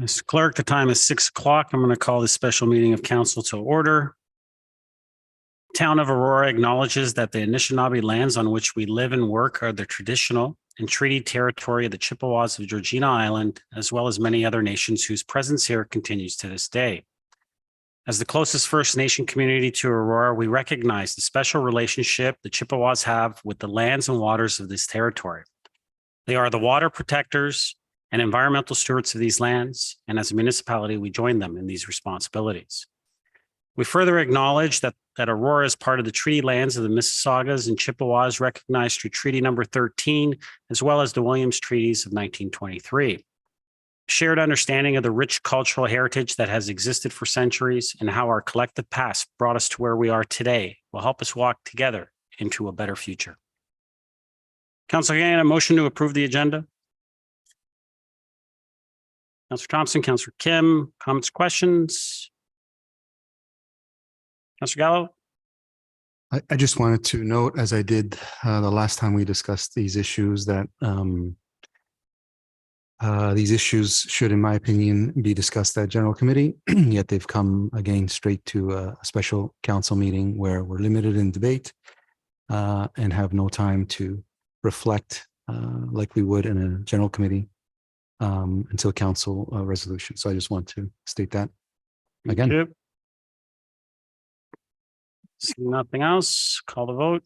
Mr. Clerk, the time is 6 o'clock. I'm going to call this special meeting of council to order. Town of Aurora acknowledges that the Anishinaabe lands on which we live and work are the traditional and treaty territory of the Chippewas of Georgina Island, as well as many other nations whose presence here continues to this day. As the closest First Nation community to Aurora, we recognize the special relationship the Chippewas have with the lands and waters of this territory. They are the water protectors and environmental stewards of these lands, and as a municipality, we join them in these responsibilities. We further acknowledge that Aurora is part of the treaty lands of the Mississaugas and Chippewas recognized through Treaty Number 13, as well as the Williams Treaties of 1923. Shared understanding of the rich cultural heritage that has existed for centuries and how our collective past brought us to where we are today will help us walk together into a better future. Councilor Gann, a motion to approve the agenda. Councilor Thompson, Councilor Kim, comments, questions? Councilor Gallo? I just wanted to note, as I did the last time we discussed these issues, that these issues should, in my opinion, be discussed at General Committee, yet they've come again straight to a special council meeting where we're limited in debate and have no time to reflect like we would in a General Committee until council resolution. So I just want to state that again. Seeing nothing else, call the vote.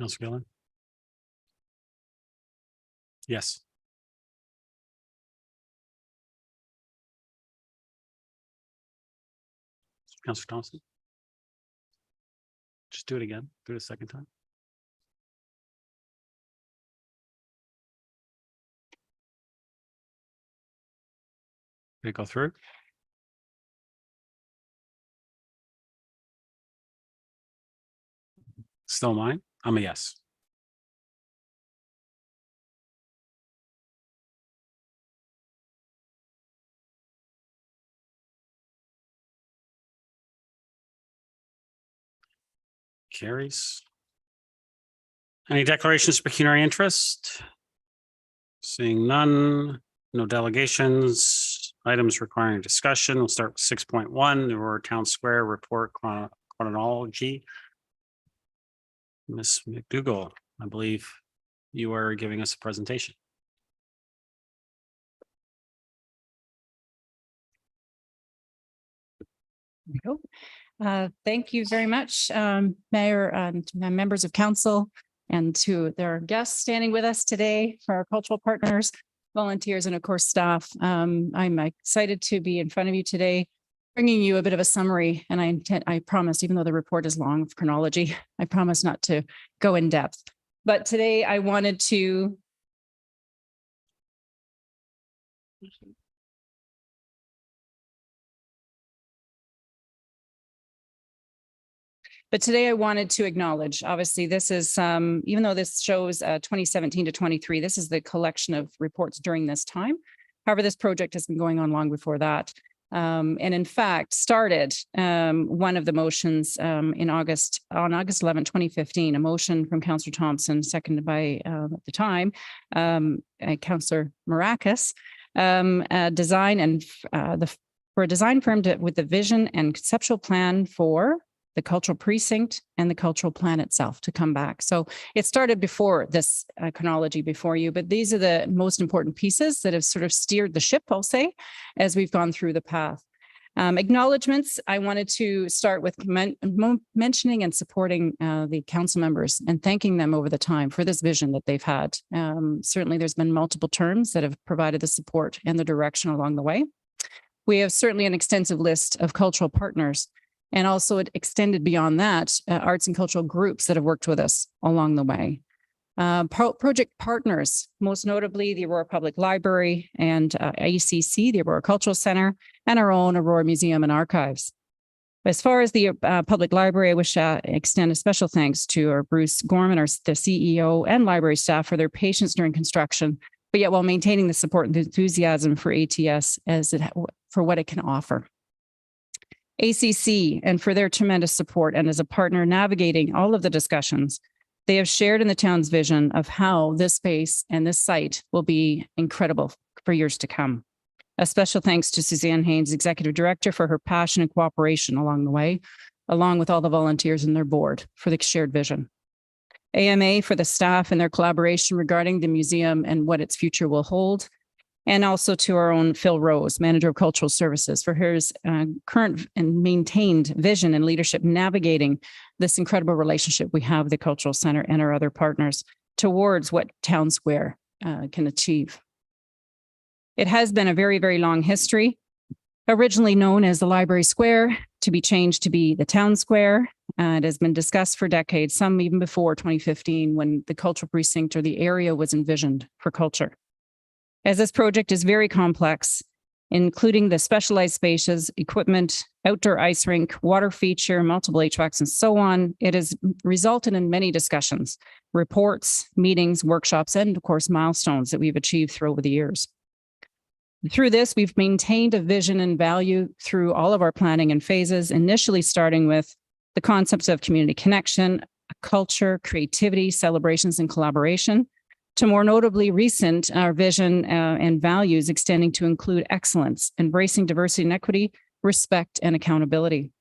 Councilor Gillen? Yes. Councilor Thompson? Just do it again. Do it a second time. Did it go through? Still mine? I'm a yes. Carries. Any declarations of pecuniary interest? Seeing none, no delegations, items requiring discussion. We'll start with 6.1, the Aurora Town Square Report Chronology. Ms. McDougall, I believe you are giving us a presentation. Thank you very much, Mayor and members of council, and to their guests standing with us today, for our cultural partners, volunteers, and of course staff. I'm excited to be in front of you today, bringing you a bit of a summary, and I promise, even though the report is long of chronology, I promise not to go in depth. But today I wanted to acknowledge, obviously, this is, even though this shows 2017 to 23, this is the collection of reports during this time. However, this project has been going on long before that. And in fact, started one of the motions on August 11, 2015, a motion from Councillor Thompson, seconded by, at the time, Councillor Maracas, for a design firm with the vision and conceptual plan for the cultural precinct and the cultural plan itself to come back. So it started before this chronology before you, but these are the most important pieces that have sort of steered the ship, I'll say, as we've gone through the path. Acknowledgements, I wanted to start with mentioning and supporting the council members and thanking them over the time for this vision that they've had. Certainly there's been multiple terms that have provided the support and the direction along the way. We have certainly an extensive list of cultural partners, and also it extended beyond that, arts and cultural groups that have worked with us along the way. Project partners, most notably the Aurora Public Library and ACC, the Aurora Cultural Center, and our own Aurora Museum and Archives. As far as the public library, I wish to extend a special thanks to our Bruce Gorman, the CEO, and library staff for their patience during construction, but yet while maintaining the support and enthusiasm for ATS for what it can offer. ACC, and for their tremendous support and as a partner navigating all of the discussions, they have shared in the town's vision of how this space and this site will be incredible for years to come. A special thanks to Suzanne Haynes, Executive Director, for her passion and cooperation along the way, along with all the volunteers in their board for the shared vision. AMA for the staff and their collaboration regarding the museum and what its future will hold. And also to our own Phil Rose, Manager of Cultural Services, for his current and maintained vision and leadership navigating this incredible relationship we have with the Cultural Center and our other partners towards what Town Square can achieve. It has been a very, very long history, originally known as the Library Square, to be changed to be the Town Square. It has been discussed for decades, some even before 2015, when the cultural precinct or the area was envisioned for culture. As this project is very complex, including the specialized spaces, equipment, outdoor ice rink, water feature, multiple HVACs, and so on, it has resulted in many discussions, reports, meetings, workshops, and of course, milestones that we've achieved through over the years. Through this, we've maintained a vision and value through all of our planning and phases, initially starting with the concepts of community connection, culture, creativity, celebrations, and collaboration, to more notably recent, our vision and values extending to include excellence, embracing diversity and equity, respect, and accountability.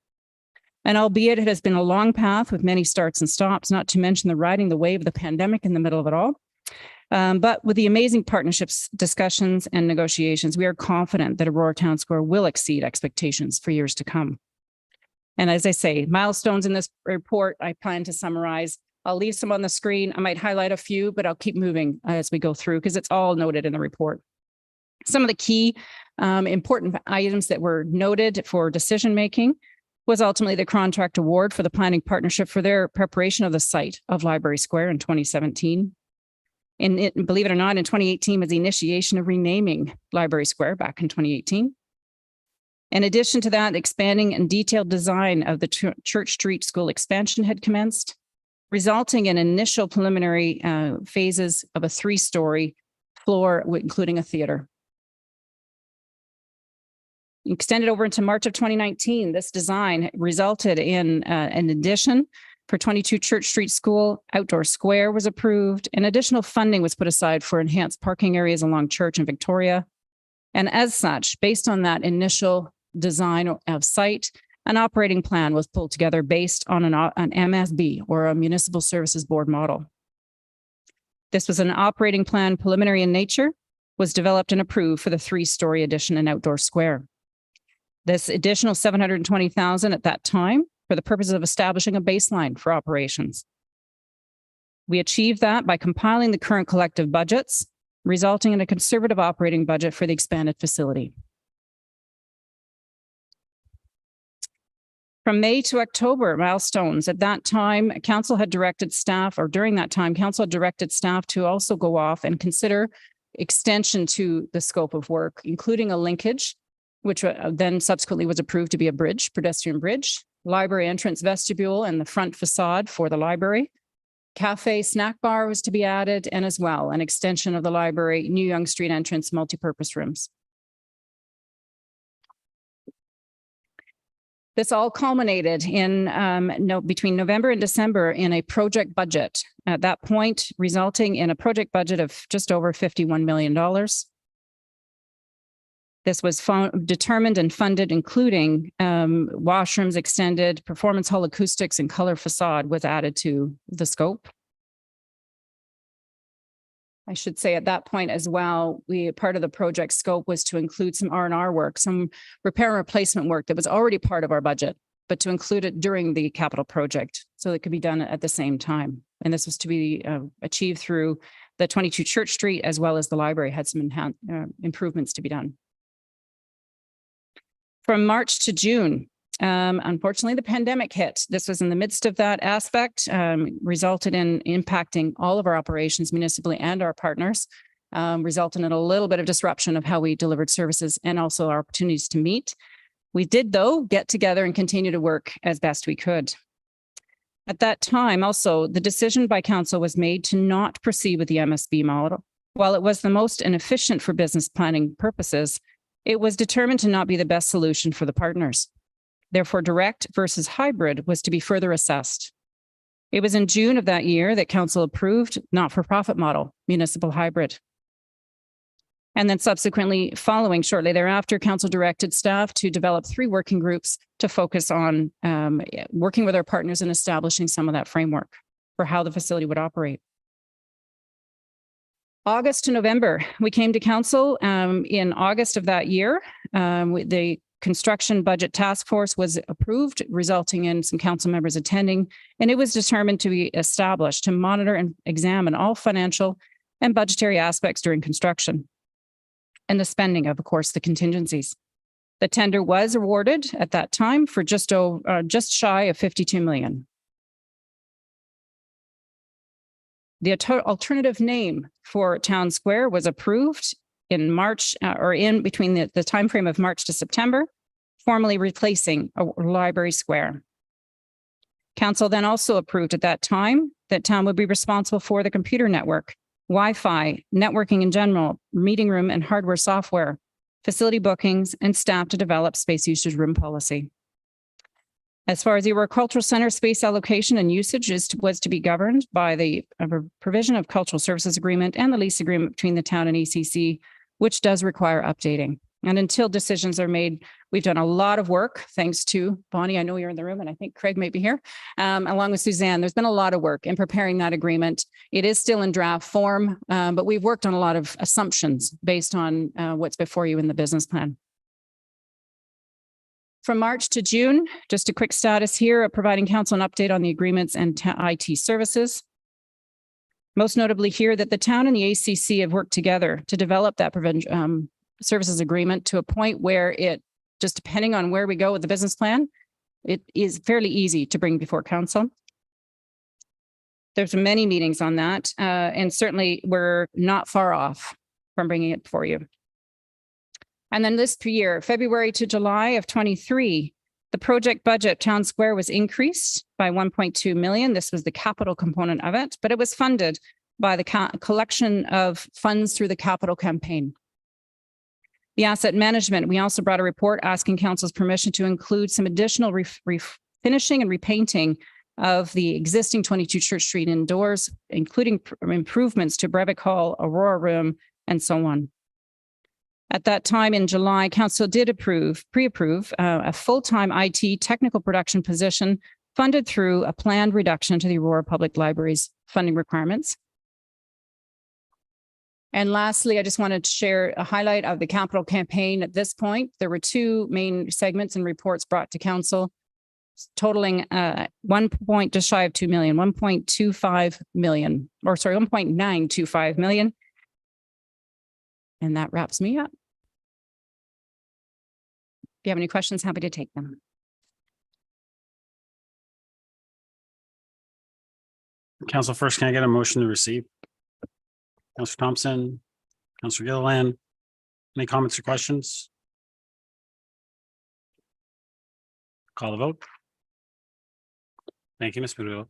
And albeit it has been a long path with many starts and stops, not to mention the riding the wave of the pandemic in the middle of it all, but with the amazing partnerships, discussions, and negotiations, we are confident that Aurora Town Square will exceed expectations for years to come. And as I say, milestones in this report, I plan to summarize. I'll leave some on the screen. I might highlight a few, but I'll keep moving as we go through because it's all noted in the report. Some of the key important items that were noted for decision-making was ultimately the contract award for the planning partnership for their preparation of the site of Library Square in 2017. And believe it or not, in 2018 was the initiation of renaming Library Square back in 2018. In addition to that, expanding and detailed design of the Church Street School expansion had commenced, resulting in initial preliminary phases of a 3-story floor, including a theater. Extended over into March of 2019, this design resulted in an addition for 22 Church Street School. Outdoor square was approved, and additional funding was put aside for enhanced parking areas along Church and Victoria. And as such, based on that initial design of site, an operating plan was pulled together based on an MSB, or a Municipal Services Board model. This was an operating plan, preliminary in nature, was developed and approved for the 3-story addition and outdoor square. This additional $720,000 at that time for the purpose of establishing a baseline for operations. We achieved that by compiling the current collective budgets, resulting in a conservative operating budget for the expanded facility. From May to October, milestones. At that time, council had directed staff, or during that time, council had directed staff to also go off and consider extension to the scope of work, including a linkage, which then subsequently was approved to be a bridge, pedestrian bridge, library entrance vestibule, and the front facade for the library. Cafe, snack bar was to be added, and as well, an extension of the library, new Yonge Street entrance, multipurpose rooms. This all culminated in between November and December in a project budget. At that point, resulting in a project budget of just over $51 million. This was determined and funded, including washrooms extended, performance hall acoustics, and color facade was added to the scope. I should say at that point as well, part of the project scope was to include some R&R work, some repair and replacement work that was already part of our budget, but to include it during the capital project so it could be done at the same time. And this was to be achieved through the 22 Church Street, as well as the library had some improvements to be done. From March to June, Unfortunately, the pandemic hit. This was in the midst of that aspect, resulted in impacting all of our operations municipally and our partners, resulted in a little bit of disruption of how we delivered services and also our opportunities to meet. We did, though, get together and continue to work as best we could. At that time, also, the decision by council was made to not proceed with the MSB model. While it was the most inefficient for business planning purposes, it was determined to not be the best solution for the partners. Therefore, direct versus hybrid was to be further assessed. It was in June of that year that council approved not-for-profit model, municipal hybrid. And then subsequently, following shortly thereafter, council directed staff to develop 3 working groups to focus on working with our partners and establishing some of that framework for how the facility would operate. August to November, we came to council in August of that year. The construction budget task force was approved, resulting in some council members attending, and it was determined to be established to monitor and examine all financial and budgetary aspects during construction, and the spending of course, the contingencies. The tender was awarded at that time for just shy of 52 million. The alternative name for Town Square was approved in March or in between the timeframe of March to September, formally replacing a Library Square. Council then also approved at that time that town would be responsible for the computer network, Wi-Fi, networking in general, meeting room and hardware software, facility bookings, and staff to develop space usage room policy. As far as the Aurora Cultural Center space allocation and usage was to be governed by the provision of cultural services agreement and the lease agreement between the town and ACC, which does require updating. And until decisions are made, we've done a lot of work, thanks to Bonnie. I know you're in the room, and I think Craig may be here, along with Suzanne. There's been a lot of work in preparing that agreement. It is still in draft form, but we've worked on a lot of assumptions based on what's before you in the business plan. From March to June, just a quick status here, providing council an update on the agreements and IT services. Most notably here that the town and the ACC have worked together to develop that services agreement to a point where it, just depending on where we go with the business plan, it is fairly easy to bring before council. There's many meetings on that, and certainly we're not far off from bringing it for you. And then this year, February to July of 23, the project budget Town Square was increased by 1.2 million. This was the capital component of it, but it was funded by the collection of funds through the capital campaign. The asset management, we also brought a report asking council's permission to include some additional finishing and repainting of the existing 22 Church Street indoors, including improvements to Breivik Hall, Aurora Room, and so on. At that time in July, council did pre-approve a full-time IT technical production position funded through a planned reduction to the Aurora Public Library's funding requirements. And lastly, I just wanted to share a highlight of the capital campaign. At this point, there were 2 main segments and reports brought to council, totaling just shy of 2 million, 1.25 million, or sorry, 1.925 million. And that wraps me up. If you have any questions, happy to take them. Council, first, can I get a motion to receive? Councilor Thompson, Councilor Gilliland, any comments or questions? Call the vote. Thank you, Ms. Murillo.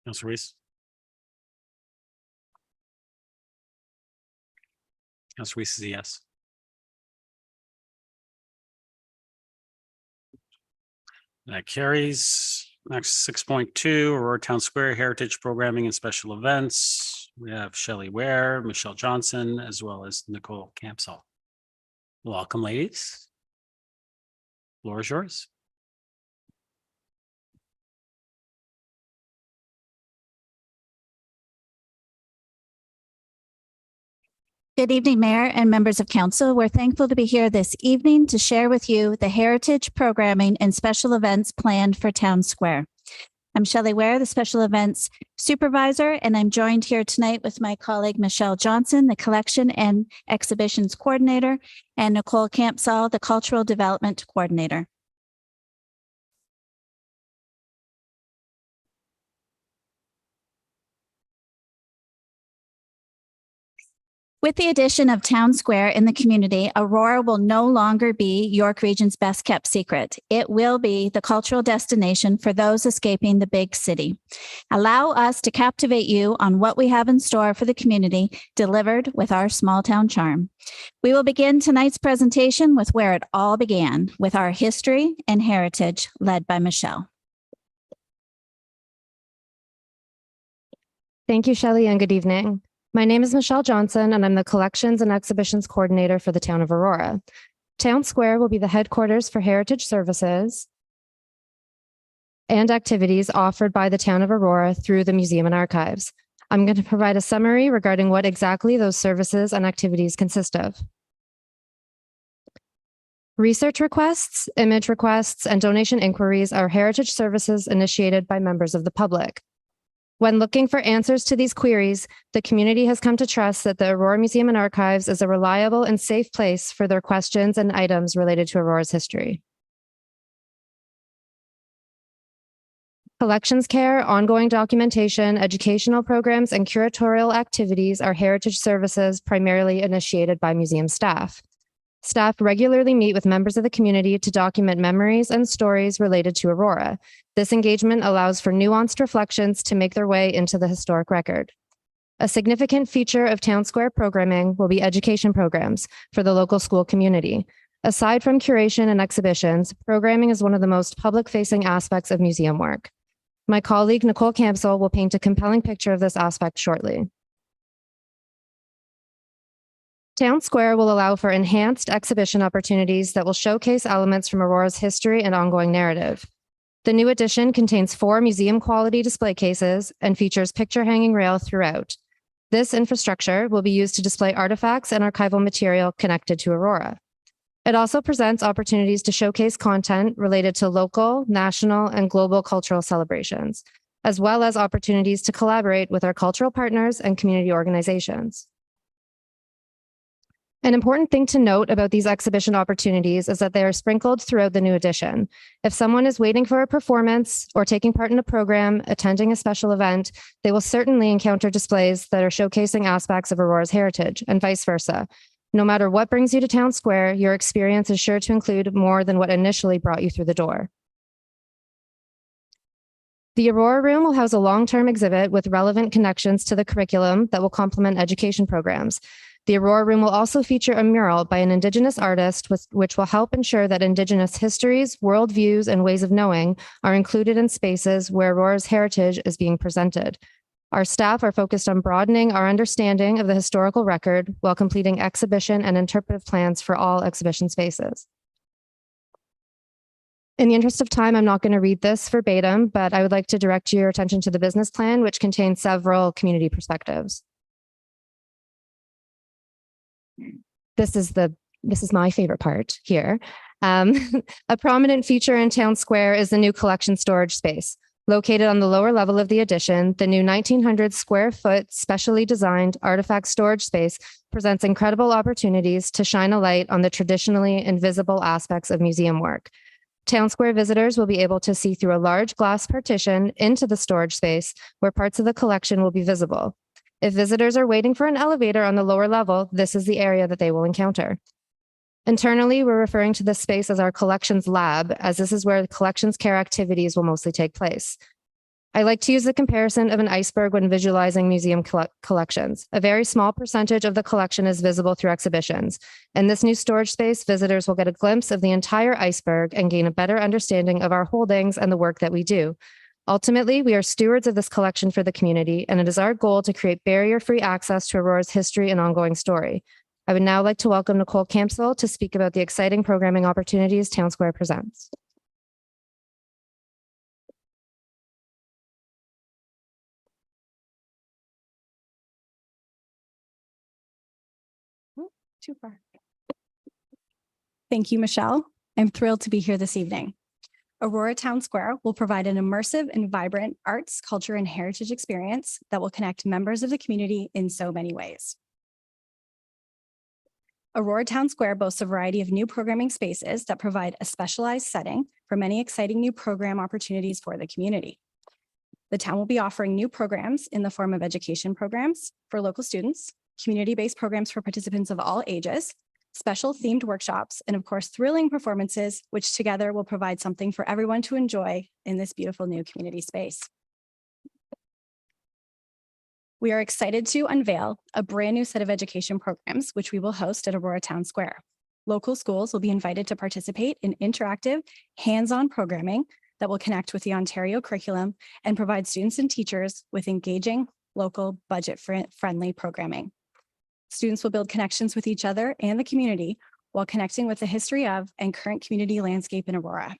Councilor Reese. Councilor Reese is a yes. That carries. Next, 6.2, Aurora Town Square Heritage Programming and Special Events. We have Shelley Ware, Michelle Johnson, as well as Nicole Campsall. Welcome, ladies. Floor is yours. Good evening, Mayor and members of Council. We're thankful to be here this evening to share with you the heritage programming and special events planned for Town Square. I'm Shelley Ware, the Special Events Supervisor, and I'm joined here tonight with my colleague Michelle Johnson, the Collection and Exhibitions Coordinator, and Nicole Campsall, the Cultural Development Coordinator. With the addition of Town Square in the community, Aurora will no longer be York Region's best kept secret. It will be the cultural destination for those escaping the big city. Allow us to captivate you on what we have in store for the community, delivered with our small town charm. We will begin tonight's presentation with where it all began, with our history and heritage, led by Michelle. Thank you, Shelley, and good evening. My name is Michelle Johnson, and I'm the Collections and Exhibitions Coordinator for the Town of Aurora. Town Square will be the headquarters for heritage services and activities offered by the Town of Aurora through the Museum and Archives. I'm going to provide a summary regarding what exactly those services and activities consist of. Research requests, image requests, and donation inquiries are heritage services initiated by members of the public. When looking for answers to these queries, the community has come to trust that the Aurora Museum and Archives is a reliable and safe place for their questions and items related to Aurora's history. Collections care, ongoing documentation, educational programs, and curatorial activities are heritage services primarily initiated by museum staff. Staff regularly meet with members of the community to document memories and stories related to Aurora. This engagement allows for nuanced reflections to make their way into the historic record. A significant feature of Town Square programming will be education programs for the local school community. Aside from curation and exhibitions, programming is one of the most public-facing aspects of museum work. My colleague, Nicole Campsall, will paint a compelling picture of this aspect shortly. Town Square will allow for enhanced exhibition opportunities that will showcase elements from Aurora's history and ongoing narrative. The new addition contains 4 museum-quality display cases and features picture-hanging rail throughout. This infrastructure will be used to display artifacts and archival material connected to Aurora. It also presents opportunities to showcase content related to local, national, and global cultural celebrations, as well as opportunities to collaborate with our cultural partners and community organizations. An important thing to note about these exhibition opportunities is that they are sprinkled throughout the new edition. If someone is waiting for a performance or taking part in a program, attending a special event, they will certainly encounter displays that are showcasing aspects of Aurora's heritage and vice versa. No matter what brings you to Town Square, your experience is sure to include more than what initially brought you through the door. The Aurora Room will house a long-term exhibit with relevant connections to the curriculum that will complement education programs. The Aurora Room will also feature a mural by an Indigenous artist, which will help ensure that Indigenous histories, worldviews, and ways of knowing are included in spaces where Aurora's heritage is being presented. Our staff are focused on broadening our understanding of the historical record while completing exhibition and interpretive plans for all exhibition spaces. In the interest of time, I'm not going to read this verbatim, but I would like to direct your attention to the business plan, which contains several community perspectives. This is my favorite part here. A prominent feature in Town Square is the new collection storage space. Located on the lower level of the addition, the new 1,900 square foot specially designed artifact storage space presents incredible opportunities to shine a light on the traditionally invisible aspects of museum work. Town Square visitors will be able to see through a large glass partition into the storage space where parts of the collection will be visible. If visitors are waiting for an elevator on the lower level, this is the area that they will encounter. Internally, we're referring to this space as our collections lab, as this is where the collections care activities will mostly take place. I like to use the comparison of an iceberg when visualizing museum collections. A very small percentage of the collection is visible through exhibitions. In this new storage space, visitors will get a glimpse of the entire iceberg and gain a better understanding of our holdings and the work that we do. Ultimately, we are stewards of this collection for the community, and it is our goal to create barrier-free access to Aurora's history and ongoing story. I would now like to welcome Nicole Campsall to speak about the exciting programming opportunities Town Square presents. too far. Thank you, Michelle. I'm thrilled to be here this evening. Aurora Town Square will provide an immersive and vibrant arts, culture, and heritage experience that will connect members of the community in so many ways. Aurora Town Square boasts a variety of new programming spaces that provide a specialized setting for many exciting new program opportunities for the community. The town will be offering new programs in the form of education programs for local students, community-based programs for participants of all ages, special themed workshops, and of course, thrilling performances, which together will provide something for everyone to enjoy in this beautiful new community space. We are excited to unveil a brand new set of education programs, which we will host at Aurora Town Square. Local schools will be invited to participate in interactive, hands-on programming that will connect with the Ontario curriculum and provide students and teachers with engaging, local, budget-friendly programming. Students will build connections with each other and the community while connecting with the history of and current community landscape in Aurora.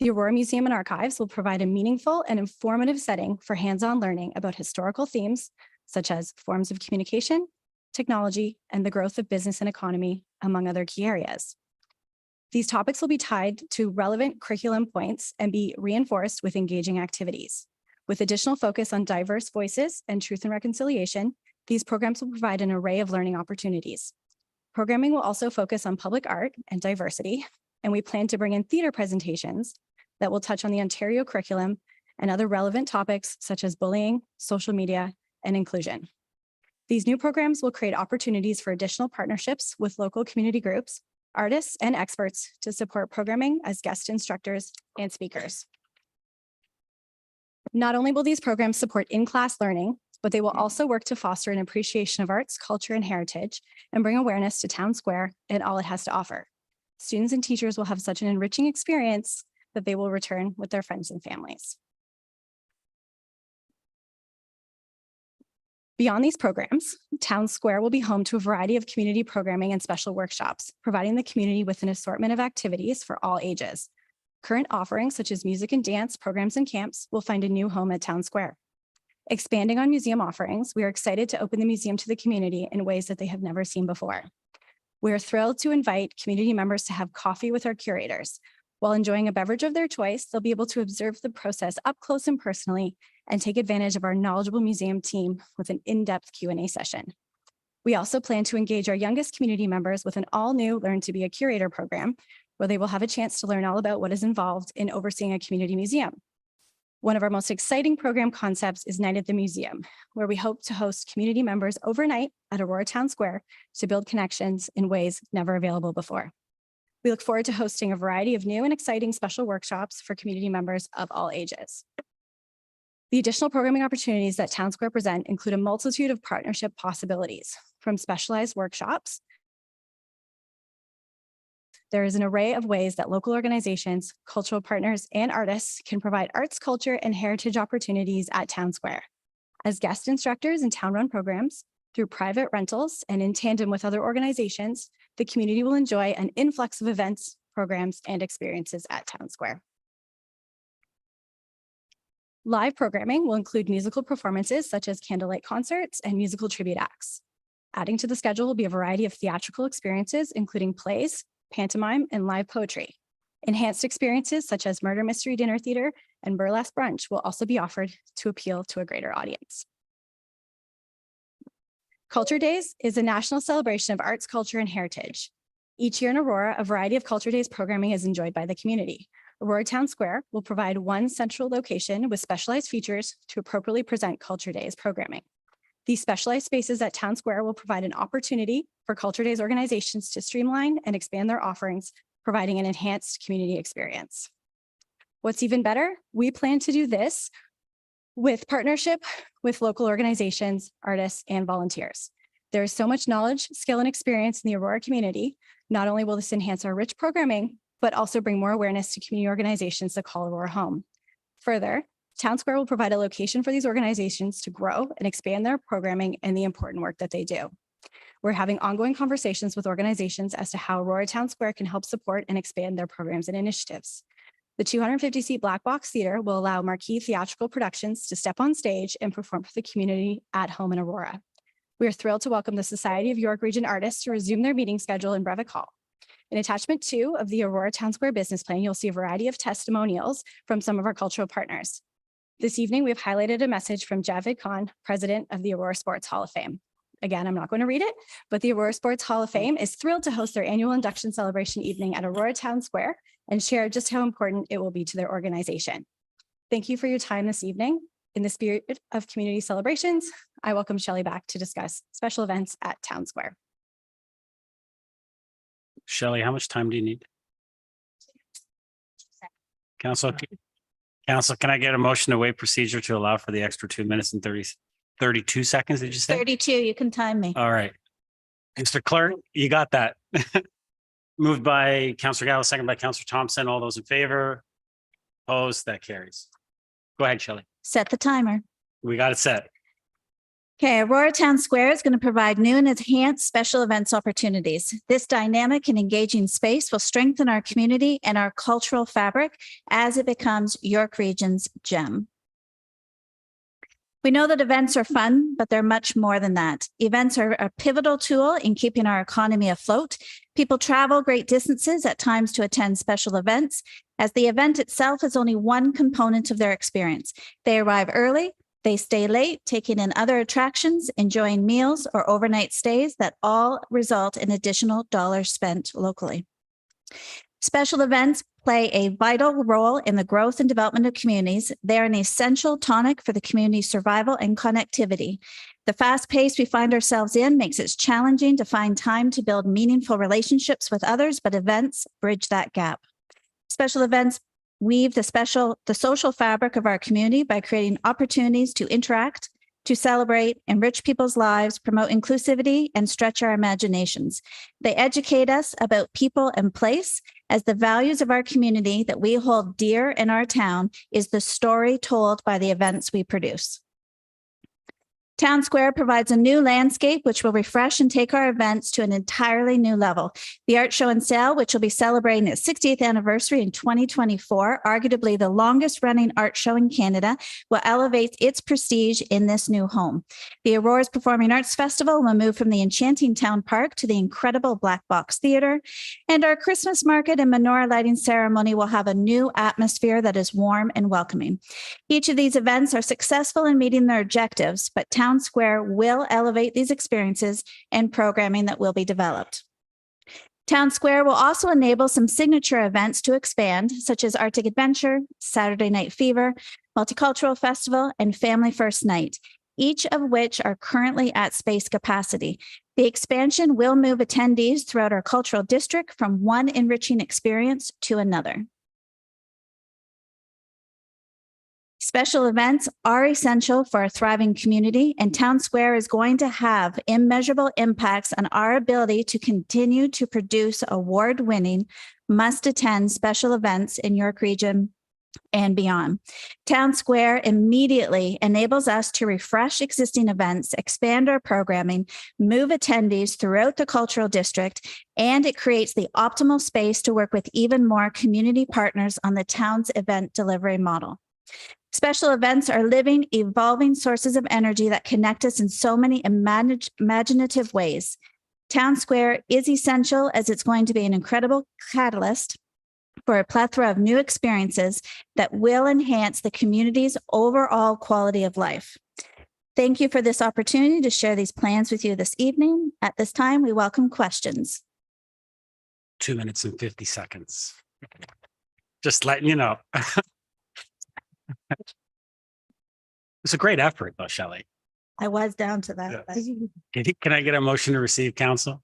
The Aurora Museum and Archives will provide a meaningful and informative setting for hands-on learning about historical themes, such as forms of communication, technology, and the growth of business and economy, among other key areas. These topics will be tied to relevant curriculum points and be reinforced with engaging activities. With additional focus on diverse voices and truth and reconciliation, these programs will provide an array of learning opportunities. Programming will also focus on public art and diversity, and we plan to bring in theater presentations that will touch on the Ontario curriculum and other relevant topics such as bullying, social media, and inclusion. These new programs will create opportunities for additional partnerships with local community groups, artists, and experts to support programming as guest instructors and speakers. Not only will these programs support in-class learning, but they will also work to foster an appreciation of arts, culture, and heritage and bring awareness to Town Square and all it has to offer. Students and teachers will have such an enriching experience that they will return with their friends and families. Beyond these programs, Town Square will be home to a variety of community programming and special workshops, providing the community with an assortment of activities for all ages. Current offerings such as music and dance programs and camps will find a new home at Town Square. Expanding on museum offerings, we are excited to open the museum to the community in ways that they have never seen before. We are thrilled to invite community members to have coffee with our curators. While enjoying a beverage of their choice, they'll be able to observe the process up close and personally and take advantage of our knowledgeable museum team with an in-depth Q&A session. We also plan to engage our youngest community members with an all-new Learn to be a Curator program, where they will have a chance to learn all about what is involved in overseeing a community museum. One of our most exciting program concepts is Night at the Museum, where we hope to host community members overnight at Aurora Town Square to build connections in ways never available before. We look forward to hosting a variety of new and exciting special workshops for community members of all ages. The additional programming opportunities that Town Square present include a multitude of partnership possibilities, from specialized workshops. There is an array of ways that local organizations, cultural partners, and artists can provide arts, culture, and heritage opportunities at Town Square. As guest instructors in town-run programs, through private rentals, and in tandem with other organizations, the community will enjoy an influx of events, programs, and experiences at Town Square. Live programming will include musical performances such as candlelight concerts and musical tribute acts. Adding to the schedule will be a variety of theatrical experiences, including plays, pantomime, and live poetry. Enhanced experiences such as murder mystery dinner theater and burlesque brunch will also be offered to appeal to a greater audience. Culture Days is a national celebration of arts, culture, and heritage. Each year in Aurora, a variety of Culture Days programming is enjoyed by the community. Aurora Town Square will provide one central location with specialized features to appropriately present Culture Days programming. These specialized spaces at Town Square will provide an opportunity for Culture Days organizations to streamline and expand their offerings, providing an enhanced community experience. What's even better, we plan to do this with partnership with local organizations, artists, and volunteers. There is so much knowledge, skill, and experience in the Aurora community. Not only will this enhance our rich programming, but also bring more awareness to community organizations that call Aurora home. Further, Town Square will provide a location for these organizations to grow and expand their programming and the important work that they do. We're having ongoing conversations with organizations as to how Aurora Town Square can help support and expand their programs and initiatives. The 250-seat Black Box Theater will allow marquee theatrical productions to step on stage and perform for the community at home in Aurora. We are thrilled to welcome the Society of York Region Artists to resume their meeting schedule in Brevic Hall. In attachment 2 of the Aurora Town Square Business Plan, you'll see a variety of testimonials from some of our cultural partners. This evening, we've highlighted a message from Javed Khan, president of the Aurora Sports Hall of Fame. Again, I'm not going to read it, but the Aurora Sports Hall of Fame is thrilled to host their annual induction celebration evening at Aurora Town Square and share just how important it will be to their organization. Thank you for your time this evening. In the spirit of community celebrations, I welcome Shelley back to discuss special events at Town Square. Shelley, how much time do you need? Council, can I get a motion to waive procedure to allow for the extra 2 minutes and 32 seconds, did you say? 32, you can time me. All right. Mr. Clerk, you got that. Moved by Councillor Gallo, second by Councillor Thompson. All those in favor? Opposed? That carries. Go ahead, Shelley. Set the timer. We got it set. Okay, Aurora Town Square is going to provide new and enhanced special events opportunities. This dynamic and engaging space will strengthen our community and our cultural fabric as it becomes York Region's gem. We know that events are fun, but they're much more than that. Events are a pivotal tool in keeping our economy afloat. People travel great distances at times to attend special events, as the event itself is only one component of their experience. They arrive early, they stay late, taking in other attractions, enjoying meals or overnight stays that all result in additional dollars spent locally. Special events play a vital role in the growth and development of communities. They are an essential tonic for the community's survival and connectivity. The fast pace we find ourselves in makes it challenging to find time to build meaningful relationships with others, but events bridge that gap. Special events weave the social fabric of our community by creating opportunities to interact, to celebrate, enrich people's lives, promote inclusivity, and stretch our imaginations. They educate us about people and place, as the values of our community that we hold dear in our town is the story told by the events we produce. Town Square provides a new landscape which will refresh and take our events to an entirely new level. The art show and sale, which will be celebrating its 60th anniversary in 2024, arguably the longest running art show in Canada, will elevate its prestige in this new home. The Aurora's Performing Arts Festival will move from the enchanting town park to the incredible Black Box Theatre, and our Christmas market and menorah lighting ceremony will have a new atmosphere that is warm and welcoming. Each of these events are successful in meeting their objectives, but Town Square will elevate these experiences and programming that will be developed. Town Square will also enable some signature events to expand, such as Arctic Adventure, Saturday Night Fever, Multicultural Festival, and Family First Night, each of which are currently at space capacity. The expansion will move attendees throughout our cultural district from one enriching experience to another. Special events are essential for a thriving community, and Town Square is going to have immeasurable impacts on our ability to continue to produce award-winning, must-attend special events in York Region and beyond. Town Square immediately enables us to refresh existing events, expand our programming, move attendees throughout the cultural district, and it creates the optimal space to work with even more community partners on the town's event delivery model. Special events are living, evolving sources of energy that connect us in so many imaginative ways. Town Square is essential as it's going to be an incredible catalyst for a plethora of new experiences that will enhance the community's overall quality of life. Thank you for this opportunity to share these plans with you this evening. At this time, we welcome questions. 2 minutes and 50 seconds. Just letting you know. It's a great effort, though, Shelley. I was down to that. Can I get a motion to receive, Council?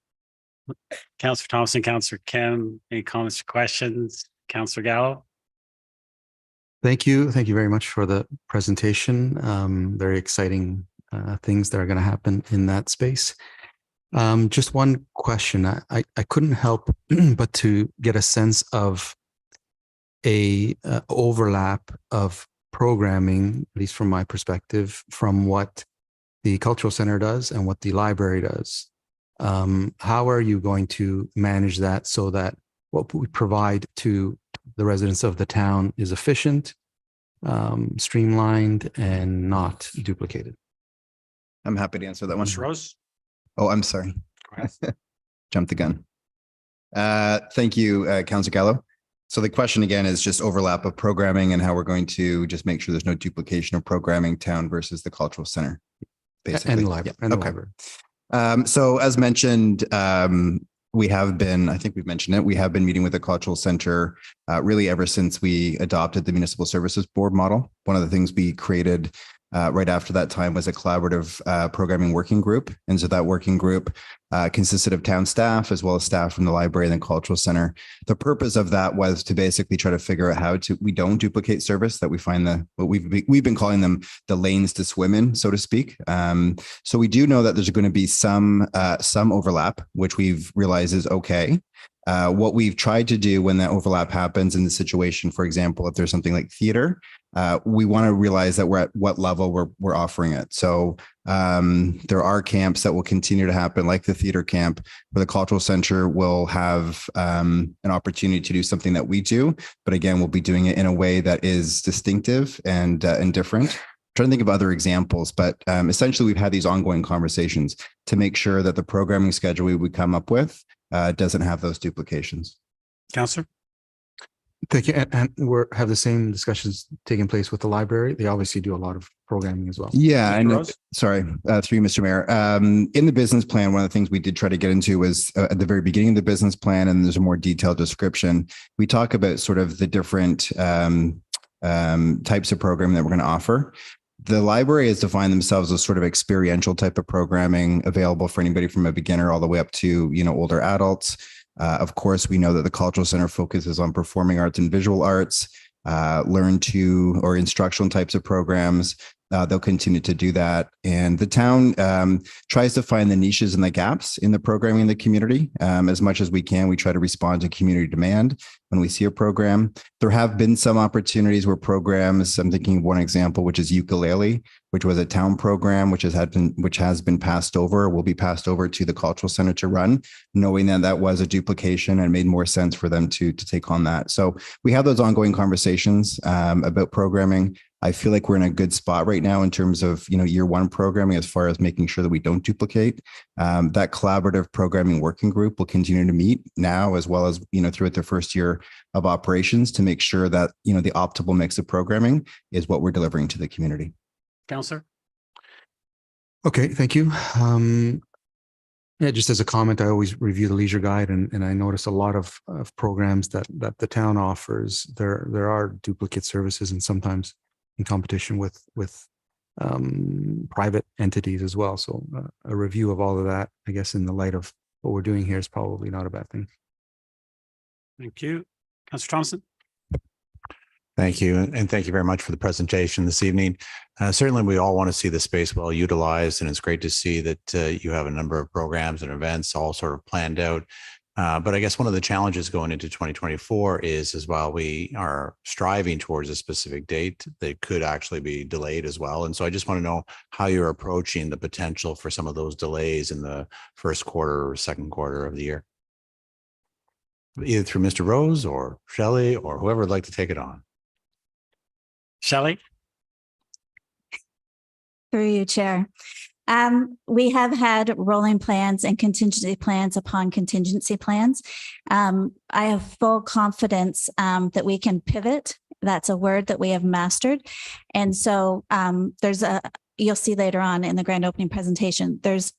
Councillor Thompson, Councillor Kim, any comments or questions? Councillor Gallo? Thank you. Thank you very much for the presentation. Very exciting things that are going to happen in that space. Just one question. I couldn't help but to get a sense of a overlap of programming, at least from my perspective, from what the Cultural Center does and what the library does. How are you going to manage that so that what we provide to the residents of the town is efficient, streamlined, and not duplicated? I'm happy to answer that one. Ms. Rose? Oh, I'm sorry. Jumped the gun. Thank you, Councillor Gallo. So the question again is just overlap of programming and how we're going to just make sure there's no duplication of programming town versus the cultural center. Basically. And the library. Yeah. And the Okay. library. So as mentioned, we have been, I think we've mentioned it, we have been meeting with the cultural center really ever since we adopted the municipal services board model. One of the things we created right after that time was a collaborative programming working group. And so that working group consisted of town staff as well as staff from the library and the cultural center. The purpose of that was to basically try to figure out how we don't duplicate service, that we find what we've been calling them the lanes to swim in, so to speak. So we do know that there's going to be some overlap, which we've realized is okay. What we've tried to do when that overlap happens in the situation, for example, if there's something like theater, we want to realize that we're at what level we're offering it. So there are camps that will continue to happen, like the theater camp, where the cultural center will have an opportunity to do something that we do, but again, we'll be doing it in a way that is distinctive and different. I'm trying to think of other examples, but essentially we've had these ongoing conversations to make sure that the programming schedule we would come up with doesn't have those duplications. Councillor? Thank you. And have the same discussions taking place with the library. They obviously do a lot of programming as well. Yeah, Mr. and Rose? sorry, through you, Mr. Mayor. In the business plan, one of the things we did try to get into was at the very beginning of the business plan, and there's a more detailed description. We talk about sort of the different types of programming that we're going to offer. The library has defined themselves as sort of experiential type of programming available for anybody from a beginner all the way up to, older adults. Of course, we know that the cultural center focuses on performing arts and visual arts, or instructional types of programs. They'll continue to do that. And the town tries to find the niches and the gaps in the programming in the community. As much as we can, we try to respond to community demand when we see a program. There have been some opportunities where programs, I'm thinking of one example, which is ukulele, which was a town program, which has been passed over, will be passed over to the cultural center to run, knowing that that was a duplication and made more sense for them to take on that. So we have those ongoing conversations about programming. I feel like we're in a good spot right now in terms of, year one programming, as far as making sure that we don't duplicate. That collaborative programming working group will continue to meet now, as well as, throughout the first year of operations, to make sure that, the optimal mix of programming is what we're delivering to the community. Councillor? Okay, thank you. Yeah, just as a comment, I always review the leisure guide, and I notice a lot of programs that the town offers. There are duplicate services, and sometimes in competition with private entities as well. So a review of all of that, I guess, in the light of what we're doing here, is probably not a bad thing. Thank you. Councillor Thompson? Thank you. And thank you very much for the presentation this evening. Certainly, we all want to see the space well utilized, and it's great to see that you have a number of programs and events all sort of planned out. But I guess one of the challenges going into 2024 is, as well, we are striving towards a specific date that could actually be delayed as well. And so I just want to know how you're approaching the potential for some of those delays in the first quarter or second quarter of the year, either through Mr. Rose or Shelley or whoever would like to take it on. Shelley? Through you, Chair. We have had rolling plans and contingency plans upon contingency plans. I have full confidence that we can pivot. That's a word that we have mastered. And so you'll see later on in the grand opening presentation, there's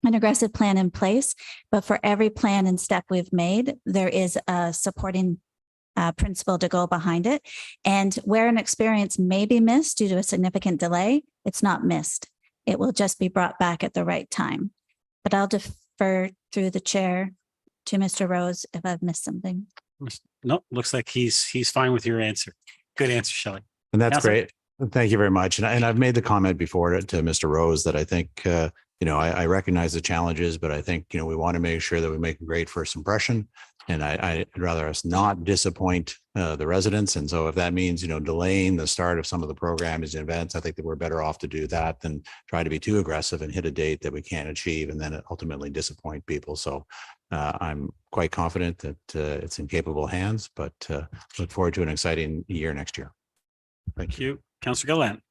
an aggressive plan in place, but for every plan and step we've made, there is a supporting principle to go behind it. And where an experience may be missed due to a significant delay, it's not missed. It will just be brought back at the right time. But I'll defer through the chair to Mr. Rose if I've missed something. No, looks like he's fine with your answer. Good answer, Shelley. And that's Councillor? great. Thank you very much. And I've made the comment before to Mr. Rose that I think, I recognize the challenges, but I think, we want to make sure that we make a great first impression. And I'd rather us not disappoint the residents. And so if that means, delaying the start of some of the programs and events, I think that we're better off to do that than try to be too aggressive and hit a date that we can't achieve and then ultimately disappoint people. So I'm quite confident that it's in capable hands, but look forward to an exciting year next year. Thank you. Councillor Gillan?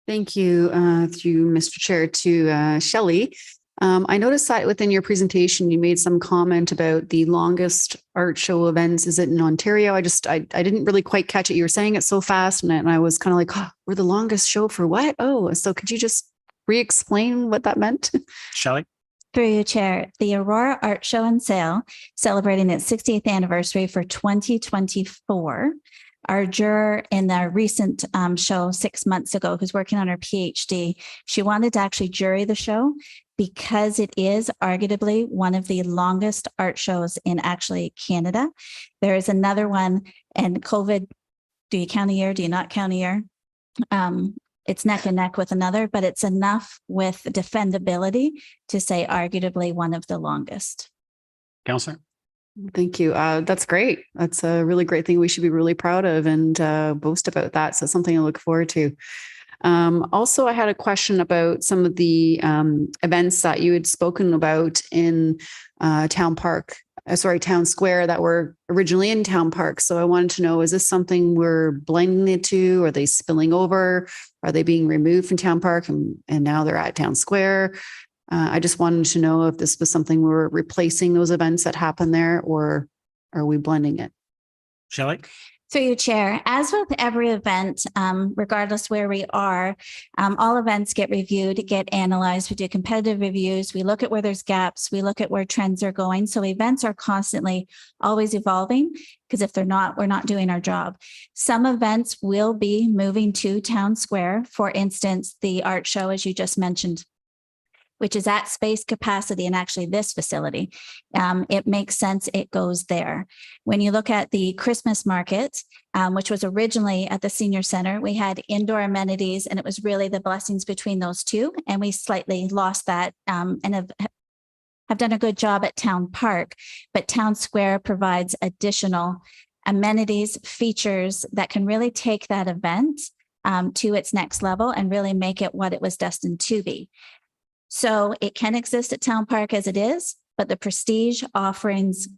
Thank you, through Mr. Chair to Shelley. I noticed that within your presentation, you made some comment about the longest art show events. Is it in Ontario? I didn't really quite catch it. You were saying it so fast, and I was kind of like, oh, we're the longest show for what? Oh, so could you just re-explain what that meant? Shelley? Through your chair, the Aurora Art Show and Sale, celebrating its 60th anniversary for 2024. Our juror in our recent show 6 months ago, who's working on her PhD, she wanted to actually jury the show because it is arguably one of the longest art shows in actually Canada. There is another one, and COVID, do you count a year? Do you not count a year? It's neck and neck with another, but it's enough with defendability to say arguably one of the longest. Counselor? Thank you. That's great. That's a really great thing we should be really proud of and boast about that. So something I look forward to. Also, I had a question about some of the events that you had spoken about in Town Square that were originally in Town Park. So I wanted to know, is this something we're blending it to? Are they spilling over? Are they being removed from Town Park and now they're at Town Square? I just wanted to know if this was something we're replacing those events that happen there, or are we blending it? Shelley? Through your chair, as with every event, regardless where we are, all events get reviewed, get analyzed. We do competitive reviews. We look at where there's gaps. We look at where trends are going. So events are constantly always evolving, because if they're not, we're not doing our job. Some events will be moving to Town Square. For instance, the art show, as you just mentioned, which is at space capacity and actually this facility. It makes sense, it goes there. When you look at the Christmas market, which was originally at the senior center, we had indoor amenities, and it was really the blessings between those two. And we slightly lost that and have done a good job at Town Park, but Town Square provides additional amenities, features that can really take that event to its next level and really make it what it was destined to be. So it can exist at Town Park as it is, but the prestige, offerings,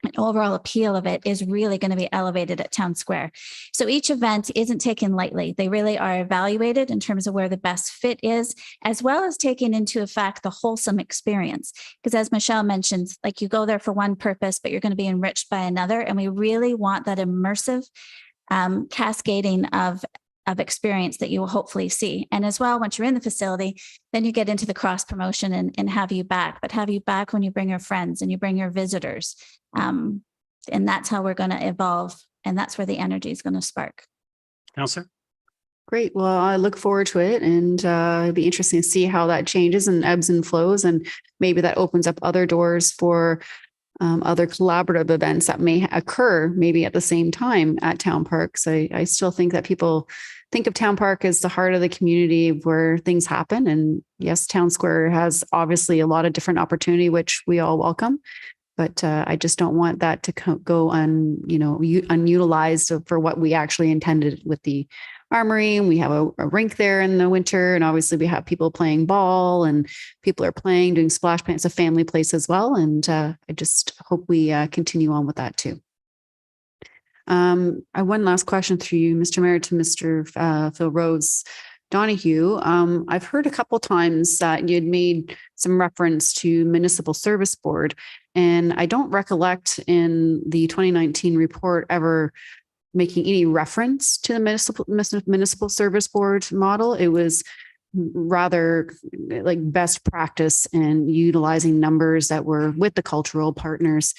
and overall appeal of it is really going to be elevated at Town Square. So each event isn't taken lightly. They really are evaluated in terms of where the best fit is, as well as taking into effect the wholesome experience. Because as Michelle mentioned, like you go there for one purpose, but you're going to be enriched by another. And we really want that immersive cascading of experience that you will hopefully see. And as well, once you're in the facility, then you get into the cross promotion and have you back, but have you back when you bring your friends and you bring your visitors. And that's how we're going to evolve. And that's where the energy is going to spark. Counselor? Great. Well, I look forward to it, and it'd be interesting to see how that changes and ebbs and flows. And maybe that opens up other doors for other collaborative events that may occur maybe at the same time at Town Park. So I still think that people think of Town Park as the heart of the community where things happen. And yes, Town Square has obviously a lot of different opportunity, which we all welcome. But I just don't want that to go unutilized for what we actually intended with the Armory. And we have a rink there in the winter. And obviously we have people playing ball and people are playing, doing splash paint. It's a family place as well. And I just hope we continue on with that too. I have one last question through you, Mr. Mayor, to Mr. Phil Rose Donahue. I've heard a couple times that you had made some reference to Municipal Service Board, and I don't recollect in the 2019 report ever making any reference to the Municipal Service Board model. It was rather like best practice and utilizing numbers that were with the cultural partners.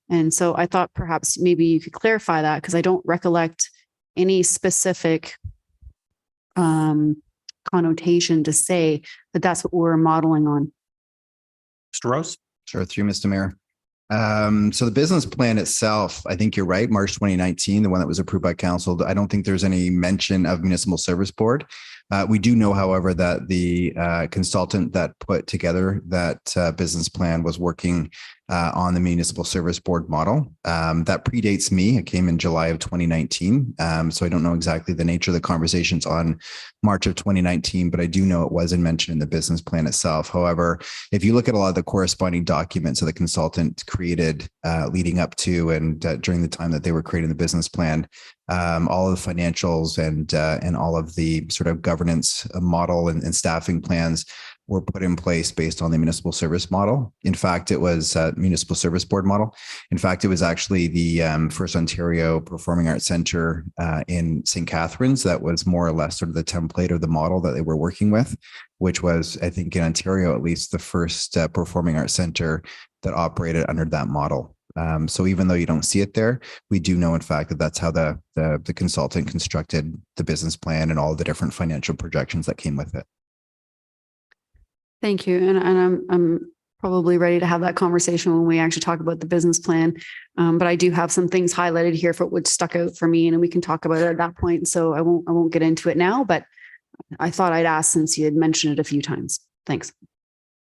And so I thought perhaps maybe you could clarify that, because I don't recollect any specific connotation to say that that's what we're modeling on. Mr. Rose? Sure, through Mr. Mayor. So the business plan itself, I think you're right, March 2019, the one that was approved by council. I don't think there's any mention of Municipal Service Board. We do know, however, that the consultant that put together that business plan was working on the Municipal Service Board model. That predates me. It came in July of 2019. So I don't know exactly the nature of the conversations on March of 2019, but I do know it wasn't mentioned in the business plan itself. However, if you look at a lot of the corresponding documents that the consultant created leading up to and during the time that they were creating the business plan, all of the financials and all of the sort of governance model and staffing plans were put in place based on the municipal service model. In fact, it was municipal service board model. In fact, it was actually the first Ontario Performing Arts Centre in St. Catharines that was more or less sort of the template of the model that they were working with, which was, I think in Ontario, at least the first Performing Arts Centre that operated under that model. So even though you don't see it there, we do know, in fact, that that's how the consultant constructed the business plan and all the different financial projections that came with it. Thank you. And I'm probably ready to have that conversation when we actually talk about the business plan. But I do have some things highlighted here for what stuck out for me, and we can talk about it at that point. So I won't get into it now, but I thought I'd ask since you had mentioned it a few times. Thanks.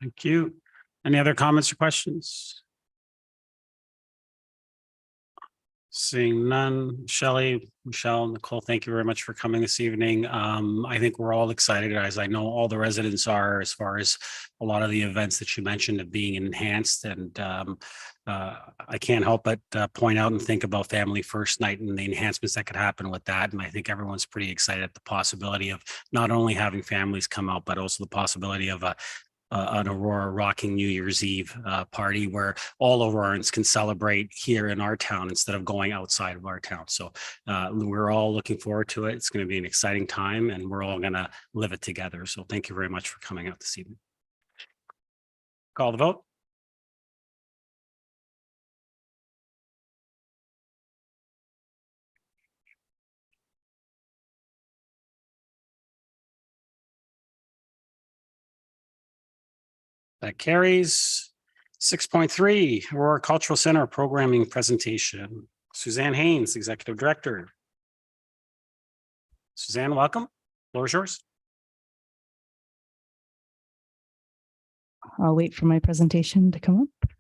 Thank you. Any other comments or questions? Seeing none. Shelley, Michelle, Nicole, thank you very much for coming this evening. I think we're all excited, as I know all the residents are, as far as a lot of the events that you mentioned of being enhanced. And I can't help but point out and think about Family First Night and the enhancements that could happen with that. And I think everyone's pretty excited at the possibility of not only having families come out, but also the possibility of an Aurora Rocking New Year's Eve party where all Aurorans can celebrate here in our town instead of going outside of our town. So we're all looking forward to it. It's going to be an exciting time and we're all going to live it together. So thank you very much for coming out this evening. Call the vote. That carries. 6.3, Aurora Cultural Center Programming Presentation. Suzanne Haynes, Executive Director. Suzanne, welcome. Floor is yours. I'll wait for my presentation to come up.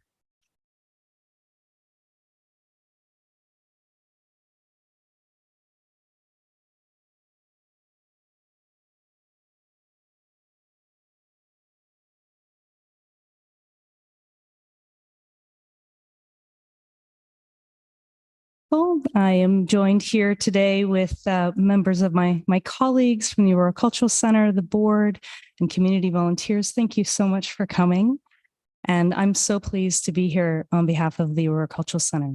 Well, I am joined here today with members of my colleagues from the Aurora Cultural Center, the board, and community volunteers. Thank you so much for coming. And I'm so pleased to be here on behalf of the Aurora Cultural Center.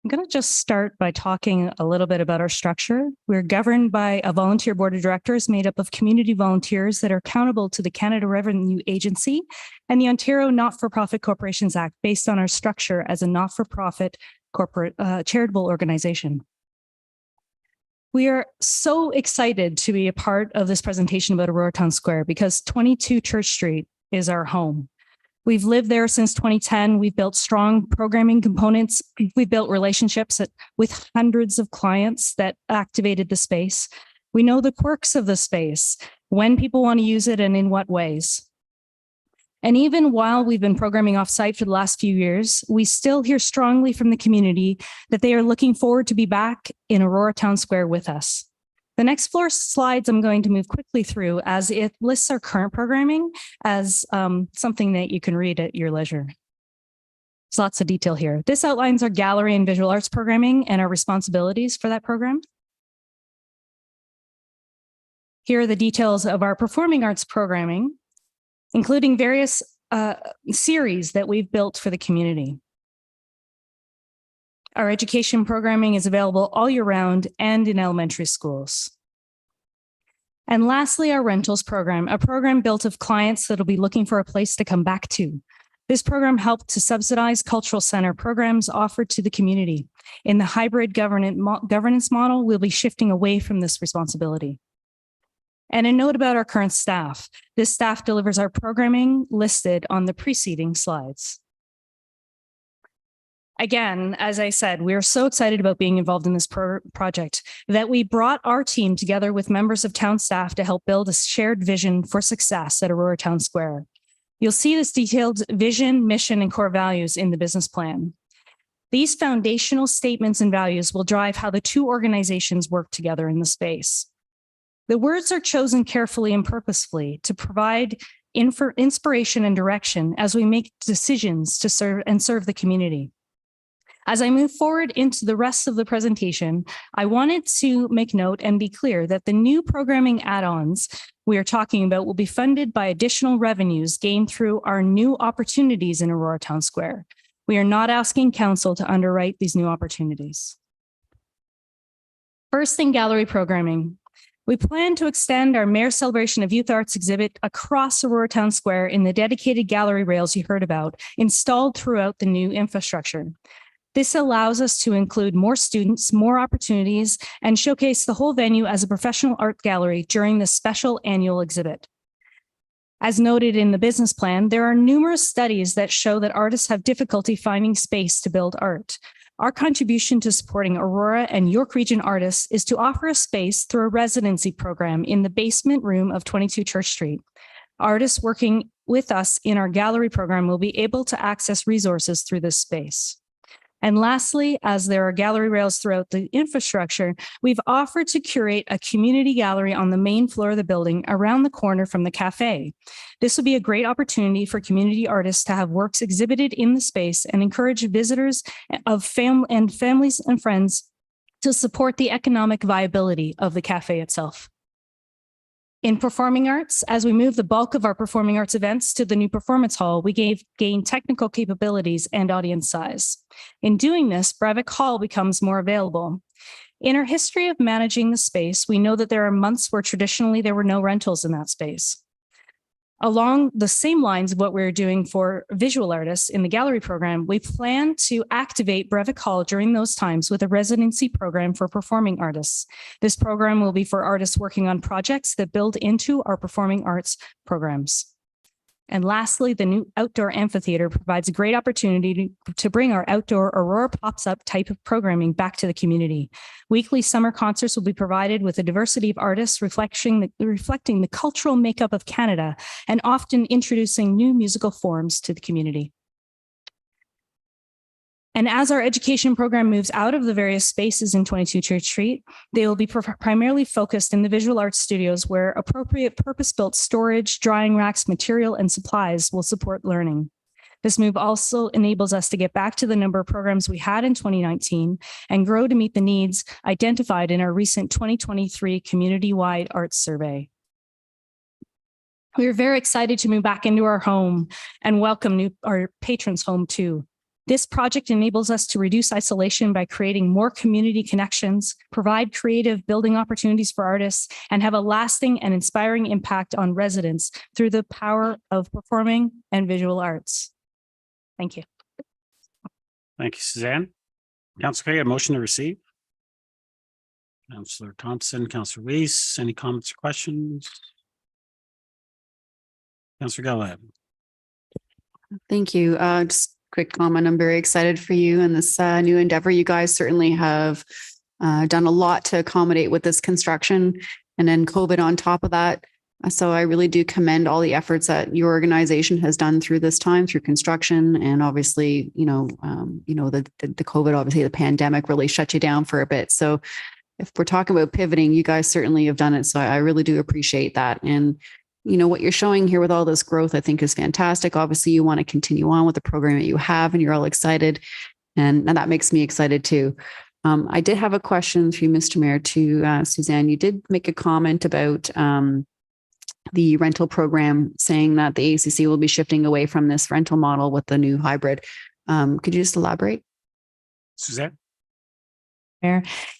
I'm going to just start by talking a little bit about our structure. We're governed by a volunteer board of directors made up of community volunteers that are accountable to the Canada Revenue Agency and the Ontario Not-for-Profit Corporations Act based on our structure as a not-for-profit corporate charitable organization. We are so excited to be a part of this presentation about Aurora Town Square because 22 Church Street is our home. We've lived there since 2010. We've built strong programming components. We've built relationships with hundreds of clients that activated the space. We know the quirks of the space, when people want to use it and in what ways. And even while we've been programming offsite for the last few years, we still hear strongly from the community that they are looking forward to be back in Aurora Town Square with us. The next 4 slides I'm going to move quickly through as it lists our current programming as something that you can read at your leisure. There's lots of detail here. This outlines our gallery and visual arts programming and our responsibilities for that program. Here are the details of our performing arts programming, including various series that we've built for the community. Our education programming is available all year round and in elementary schools. And lastly, our rentals program, a program built of clients that'll be looking for a place to come back to. This program helped to subsidize cultural center programs offered to the community. In the hybrid governance model, we'll be shifting away from this responsibility. And a note about our current staff. This staff delivers our programming listed on the preceding slides. Again, as I said, we are so excited about being involved in this project that we brought our team together with members of town staff to help build a shared vision for success at Aurora Town Square. You'll see this detailed vision, mission, and core values in the business plan. These foundational statements and values will drive how the two organizations work together in the space. The words are chosen carefully and purposefully to provide inspiration and direction as we make decisions to serve the community. As I move forward into the rest of the presentation, I wanted to make note and be clear that the new programming add-ons we are talking about will be funded by additional revenues gained through our new opportunities in Aurora Town Square. We are not asking council to underwrite these new opportunities. First, in gallery programming. We plan to extend our Mayor's Celebration of Youth Arts exhibit across Aurora Town Square in the dedicated gallery rails you heard about, installed throughout the new infrastructure. This allows us to include more students, more opportunities, and showcase the whole venue as a professional art gallery during the special annual exhibit. As noted in the business plan, there are numerous studies that show that artists have difficulty finding space to build art. Our contribution to supporting Aurora and York Region artists is to offer a space through a residency program in the basement room of 22 Church Street. Artists working with us in our gallery program will be able to access resources through this space. And lastly, as there are gallery rails throughout the infrastructure, we've offered to curate a community gallery on the main floor of the building around the corner from the cafe. This will be a great opportunity for community artists to have works exhibited in the space and encourage visitors of families and friends to support the economic viability of the cafe itself. In performing arts, as we move the bulk of our performing arts events to the new performance hall, we gain technical capabilities and audience size. In doing this, Breivik Hall becomes more available. In our history of managing the space, we know that there are months where traditionally there were no rentals in that space. Along the same lines of what we're doing for visual artists in the gallery program, we plan to activate Breivik Hall during those times with a residency program for performing artists. This program will be for artists working on projects that build into our performing arts programs. And lastly, the new outdoor amphitheater provides a great opportunity to bring our outdoor Aurora Pops Up type of programming back to the community. Weekly summer concerts will be provided with a diversity of artists reflecting the cultural makeup of Canada and often introducing new musical forms to the community. And as our education program moves out of the various spaces in 22 Church Street, they will be primarily focused in the visual arts studios where appropriate purpose-built storage, drying racks, material, and supplies will support learning. This move also enables us to get back to the number of programs we had in 2019 and grow to meet the needs identified in our recent 2023 community-wide arts survey. We are very excited to move back into our home and welcome our patrons home too. This project enables us to reduce isolation by creating more community connections, provide creative building opportunities for artists, and have a lasting and inspiring impact on residents through the power of performing and visual arts. Thank you. Thank you, Suzanne. Councilor Kay, a motion to receive. Councilor Thompson, Councilor Weiss, any comments or questions? Councilor Gallup. Thank you. Just quick comment. I'm very excited for you and this new endeavor. You guys certainly have done a lot to accommodate with this construction and then COVID on top of that. So I really do commend all the efforts that your organization has done through this time, through construction, and obviously, the COVID, obviously the pandemic really shut you down for a bit. So if we're talking about pivoting, you guys certainly have done it. So I really do appreciate that. And what you're showing here with all this growth, I think is fantastic. Obviously, you want to continue on with the program that you have and you're all excited. And that makes me excited too. I did have a question for you, Mr. Mayor, to Suzanne. You did make a comment about the rental program, saying that the ACC will be shifting away from this rental model with the new hybrid. Could you just elaborate? Suzanne?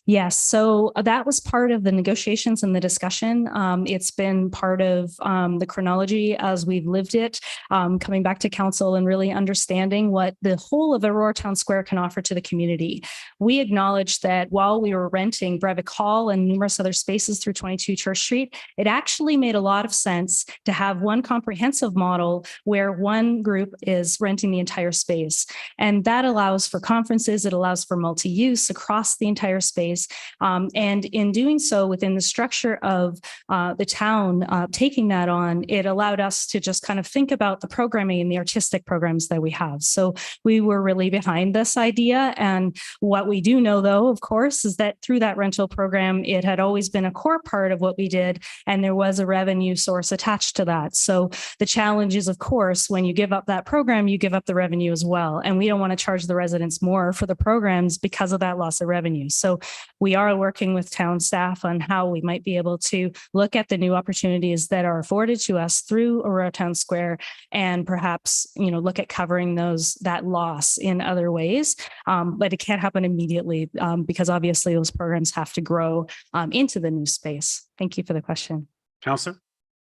Yes, so that was part of the negotiations and the discussion. It's been part of the chronology as we've lived it, coming back to council and really understanding what the whole of Aurora Town Square can offer to the community. We acknowledge that while we were renting Breivik Hall and numerous other spaces through 22 Church Street, it actually made a lot of sense to have one comprehensive model where one group is renting the entire space. And that allows for conferences, it allows for multi-use across the entire space. And in doing so within the structure of the town, taking that on, it allowed us to just kind of think about the programming and the artistic programs that we have. So we were really behind this idea. And what we do know, though, of course, is that through that rental program, it had always been a core part of what we did. And there was a revenue source attached to that. So the challenge is, of course, when you give up that program, you give up the revenue as well. And we don't want to charge the residents more for the programs because of that loss of revenue. So we are working with town staff on how we might be able to look at the new opportunities that are afforded to us through Aurora Town Square and perhaps, look at covering that loss in other ways. But it can't happen immediately because obviously those programs have to grow into the new space. Thank you for the question. Counselor?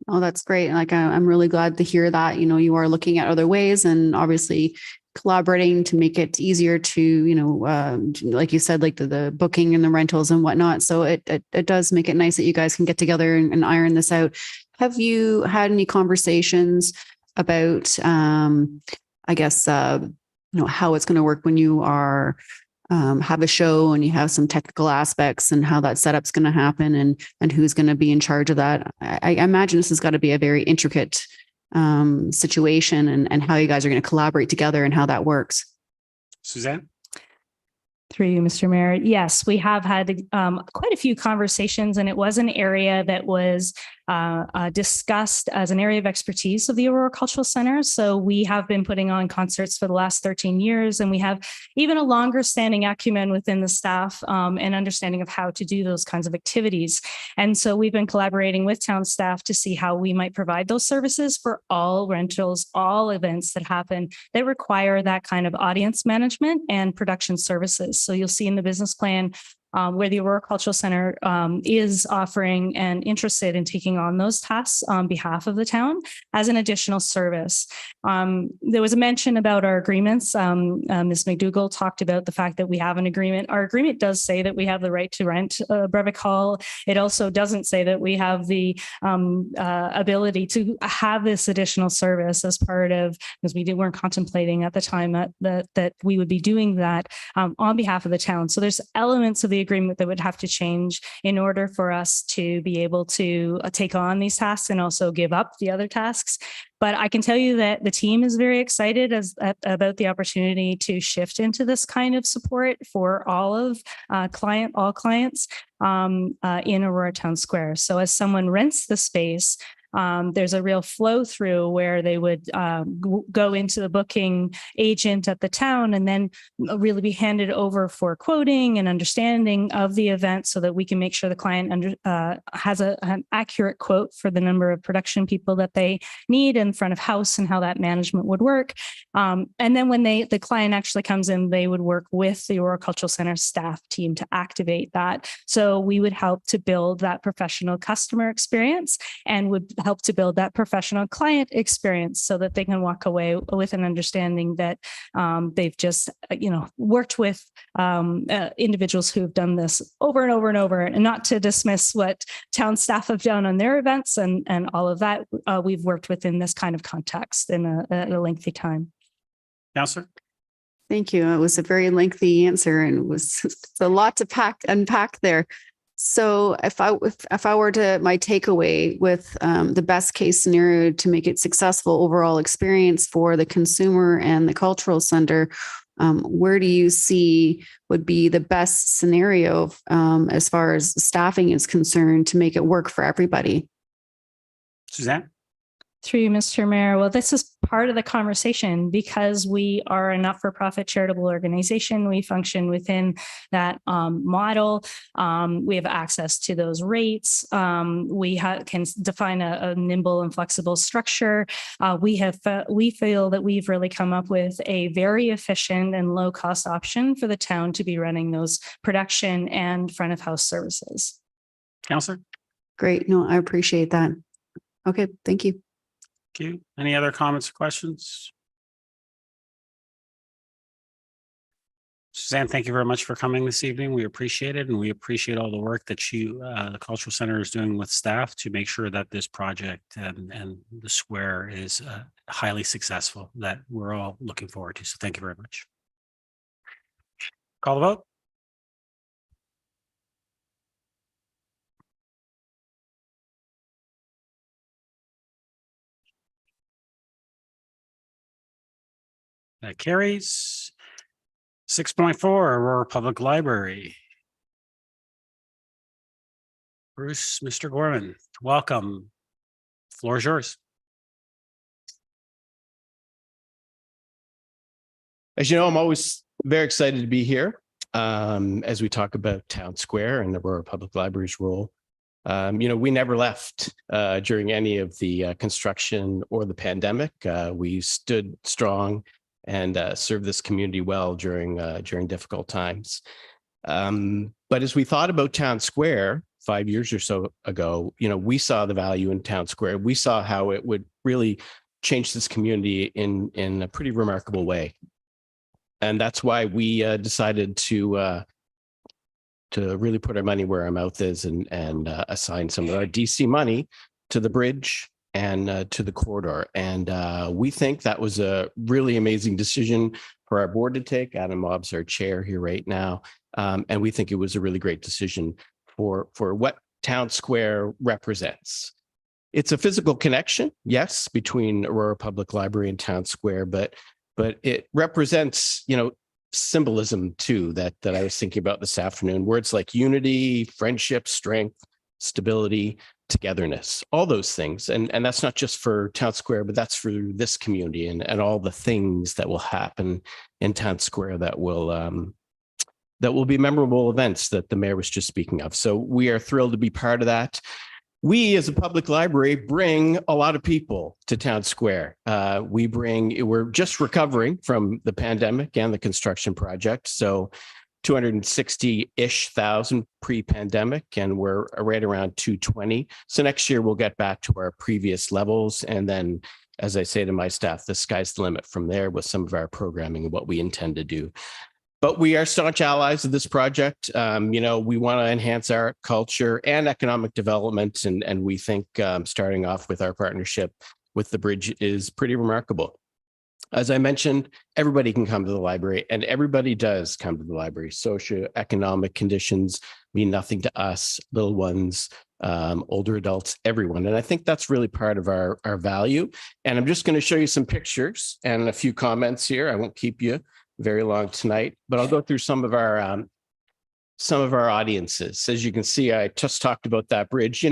Oh, that's great. Like, I'm really glad to hear that, you are looking at other ways and obviously collaborating to make it easier to, like you said, like the booking and the rentals and whatnot. So it does make it nice that you guys can get together and iron this out. Have you had any conversations about, how it's going to work when you are have a show and you have some technical aspects and how that setup's going to happen and who's going to be in charge of that? I imagine this has got to be a very intricate situation and how you guys are going to collaborate together and how that works. Suzanne? Through you, Mr. Mayor. Yes, we have had quite a few conversations, and it was an area that was discussed as an area of expertise of the Aurora Cultural Center. So we have been putting on concerts for the last 13 years, and we have even a longer standing acumen within the staff and understanding of how to do those kinds of activities. And so we've been collaborating with town staff to see how we might provide those services for all rentals, all events that happen that require that kind of audience management and production services. So you'll see in the business plan where the Aurora Cultural Center is offering and interested in taking on those tasks on behalf of the town as an additional service. There was a mention about our agreements. Ms. McDougall talked about the fact that we have an agreement. Our agreement does say that we have the right to rent Breivik Hall. It also doesn't say that we have the ability to have this additional service as part of, because we weren't contemplating at the time that we would be doing that on behalf of the town. So there's elements of the agreement that would have to change in order for us to be able to take on these tasks and also give up the other tasks. But I can tell you that the team is very excited about the opportunity to shift into this kind of support for all clients in Aurora Town Square. So as someone rents the space, there's a real flow through where they would go into the booking agent at the town and then really be handed over for quoting and understanding of the event so that we can make sure the client has an accurate quote for the number of production people that they need in front of house and how that management would work. And then when the client actually comes in, they would work with the Aurora Cultural Center staff team to activate that. So we would help to build that professional customer experience and would help to build that professional client experience so that they can walk away with an understanding that they've just, worked with individuals who have done this over and over and over, and not to dismiss what town staff have done on their events and all of that. We've worked within this kind of context in a lengthy time. Counselor? Thank you. It was a very lengthy answer and it was a lot to unpack there. So if I were to, my takeaway with the best case scenario to make it successful overall experience for the consumer and the cultural center, where do you see would be the best scenario as far as staffing is concerned to make it work for everybody? Suzanne? Through you, Mr. Mayor. Well, this is part of the conversation because we are a not-for-profit charitable organization. We function within that model. We have access to those rates. We can define a nimble and flexible structure. We feel that we've really come up with a very efficient and low-cost option for the town to be running those production and front-of-house services. Counselor? Great. No, I appreciate that. Okay, thank you. Thank you. Any other comments or questions? Suzanne, thank you very much for coming this evening. We appreciate it, and we appreciate all the work that the Cultural Center is doing with staff to make sure that this project and the square is highly successful, that we're all looking forward to. So thank you very much. Call the vote. That carries. 6.4, Aurora Public Library. Bruce, Mr. Gorman, welcome. Floor is yours. As you know, I'm always very excited to be here as we talk about Town Square and the Aurora Public Library's role. We never left during any of the construction or the pandemic. We stood strong and served this community well during difficult times. But as we thought about Town Square 5 years or so ago, we saw the value in Town Square. We saw how it would really change this community in a pretty remarkable way. And that's why we decided to really put our money where our mouth is and assign some of our DC money to the bridge and to the corridor. And we think that was a really amazing decision for our board to take. Adam Mobb's our chair here right now. And we think it was a really great decision for what Town Square represents. It's a physical connection, yes, between Aurora Public Library and Town Square, but it represents, symbolism too, that I was thinking about this afternoon. Words like unity, friendship, strength, stability, togetherness, all those things. And that's not just for Town Square, but that's for this community and all the things that will happen in Town Square that will be memorable events that the mayor was just speaking of. So we are thrilled to be part of that. We as a public library bring a lot of people to Town Square. We're just recovering from the pandemic and the construction project. So 260-ish thousand pre-pandemic, and we're right around 220. So next year we'll get back to our previous levels. And then, as I say to my staff, the sky's the limit from there with some of our programming and what we intend to do. But we are staunch allies of this project. We want to enhance our culture and economic development. And we think starting off with our partnership with the bridge is pretty remarkable. As I mentioned, everybody can come to the library, and everybody does come to the library. Socioeconomic conditions mean nothing to us, little ones, older adults, everyone. And I think that's really part of our value. And I'm just going to show you some pictures and a few comments here. I won't keep you very long tonight, but I'll go through some of our audiences. As you can see, I just talked about that bridge.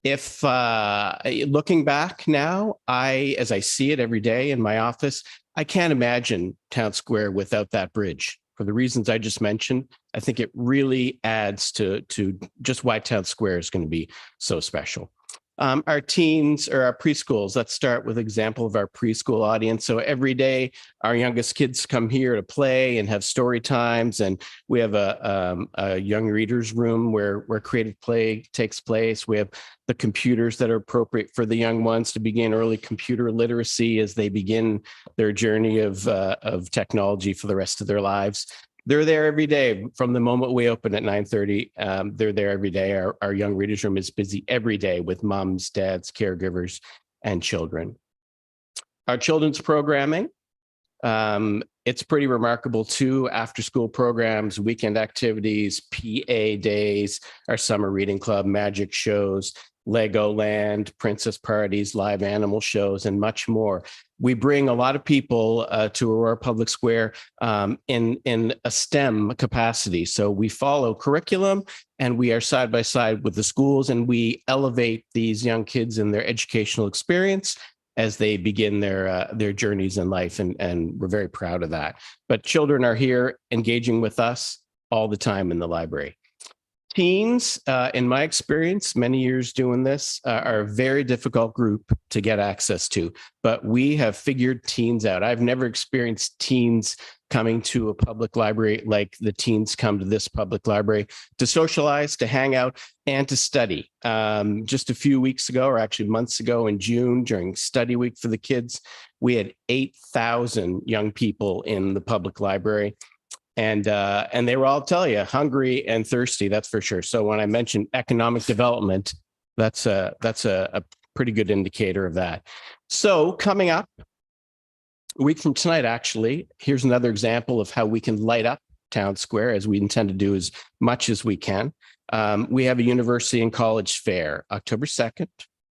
If looking back now, as I see it every day in my office, I can't imagine Town Square without that bridge. For the reasons I just mentioned, I think it really adds to just why Town Square is going to be so special. Our teens or our preschools, let's start with an example of our preschool audience. So every day, our youngest kids come here to play and have story times. And we have a young readers room where creative play takes place. We have the computers that are appropriate for the young ones to begin early computer literacy as they begin their journey of technology for the rest of their lives. They're there every day from the moment we open at 9:30. They're there every day. Our young readers room is busy every day with moms, dads, caregivers, and children. Our children's programming, it's pretty remarkable too. After school programs, weekend activities, PA days, our summer reading club, magic shows, Legoland, princess parties, live animal shows, and much more. We bring a lot of people to Aurora Public Square in a STEM capacity. So we follow curriculum and we are side by side with the schools, and we elevate these young kids in their educational experience as they begin their journeys in life. And we're very proud of that. But children are here engaging with us all the time in the library. Teens, in my experience, many years doing this, are a very difficult group to get access to, but we have figured teens out. I've never experienced teens coming to a public library like the teens come to this public library to socialize, to hang out, and to study. Just a few weeks ago, or actually months ago in June, during study week for the kids, we had 8,000 young people in the public library. And they will all tell you, hungry and thirsty, that's for sure. So when I mentioned economic development, that's a pretty good indicator of that. So coming up a week from tonight, actually, here's another example of how we can light up Town Square, as we intend to do as much as we can. We have a university and college fair, October 2nd,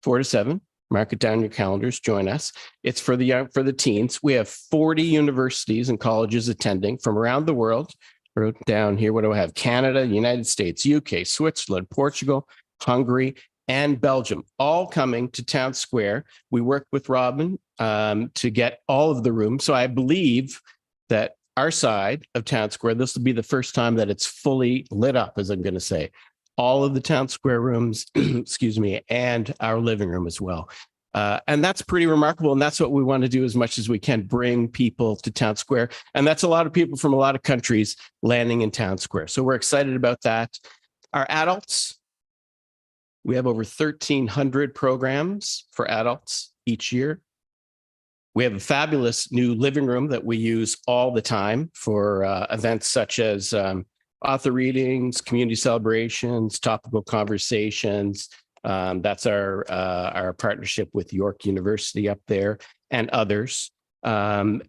4 to 7. Mark it down in your calendars. Join us. It's for the teens. We have 40 universities and colleges attending from around the world. I wrote down here, what do I have? Canada, United States, UK, Switzerland, Portugal, Hungary, and Belgium, all coming to Town Square. We worked with Robin to get all of the rooms. So I believe that our side of Town Square, this will be the first time that it's fully lit up, as I'm going to say. All of the Town Square rooms, excuse me, and our living room as well. And that's pretty remarkable. And that's what we want to do as much as we can, bring people to Town Square. And that's a lot of people from a lot of countries landing in Town Square. So we're excited about that. Our adults, we have over 1,300 programs for adults each year. We have a fabulous new living room that we use all the time for events such as author readings, community celebrations, topical conversations. That's our partnership with York University up there and others.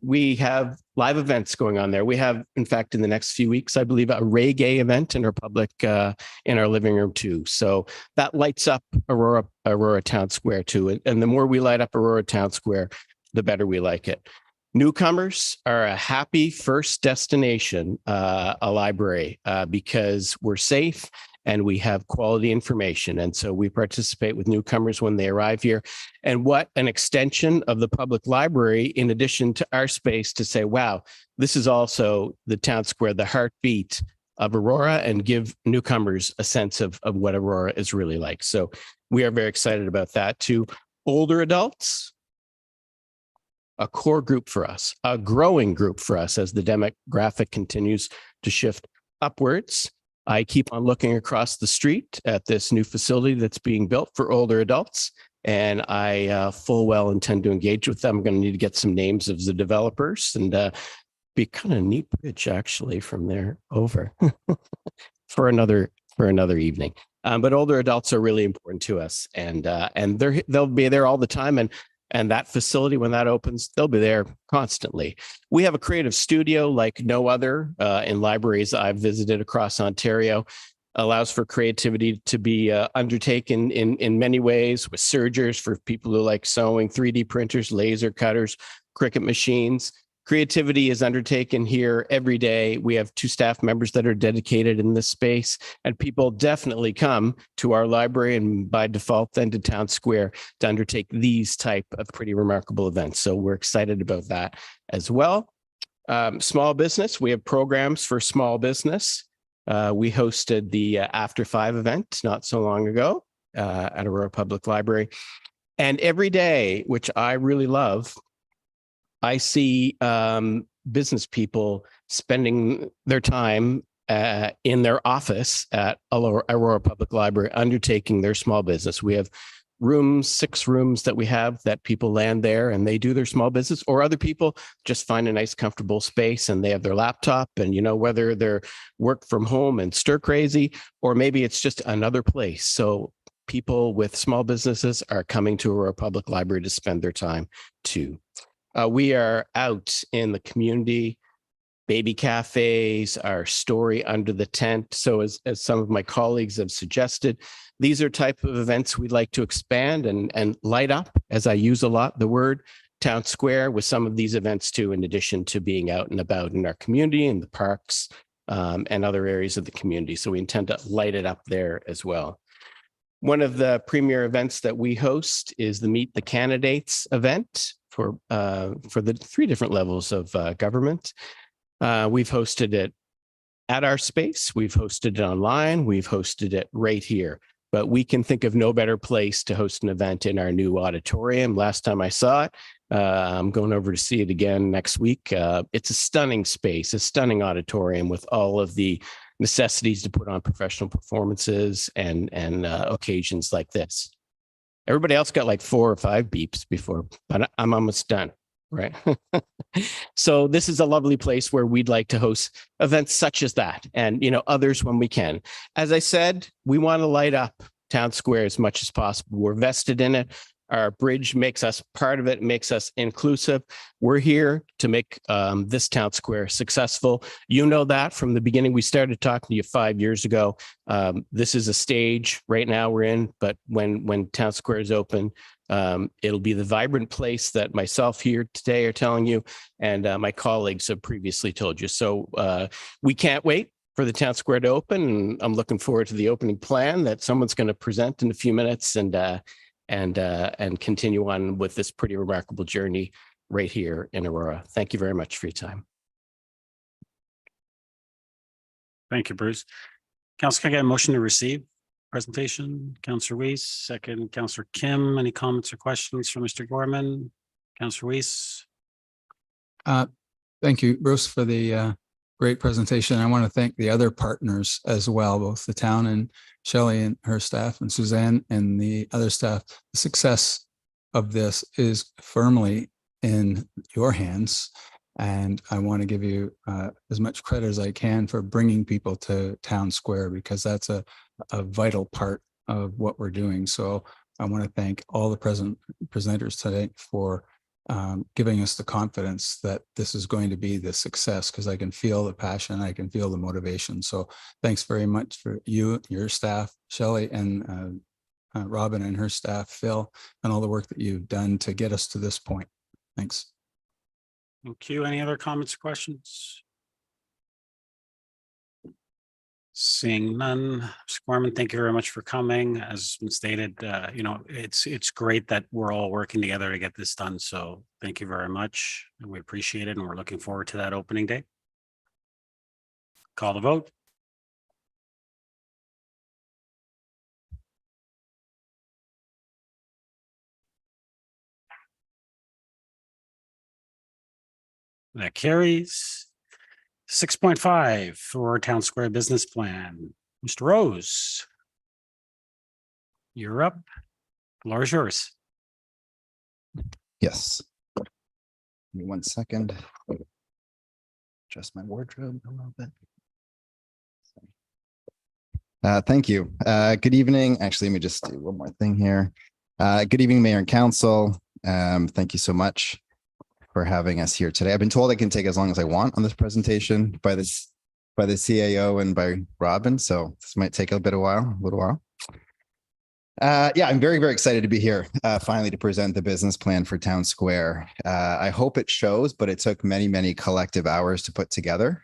We have live events going on there. We have, in fact, in the next few weeks, I believe, a reggae event in our public, in our living room too. So that lights up Aurora Town Square too. And the more we light up Aurora Town Square, the better we like it. Newcomers are a happy first destination, a library, because we're safe and we have quality information. And so we participate with newcomers when they arrive here. And what an extension of the public library, in addition to our space, to say, wow, this is also the Town Square, the heartbeat of Aurora, and give newcomers a sense of what Aurora is really like. So we are very excited about that too. Older adults, a core group for us, a growing group for us as the demographic continues to shift upwards. I keep on looking across the street at this new facility that's being built for older adults, and I full well intend to engage with them. I'm going to need to get some names of the developers, and be kind of a neat bridge actually from there over for another evening. But older adults are really important to us, and they'll be there all the time. And that facility, when that opens, they'll be there constantly. We have a creative studio like no other in libraries I've visited across Ontario. Allows for creativity to be undertaken in many ways, with sergers for people who like sewing, 3D printers, laser cutters, Cricut machines. Creativity is undertaken here every day. We have 2 staff members that are dedicated in this space, and people definitely come to our library and by default then to Town Square to undertake these type of pretty remarkable events. So we're excited about that as well. Small business, we have programs for small business. We hosted the After 5 event not so long ago at Aurora Public Library. And every day, which I really love, I see business people spending their time in their office at Aurora Public Library undertaking their small business. We have 6 rooms that we have that people land there and they do their small business, or other people just find a nice, comfortable space and they have their laptop, and, you know, whether they're work from home and stir crazy, or maybe it's just another place. So people with small businesses are coming to Aurora Public Library to spend their time too. We are out in the community, baby cafes, our story under the tent. So as some of my colleagues have suggested, these are type of events we'd like to expand and light up, as I use a lot the word, Town Square with some of these events too, in addition to being out and about in our community, in the parks, and other areas of the community. So we intend to light it up there as well. One of the premier events that we host is the Meet the Candidates event for the 3 different levels of government. We've hosted it at our space. We've hosted it online. We've hosted it right here. But we can think of no better place to host an event in our new auditorium. Last time I saw it, I'm going over to see it again next week. It's a stunning space, a stunning auditorium with all of the necessities to put on professional performances and occasions like this. Everybody else got like 4 or 5 beeps before, but I'm almost done, right? So this is a lovely place where we'd like to host events such as that, and, you know, others when we can. As I said, we want to light up Town Square as much as possible. We're vested in it. Our bridge makes us part of it, makes us inclusive. We're here to make this Town Square successful. You know that from the beginning. We started talking to you 5 years ago. This is a stage right now we're in, but when Town Square is open, It'll be the vibrant place that myself here today are telling you, and my colleagues have previously told you. So we can't wait for the town square to open, and I'm looking forward to the opening plan that someone's going to present in a few minutes, and continue on with this pretty remarkable journey right here in Aurora. Thank you very much for your time. Thank you, Bruce. Council, can I get a motion to receive presentation? Councillor Weiss, second. Councillor Kim, any comments or questions for Mr. Gorman? Councillor Weiss. Thank you, Bruce, for the great presentation. I want to thank the other partners as well, both the town and Shelley and her staff and Suzanne and the other staff. The success of this is firmly in your hands. And I want to give you as much credit as I can for bringing people to Town Square, because that's a vital part of what we're doing. So I want to thank all the presenters today for giving us the confidence that this is going to be the success, because I can feel the passion, I can feel the motivation. So thanks very much for you, your staff, Shelley, and Robin and her staff, Phil, and all the work that you've done to get us to this point. Thanks. Thank you. Any other comments or questions? Seeing none. Mr. Gorman, thank you very much for coming. As been stated, it's great that we're all working together to get this done. So thank you very much. We appreciate it, and we're looking forward to that opening day. Call the vote. That carries. 6.5 for Town Square Business Plan. Mr. Rose, you're up. Floor is yours. Yes. Give me 1 second. Adjust my wardrobe a little bit. Thank you. Good evening. Actually, let me just do one more thing here. Good evening, Mayor and Council. Thank you so much for having us here today. I've been told I can take as long as I want on this presentation by the CAO and by Robin, so this might take a little while. Yeah, I'm very, very excited to be here finally to present the business plan for Town Square. I hope it shows, but it took many, many collective hours to put together.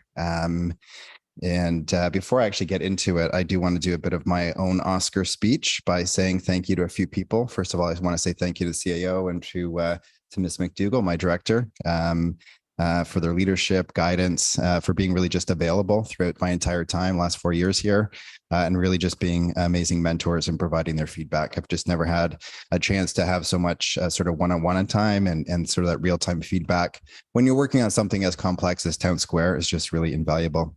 Before I actually get into it, I do want to do a bit of my own Oscar speech by saying thank you to a few people. First of all, I just want to say thank you to the CAO and to Ms. McDougall, my director, for their leadership, guidance, for being really just available throughout my entire time, last 4 years here, and really just being amazing mentors and providing their feedback. I've just never had a chance to have so much sort of one-on-one time and sort of that real-time feedback. When you're working on something as complex as Town Square, is just really invaluable.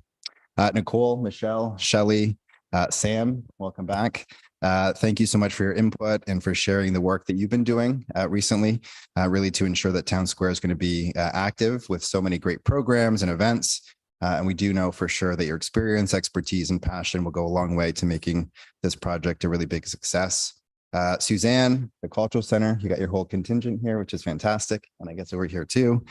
Nicole, Michelle, Shelley, Sam, welcome back. Thank you so much for your input and for sharing the work that you've been doing recently, really to ensure that Town Square is going to be active with so many great programs and events. And we do know for sure that your experience, expertise, and passion will go a long way to making this project a really big success. Suzanne, the Cultural Center, you got your whole contingent here, which is fantastic. And I guess over here too.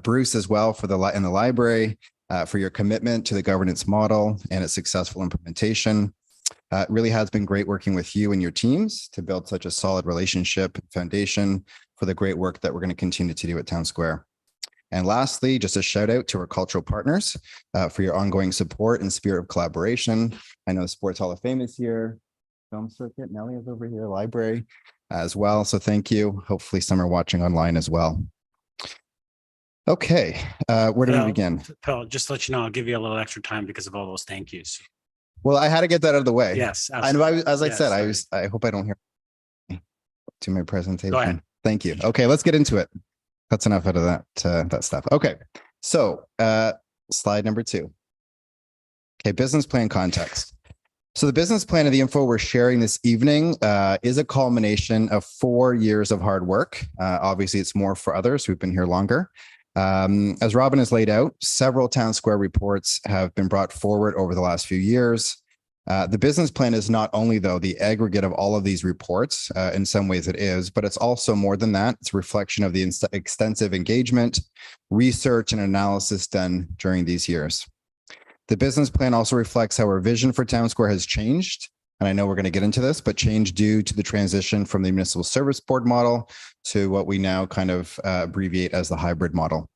Bruce as well for the library, for your commitment to the governance model and its successful implementation. It really has been great working with you and your teams to build such a solid relationship foundation for the great work that we're going to continue to do at Town Square. And lastly, just a shout out to our cultural partners for your ongoing support and spirit of collaboration. I know the Sports Hall of Fame is here, Film Circuit, Nellie is over here, library as well. So thank you. Hopefully some are watching online as well. Okay, where do we begin? Phil, just to let you know, I'll give you a little extra time because of all those thank yous. Well, I had to get that out of the way. Yes, and as I said, I hope I don't hear to my presentation. Go ahead. Thank you. Okay, let's get into it. That's enough out of that stuff. Okay, so slide number 2. Okay, business plan context. So the business plan of the info we're sharing this evening is a culmination of 4 years of hard work. Obviously, it's more for others who've been here longer. As Robin has laid out, several Town Square reports have been brought forward over the last few years. The business plan is not only, though, the aggregate of all of these reports, in some ways it is, but it's also more than that. It's a reflection of the extensive engagement, research, and analysis done during these years. The business plan also reflects how our vision for Town Square has changed And I know we're going to get into this, but change due to the transition from the municipal service board model to what we now kind of abbreviate as the hybrid model.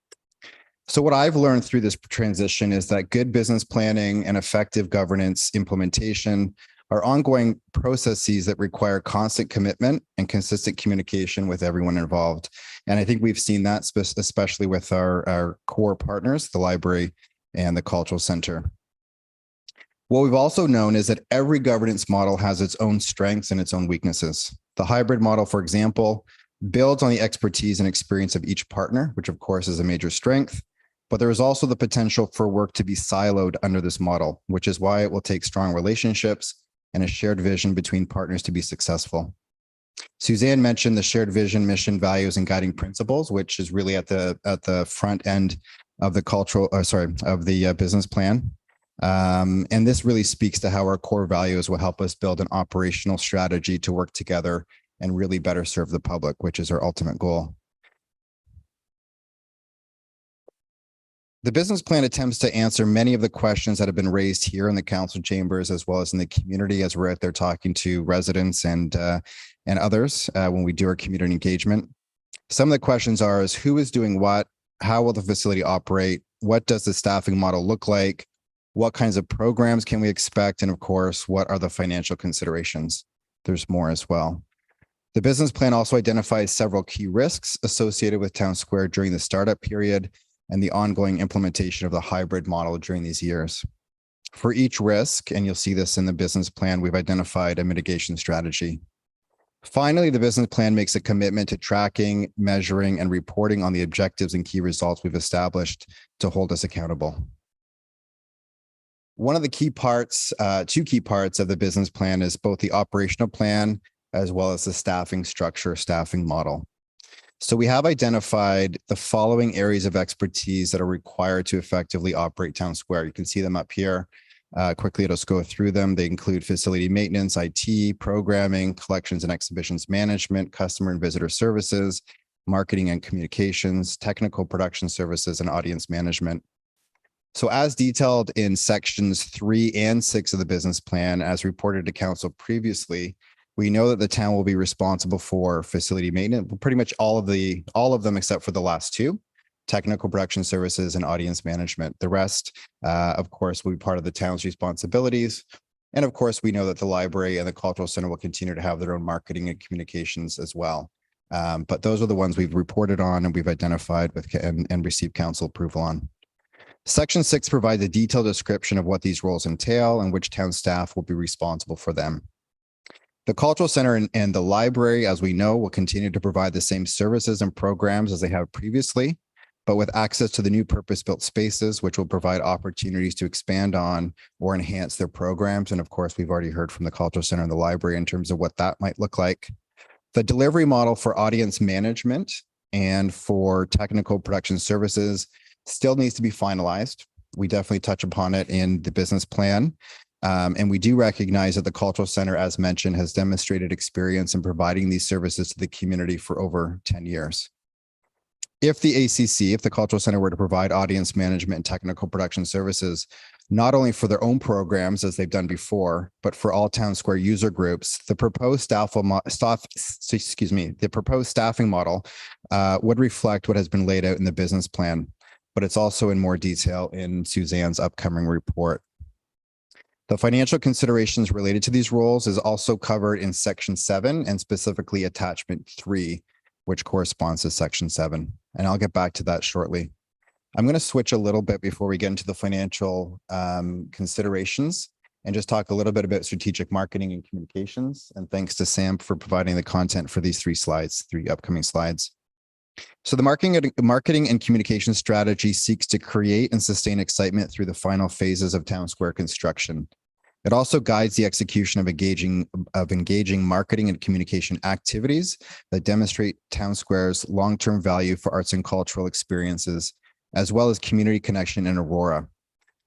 So what I've learned through this transition is that good business planning and effective governance implementation are ongoing processes that require constant commitment and consistent communication with everyone involved. And I think we've seen that especially with our core partners, the library and the cultural center. What we've also known is that every governance model has its own strengths and its own weaknesses. The hybrid model, for example, builds on the expertise and experience of each partner, which of course is a major strength. But there is also the potential for work to be siloed under this model, which is why it will take strong relationships and a shared vision between partners to be successful. Suzanne mentioned the shared vision, mission, values, and guiding principles, which is really at the front end of the business plan. And this really speaks to how our core values will help us build an operational strategy to work together and really better serve the public, which is our ultimate goal. The business plan attempts to answer many of the questions that have been raised here in the council chambers, as well as in the community, as we're out there talking to residents and others when we do our community engagement. Some of the questions are: who is doing what? How will the facility operate? What does the staffing model look like? What kinds of programs can we expect? And of course, what are the financial considerations? There's more as well. The business plan also identifies several key risks associated with Town Square during the startup period and the ongoing implementation of the hybrid model during these years. For each risk, and you'll see this in the business plan, we've identified a mitigation strategy. Finally, the business plan makes a commitment to tracking, measuring, and reporting on the objectives and key results we've established to hold us accountable. One of the key parts, two key parts of the business plan is both the operational plan as well as the staffing structure, staffing model. So we have identified the following areas of expertise that are required to effectively operate Town Square. You can see them up here. Quickly, let's go through them. They include facility maintenance, IT, programming, collections and exhibitions management, customer and visitor services, marketing and communications, technical production services, and audience management. So as detailed in sections 3 and 6 of the business plan, as reported to council previously, we know that the town will be responsible for facility maintenance, pretty much all of them except for the last two, technical production services and audience management. The rest, of course, will be part of the town's responsibilities. And of course, we know that the library and the cultural center will continue to have their own marketing and communications as well. But those are the ones we've reported on and we've identified with and received council approval on. Section 6 provides a detailed description of what these roles entail and which town staff will be responsible for them. The cultural center and the library, as we know, will continue to provide the same services and programs as they have previously, but with access to the new purpose-built spaces, which will provide opportunities to expand on or enhance their programs. And of course, we've already heard from the cultural center and the library in terms of what that might look like. The delivery model for audience management and for technical production services still needs to be finalized. We definitely touch upon it in the business plan. And we do recognize that the cultural center, as mentioned, has demonstrated experience in providing these services to the community for over 10 years. If the cultural center were to provide audience management and technical production services, not only for their own programs as they've done before, but for all Town Square user groups, the proposed staffing model would reflect what has been laid out in the business plan, but it's also in more detail in Suzanne's upcoming report. The financial considerations related to these roles is also covered in section 7 and specifically attachment 3, which corresponds to section 7. And I'll get back to that shortly. I'm going to switch a little bit before we get into the financial considerations and just talk a little bit about strategic marketing and communications. And thanks to Sam for providing the content for these three upcoming slides. So the marketing and communication strategy seeks to create and sustain excitement through the final phases of Town Square construction. It also guides the execution of engaging marketing and communication activities that demonstrate Town Square's long-term value for arts and cultural experiences, as well as community connection in Aurora.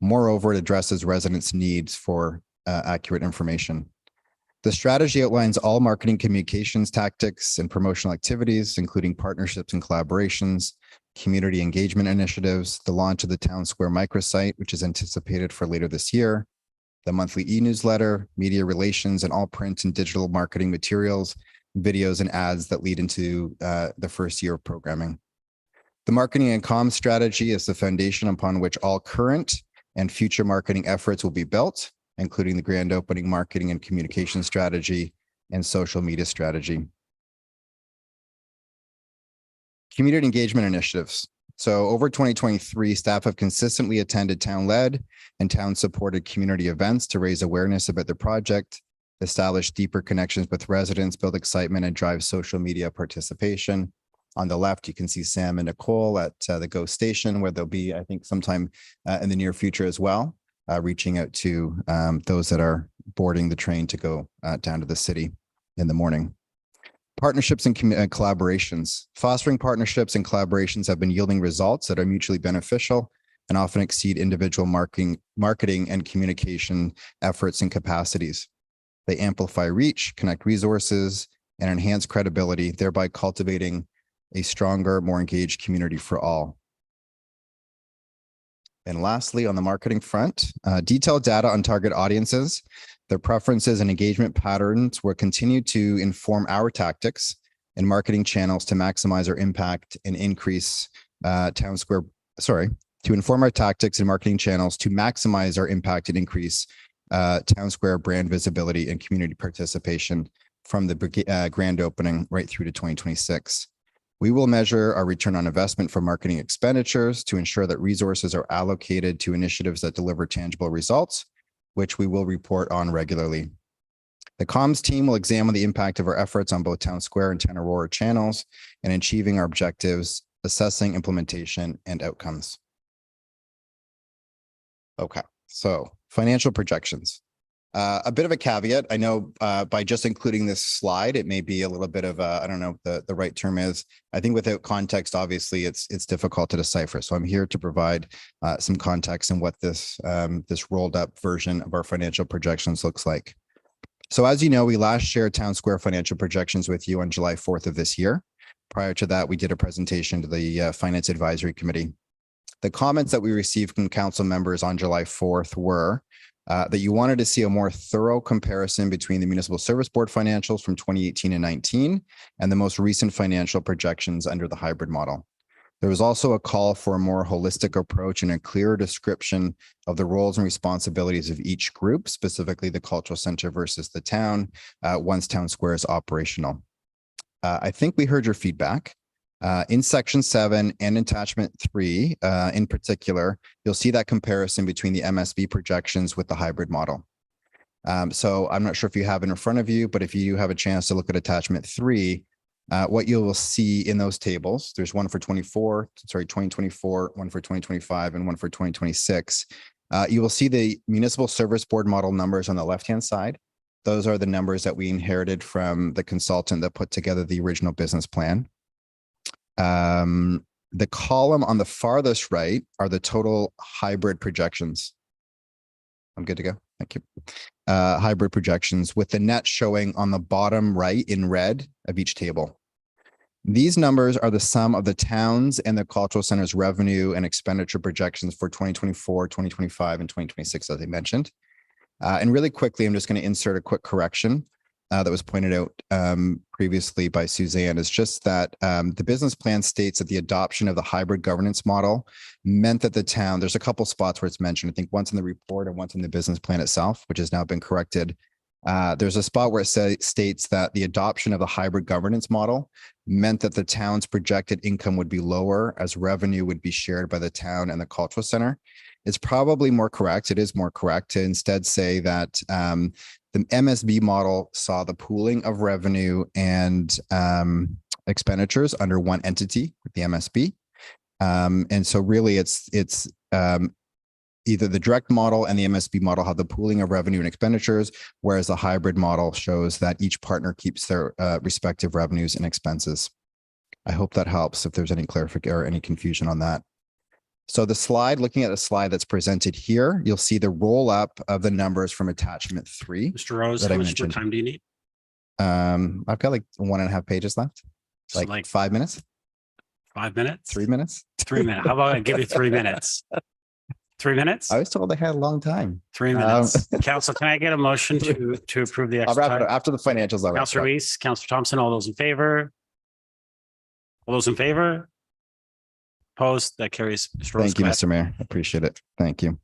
Moreover, it addresses residents' needs for accurate information. The strategy outlines all marketing communications tactics and promotional activities, including partnerships and collaborations, community engagement initiatives, the launch of the Town Square microsite, which is anticipated for later this year, the monthly e-newsletter, media relations, and all print and digital marketing materials, videos, and ads that lead into the first year of programming. The marketing and comms strategy is the foundation upon which all current and future marketing efforts will be built, including the grand opening marketing and communication strategy and social media strategy. Community engagement initiatives. So over 2023, staff have consistently attended town-led and town-supported community events to raise awareness about the project, establish deeper connections with residents, build excitement, and drive social media participation. On the left, you can see Sam and Nicole at the GO station, where they'll be, I think, sometime in the near future as well, reaching out to those that are boarding the train to go down to the city in the morning. Partnerships and collaborations. Fostering partnerships and collaborations have been yielding results that are mutually beneficial and often exceed individual marketing and communication efforts and capacities. They amplify reach, connect resources, and enhance credibility, thereby cultivating a stronger, more engaged community for all. And lastly, on the marketing front, detailed data on target audiences, their preferences and engagement patterns will continue to inform our tactics and marketing channels to maximize our impact and increase to inform our tactics and marketing channels to maximize our impact and increase Town Square brand visibility and community participation from the grand opening right through to 2026. We will measure our return on investment for marketing expenditures to ensure that resources are allocated to initiatives that deliver tangible results, which we will report on regularly. The comms team will examine the impact of our efforts on both Town Square and Town Aurora channels and achieving our objectives, assessing implementation and outcomes. Okay, so financial projections. A bit of a caveat. I know by just including this slide, it may be a little bit of I don't know what the right term is. I think without context, obviously, it's difficult to decipher. So I'm here to provide some context in what this rolled up version of our financial projections looks like. So as you know, we last shared Town Square financial projections with you on July 4th of this year. Prior to that, we did a presentation to the Finance Advisory Committee. The comments that we received from council members on July 4th were that you wanted to see a more thorough comparison between the Municipal Service Board financials from 2018 and 19 and the most recent financial projections under the hybrid model. There was also a call for a more holistic approach and a clearer description of the roles and responsibilities of each group, specifically the cultural center versus the town, once Town Square is operational. I think we heard your feedback. In section 7 and attachment 3 in particular, you'll see that comparison between the MSB projections with the hybrid model. So I'm not sure if you have it in front of you, but if you have a chance to look at attachment 3, what you will see in those tables, there's one for 2024, one for 2025, and one for 2026. You will see the Municipal Service Board model numbers on the left-hand side. Those are the numbers that we inherited from the consultant that put together the original business plan. The column on the farthest right are the total hybrid projections. I'm good to go. Thank you. Hybrid projections with the net showing on the bottom right in red of each table. These numbers are the sum of the towns and the cultural center's revenue and expenditure projections for 2024, 2025, and 2026, as I mentioned. And really quickly, I'm just going to insert a quick correction that was pointed out previously by Suzanne. Is just that the business plan states that the adoption of the hybrid governance model meant that the town, there's a couple spots where it's mentioned, I think once in the report and once in the business plan itself, which has now been corrected. There's a spot where it states that the adoption of the hybrid governance model meant that the town's projected income would be lower as revenue would be shared by the town and the cultural center. It's probably more correct. It is more correct to instead say that the MSB model saw the pooling of revenue and expenditures under one entity, the MSB. And so really it's either the direct model and the MSB model have the pooling of revenue and expenditures, whereas the hybrid model shows that each partner keeps their respective revenues and expenses. I hope that helps if there's any clarification or any confusion on that. So the slide, looking at the slide that's presented here, you'll see the roll up of the numbers from attachment 3. Mr. Rose, how much more time do you need? I've got like 1.5 pages left. So like 5 minutes. 5 minutes? 3 minutes. 3 minutes. How about I give you 3 minutes? 3 minutes? I was told I had a long time. 3 minutes. Council, can I get a motion to approve the I'll wrap it extra up after the financials. I'll wrap it Councillor up. Weiss, Councillor Thompson, all those in favor? All those in favor? Opposed? That carries. Mr. Rose, Thank you, go ahead. Mr. Mayor. I appreciate it. Thank you.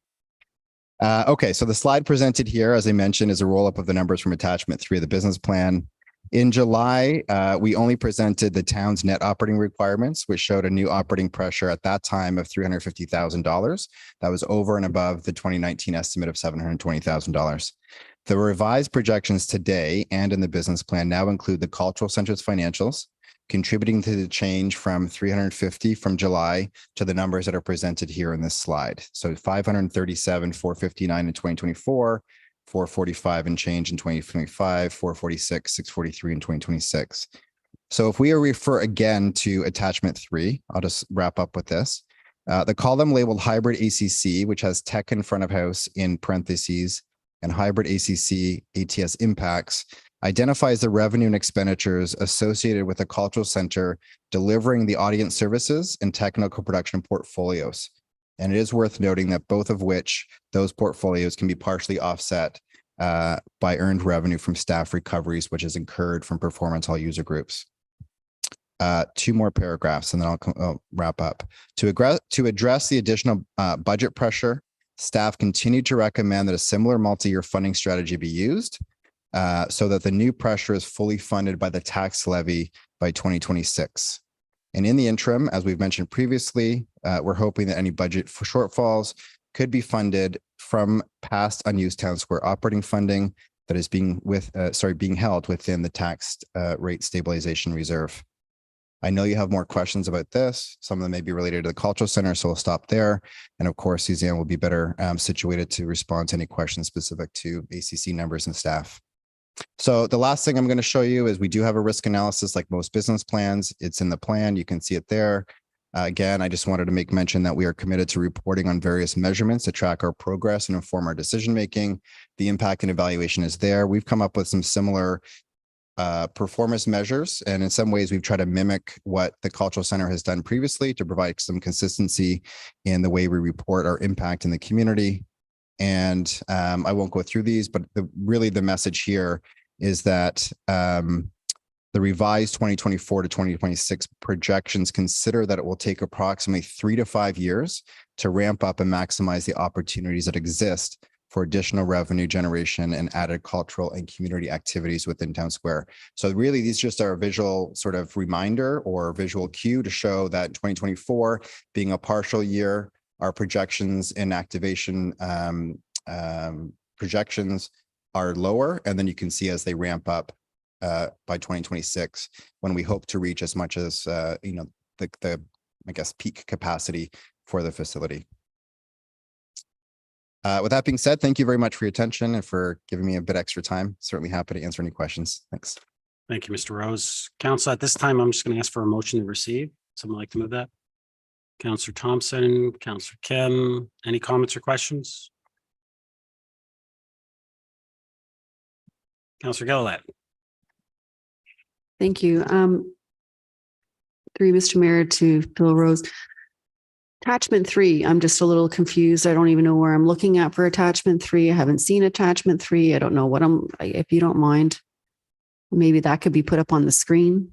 Okay, so the slide presented here, as I mentioned, is a roll-up of the numbers from attachment 3 of the business plan. In July, we only presented the town's net operating requirements, which showed a new operating pressure at that time of $350,000. That was over and above the 2019 estimate of $720,000. The revised projections today and in the business plan now include the cultural center's financials, contributing to the change from 350 from July to the numbers that are presented here in this slide. So 537, 459 in 2024, 445 and change in 2025, 446, 643 in 2026. So if we refer again to attachment 3, I'll just wrap up with this. The column labeled hybrid ACC, which has tech in front of house in parentheses and hybrid ACC ATS impacts, identifies the revenue and expenditures associated with the cultural center delivering the audience services and technical production portfolios. And it is worth noting that both of which those portfolios can be partially offset by earned revenue from staff recoveries, which is incurred from performance hall user groups. 2 more paragraphs and then I'll wrap up. To address the additional budget pressure, staff continue to recommend that a similar multi-year funding strategy be used so that the new pressure is fully funded by the tax levy by 2026. And in the interim, as we've mentioned previously, we're hoping that any budget shortfalls could be funded from past unused town square operating funding that is being held within the tax rate stabilization reserve. I know you have more questions about this. Some of them may be related to the cultural center, so we'll stop there. And of course, Suzanne will be better situated to respond to any questions specific to ACC numbers and staff. So the last thing I'm going to show you is we do have a risk analysis like most business plans. It's in the plan. You can see it there. Again, I just wanted to make mention that we are committed to reporting on various measurements to track our progress and inform our decision making. The impact and evaluation is there. We've come up with some similar performance measures, and in some ways we've tried to mimic what the cultural center has done previously to provide some consistency in the way we report our impact in the community. And I won't go through these, but really the message here is that the revised 2024 to 2026 projections consider that it will take approximately 3 to 5 years to ramp up and maximize the opportunities that exist for additional revenue generation and added cultural and community activities within Town Square. So really, these just are a visual sort of reminder or visual cue to show that 2024 being a partial year, our projections and activation projections are lower. And then you can see as they ramp up by 2026, when we hope to reach as much as, the I guess, peak capacity for the facility. With that being said, thank you very much for your attention and for giving me a bit extra time. Certainly happy to answer any questions. Thanks. Thank you, Mr. Rose. Council, at this time, I'm just going to ask for a motion to receive. Someone like to move that? Councillor Thompson, Councillor Kim, any comments or questions? Councillor Gillette. Thank you. Through Mr. Mayor to Phil Rose. Attachment 3, I'm just a little confused. I don't even know where I'm looking at for attachment 3. I haven't seen attachment 3. I don't know what if you don't mind, maybe that could be put up on the screen.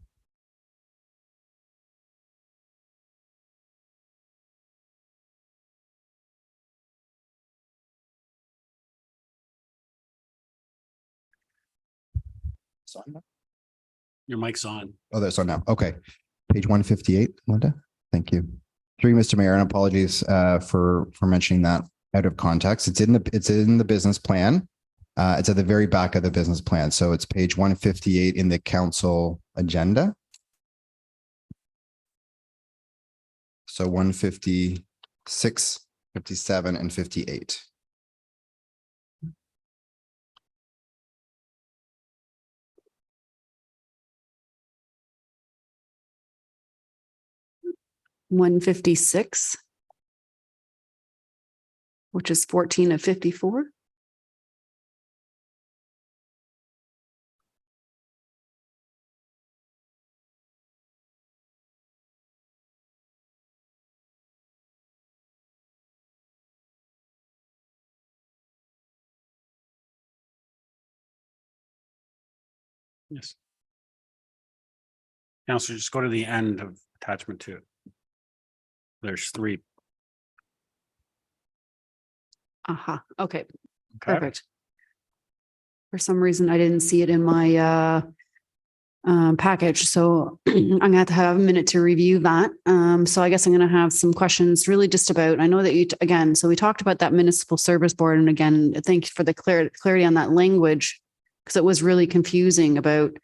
Your mic's on. Oh, that's on now. Okay. Page 158, Linda. Thank you. Through Mr. Mayor, and apologies for mentioning that out of context. It's in the business plan. It's at the very back of the business plan. So it's page 158 in the council agenda. So 156, 57, and 58. $156, which is 14 of 54. Yes. Counselor, just go to the end of attachment 2. There's 3. Aha, okay, Okay. perfect. For some reason, I didn't see it in my package, so I'm gonna have to have a minute to review that. So I guess I'm gonna have some questions really just about, I know that you, again, so we talked about that municipal service board, and again, thank you for the clarity on that language, because it was really confusing about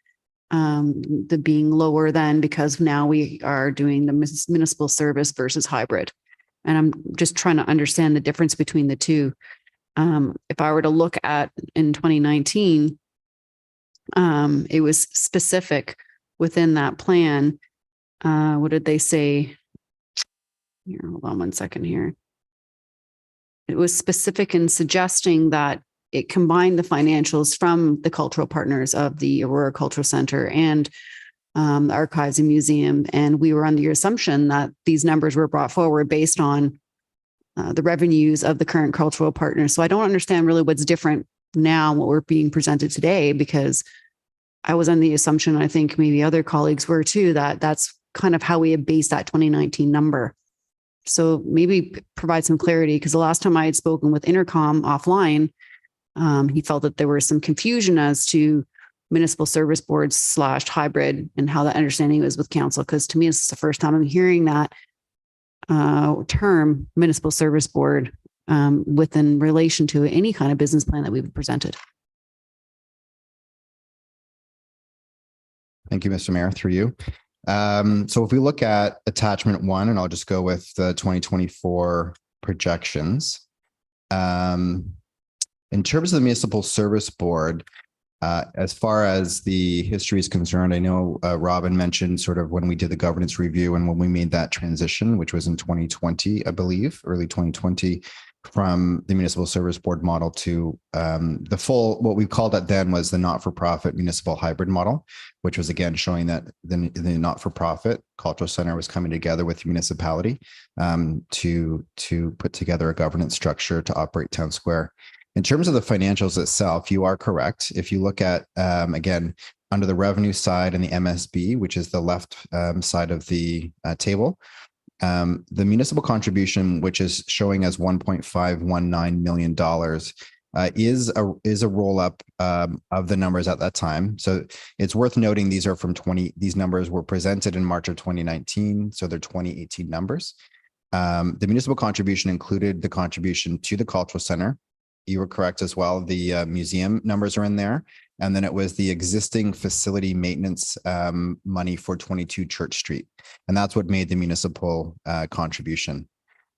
the being lower than, because now we are doing the municipal service versus hybrid. And I'm just trying to understand the difference between the two. If I were to look at in 2019, it was specific within that plan. What did they say? Here, hold on one second here. It was specific in suggesting that it combined the financials from the cultural partners of the Aurora Cultural Center and the Archives and Museum. And we were under the assumption that these numbers were brought forward based on the revenues of the current cultural partners. So I don't understand really what's different now, what we're being presented today, because I was on the assumption, I think maybe other colleagues were too, that that's kind of how we had based that 2019 number. So maybe provide some clarity, because the last time I had spoken with Intercom offline, he felt that there was some confusion as to municipal service boards / hybrid and how that understanding was with council. Because to me, this is the first time I'm hearing that term municipal service board within relation to any kind of business plan that we've presented. Thank you, Mr. Mayor, through you. So if we look at attachment 1, and I'll just go with the 2024 projections. In terms of the municipal service board, as far as the history is concerned, I know Robin mentioned sort of when we did the governance review and when we made that transition, which was in 2020, I believe, early 2020, from the municipal service board model to the full, what we called it then was the not-for-profit municipal hybrid model, which was again showing that the not-for-profit cultural center was coming together with the municipality to put together a governance structure to operate Town Square. In terms of the financials itself, you are correct. If you look at, again, under the revenue side and the MSB, which is the left side of the table, the municipal contribution, which is showing as $1.519 million, is a roll up of the numbers at that time. So it's worth noting these are from these numbers were presented in March of 2019, so they're 2018 numbers. The municipal contribution included the contribution to the cultural center. You were correct as well. The museum numbers are in there. And then it was the existing facility maintenance money for 22 Church Street. And that's what made the municipal contribution.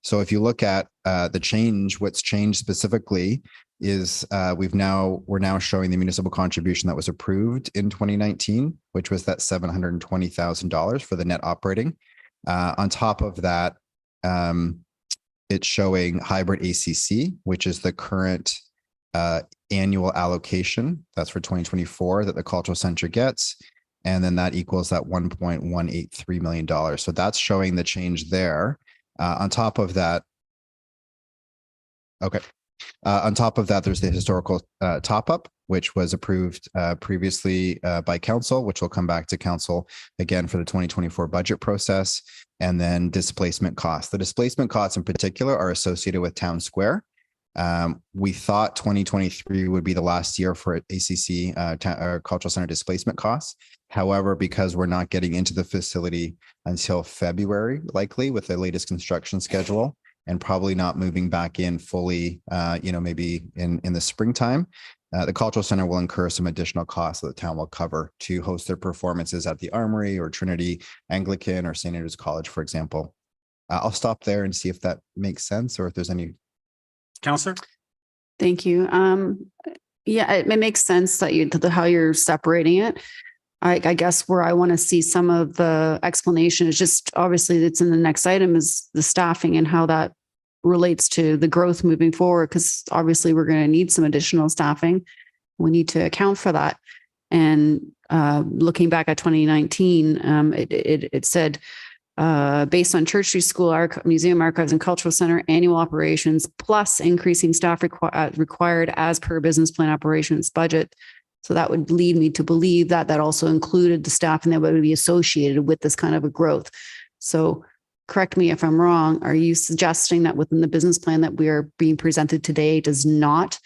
So if you look at the change, what's changed specifically is we're now showing the municipal contribution that was approved in 2019, which was that $720,000 for the net operating. On top of that, it's showing hybrid ACC, which is the current annual allocation. That's for 2024 that the cultural center gets. And then that equals that $1.183 million. So that's showing the change there. On top of that, on top of that, there's the historical top up, which was approved previously by council, which will come back to council again for the 2024 budget process. And then displacement costs. The displacement costs in particular are associated with Town Square. We thought 2023 would be the last year for ACC, Cultural Center displacement costs. However, because we're not getting into the facility until February, likely with the latest construction schedule, and probably not moving back in fully, maybe in the springtime, the Cultural Center will incur some additional costs that the town will cover to host their performances at the Armory or Trinity Anglican or St. Andrew's College, for example. I'll stop there and see if that makes sense or if there's any. Counselor? Thank you. Yeah, it makes sense that how you're separating it. I guess where I want to see some of the explanation is just obviously it's in the next item is the staffing and how that relates to the growth moving forward, because obviously we're going to need some additional staffing. We need to account for that. And looking back at 2019, it said, based on Church Street School, Museum, Archives, and Cultural Center annual operations, plus increasing staff required as per business plan operations budget. So that would lead me to believe that that also included the staffing that would be associated with this kind of a growth. So correct me if I'm wrong. Are you suggesting that within the business plan that we are being presented today does not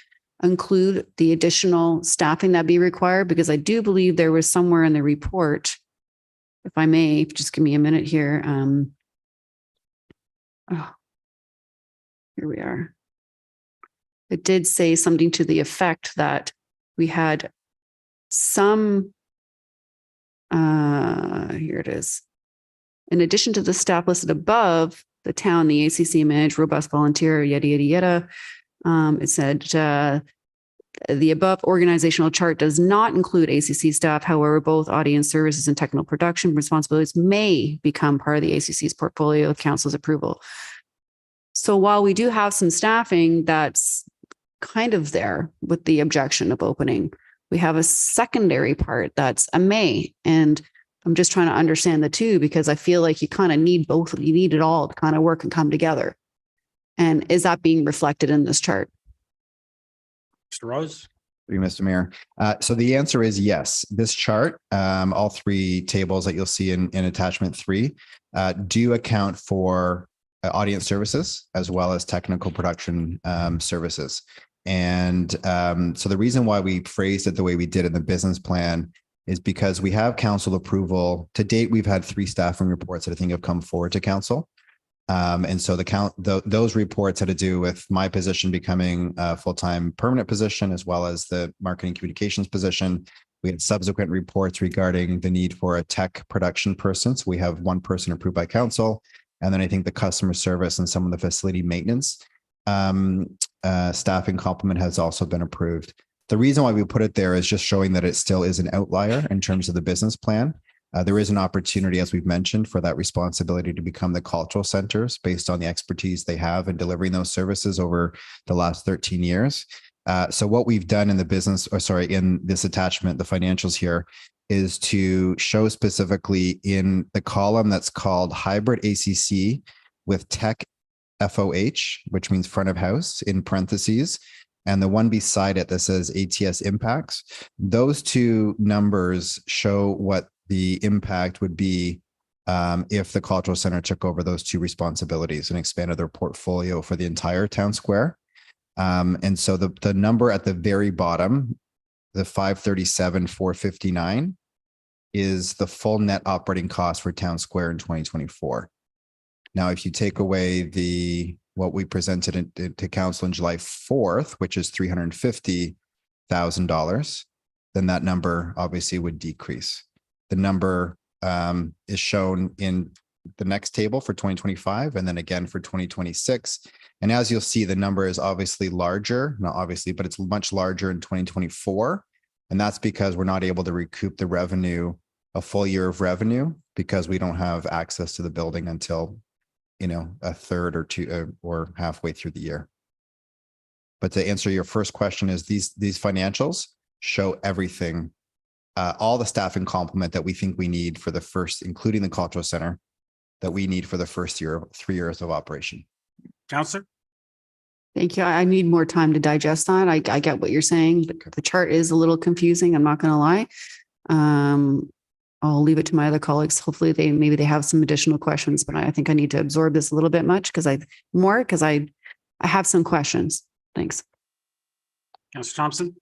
include the additional staffing that be required? Because I do believe there was somewhere in the report, if I may, just give me a minute here. Here we are. It did say something to the effect that we had some, here it is. In addition to the staff listed above, the town, the ACC managed robust volunteer, yada, yada, yada. It said the above organizational chart does not include ACC staff. However, both audience services and technical production responsibilities may become part of the ACC's portfolio of council's approval. So while we do have some staffing that's kind of there with the objection of opening, we have a secondary part that's a may. And I'm just trying to understand the two, because I feel like you kind of need both. You need it all to kind of work and come together. And is that being reflected in this chart? Mr. Rose? Mr. Mayor. So the answer is yes. This chart, all three tables that you'll see in attachment 3, do account for audience services as well as technical production services. And so the reason why we phrased it the way we did in the business plan is because we have council approval. To date, we've had 3 staffing reports that I think have come forward to council. And so those reports had to do with my position becoming a full-time permanent position, as well as the marketing communications position. We had subsequent reports regarding the need for a tech production person. So we have 1 person approved by council. And then I think the customer service and some of the facility maintenance staffing complement has also been approved. The reason why we put it there is just showing that it still is an outlier in terms of the business plan. There is an opportunity, as we've mentioned, for that responsibility to become the cultural centers based on the expertise they have in delivering those services over the last 13 years. So what we've done in the business, in this attachment, the financials here, is to show specifically in the column that's called hybrid ACC with tech FOH, which means front of house in parentheses, and the one beside it that says ATS impacts. Those 2 numbers show what the impact would be if the cultural center took over those 2 responsibilities and expanded their portfolio for the entire town square. And so the number at the very bottom, the 537,459, is the full net operating cost for town square in 2024. Now, if you take away what we presented to council on July 4th, which is $350,000, then that number obviously would decrease. The number is shown in the next table for 2025 and then again for 2026. And as you'll see, the number is obviously larger, not obviously, but it's much larger in 2024. And that's because we're not able to recoup the revenue, a full year of revenue, because we don't have access to the building until, a third or 2 or halfway through the year. But to answer your first question, is these financials show everything, all the staffing complement that we think we need for the first, including the cultural center, that we need for the first 3 years of operation. Counselor? Thank you. I need more time to digest that. I get what you're saying, but the chart is a little confusing. I'm not going to lie. I'll leave it to my other colleagues. Hopefully maybe they have some additional questions, but I think I need to absorb this a little bit because I have some questions. Thanks. Counselor Thompson?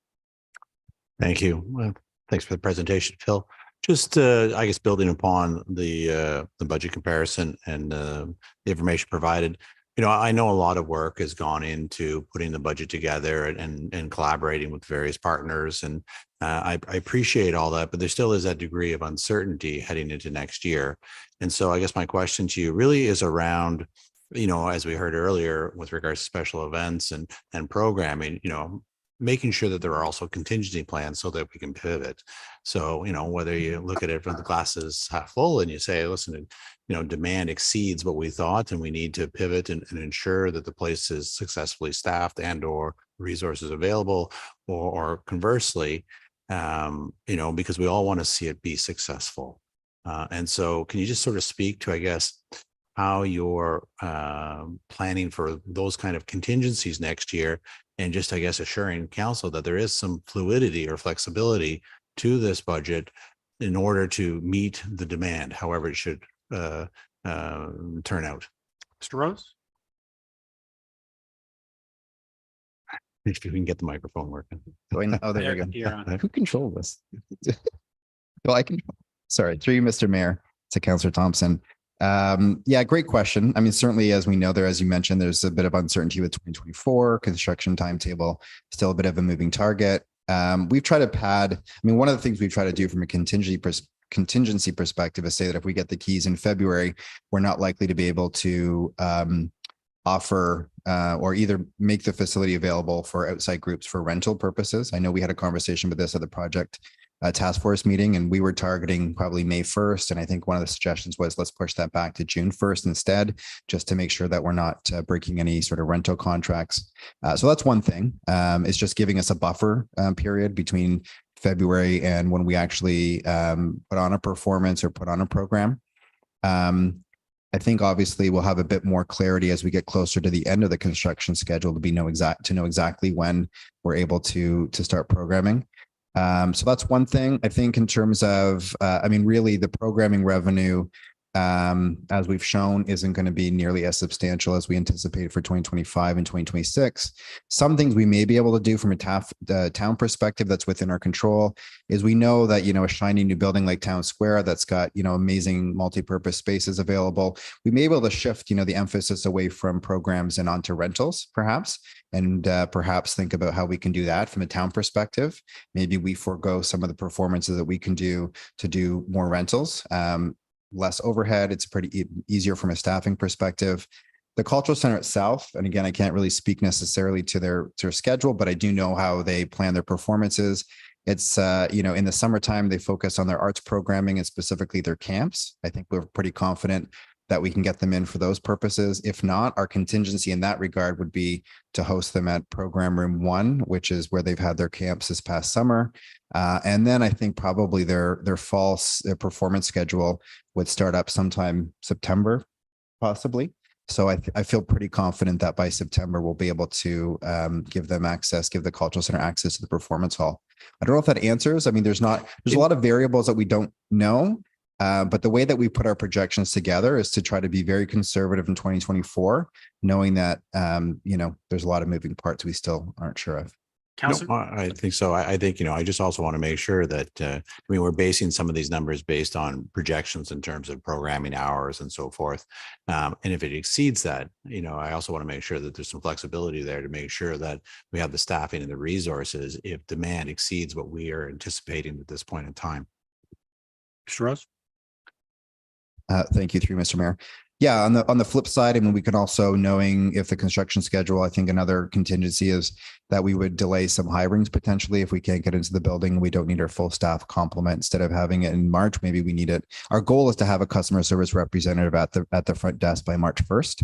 Thank you. Well, thanks for the presentation, Phil. Just, I guess, building upon the budget comparison and the information provided. I know a lot of work has gone into putting the budget together and collaborating with various partners, and I appreciate all that. But there still is that degree of uncertainty heading into next year. And so, I guess my question to you really is around, as we heard earlier, with regards to special events and programming, making sure that there are also contingency plans so that we can pivot. So, whether you look at it from the glasses half full and you say, listen, demand exceeds what we thought, and we need to pivot and ensure that the place is successfully staffed and or resources available, or conversely, because we all want to see it be successful. And so can you just sort of speak to, I guess, how you're planning for those kind of contingencies next year, and just, I guess, assuring council that there is some fluidity or flexibility to this budget in order to meet the demand, however it should turn out. Mr. Rose? If we can get the microphone working. Oh, there we go. You're on. Who controls this? Well, I can. Sorry, through you, Mr. Mayor, to Councillor Thompson. Yeah, great question. I mean, certainly, as we know there, as you mentioned, there's a bit of uncertainty with 2024 construction timetable, still a bit of a moving target. We've tried to pad. I mean, one of the things we've tried to do from a contingency perspective is say that if we get the keys in February, we're not likely to be able to offer or either make the facility available for outside groups for rental purposes. I know we had a conversation with this at the project task force meeting, and we were targeting probably May 1st. And I think one of the suggestions was let's push that back to June 1st instead, just to make sure that we're not breaking any sort of rental contracts. So that's one thing. It's just giving us a buffer period between February and when we actually put on a performance or put on a program. I think obviously we'll have a bit more clarity as we get closer to the end of the construction schedule to know exactly when we're able to start programming. So that's one thing. I think in terms of, I mean, really the programming revenue, as we've shown, isn't going to be nearly as substantial as we anticipated for 2025 and 2026. Some things we may be able to do from a town perspective that's within our control is we know that, a shiny new building like Town Square that's got, amazing multi-purpose spaces available. We may be able to shift, the emphasis away from programs and onto rentals, perhaps, and perhaps think about how we can do that from a town perspective. Maybe we forego some of the performances that we can do to do more rentals. Less overhead. It's pretty easier from a staffing perspective. The cultural center itself, and again, I can't really speak necessarily to their schedule, but I do know how they plan their performances. It's, in the summertime, they focus on their arts programming and specifically their camps. I think we're pretty confident that we can get them in for those purposes. If not, our contingency in that regard would be to host them at Program Room 1, which is where they've had their camps this past summer. And then I think probably their performance schedule would start up sometime September, possibly. So I feel pretty confident that by September, we'll be able to give the cultural center access to the performance hall. I don't know if that answers. I mean, there's a lot of variables that we don't know. But the way that we put our projections together is to try to be very conservative in 2024, knowing that, there's a lot of moving parts we still aren't sure of. No, I think so. I think, I just also want to make sure that, we're basing some of these numbers based on projections in terms of programming hours and so forth. And if it exceeds that, I also want to make sure that there's some flexibility there to make sure that we have the staffing and the resources if demand exceeds what we are anticipating at this point in time. Mr. Rose? Thank you, through Mr. Mayor. Yeah, on the flip side, I mean, we can also, knowing if the construction schedule, I think another contingency is that we would delay some hirings potentially if we can't get into the building. We don't need our full staff complement. Instead of having it in March, maybe we need it. Our goal is to have a customer service representative at the front desk by March 1st.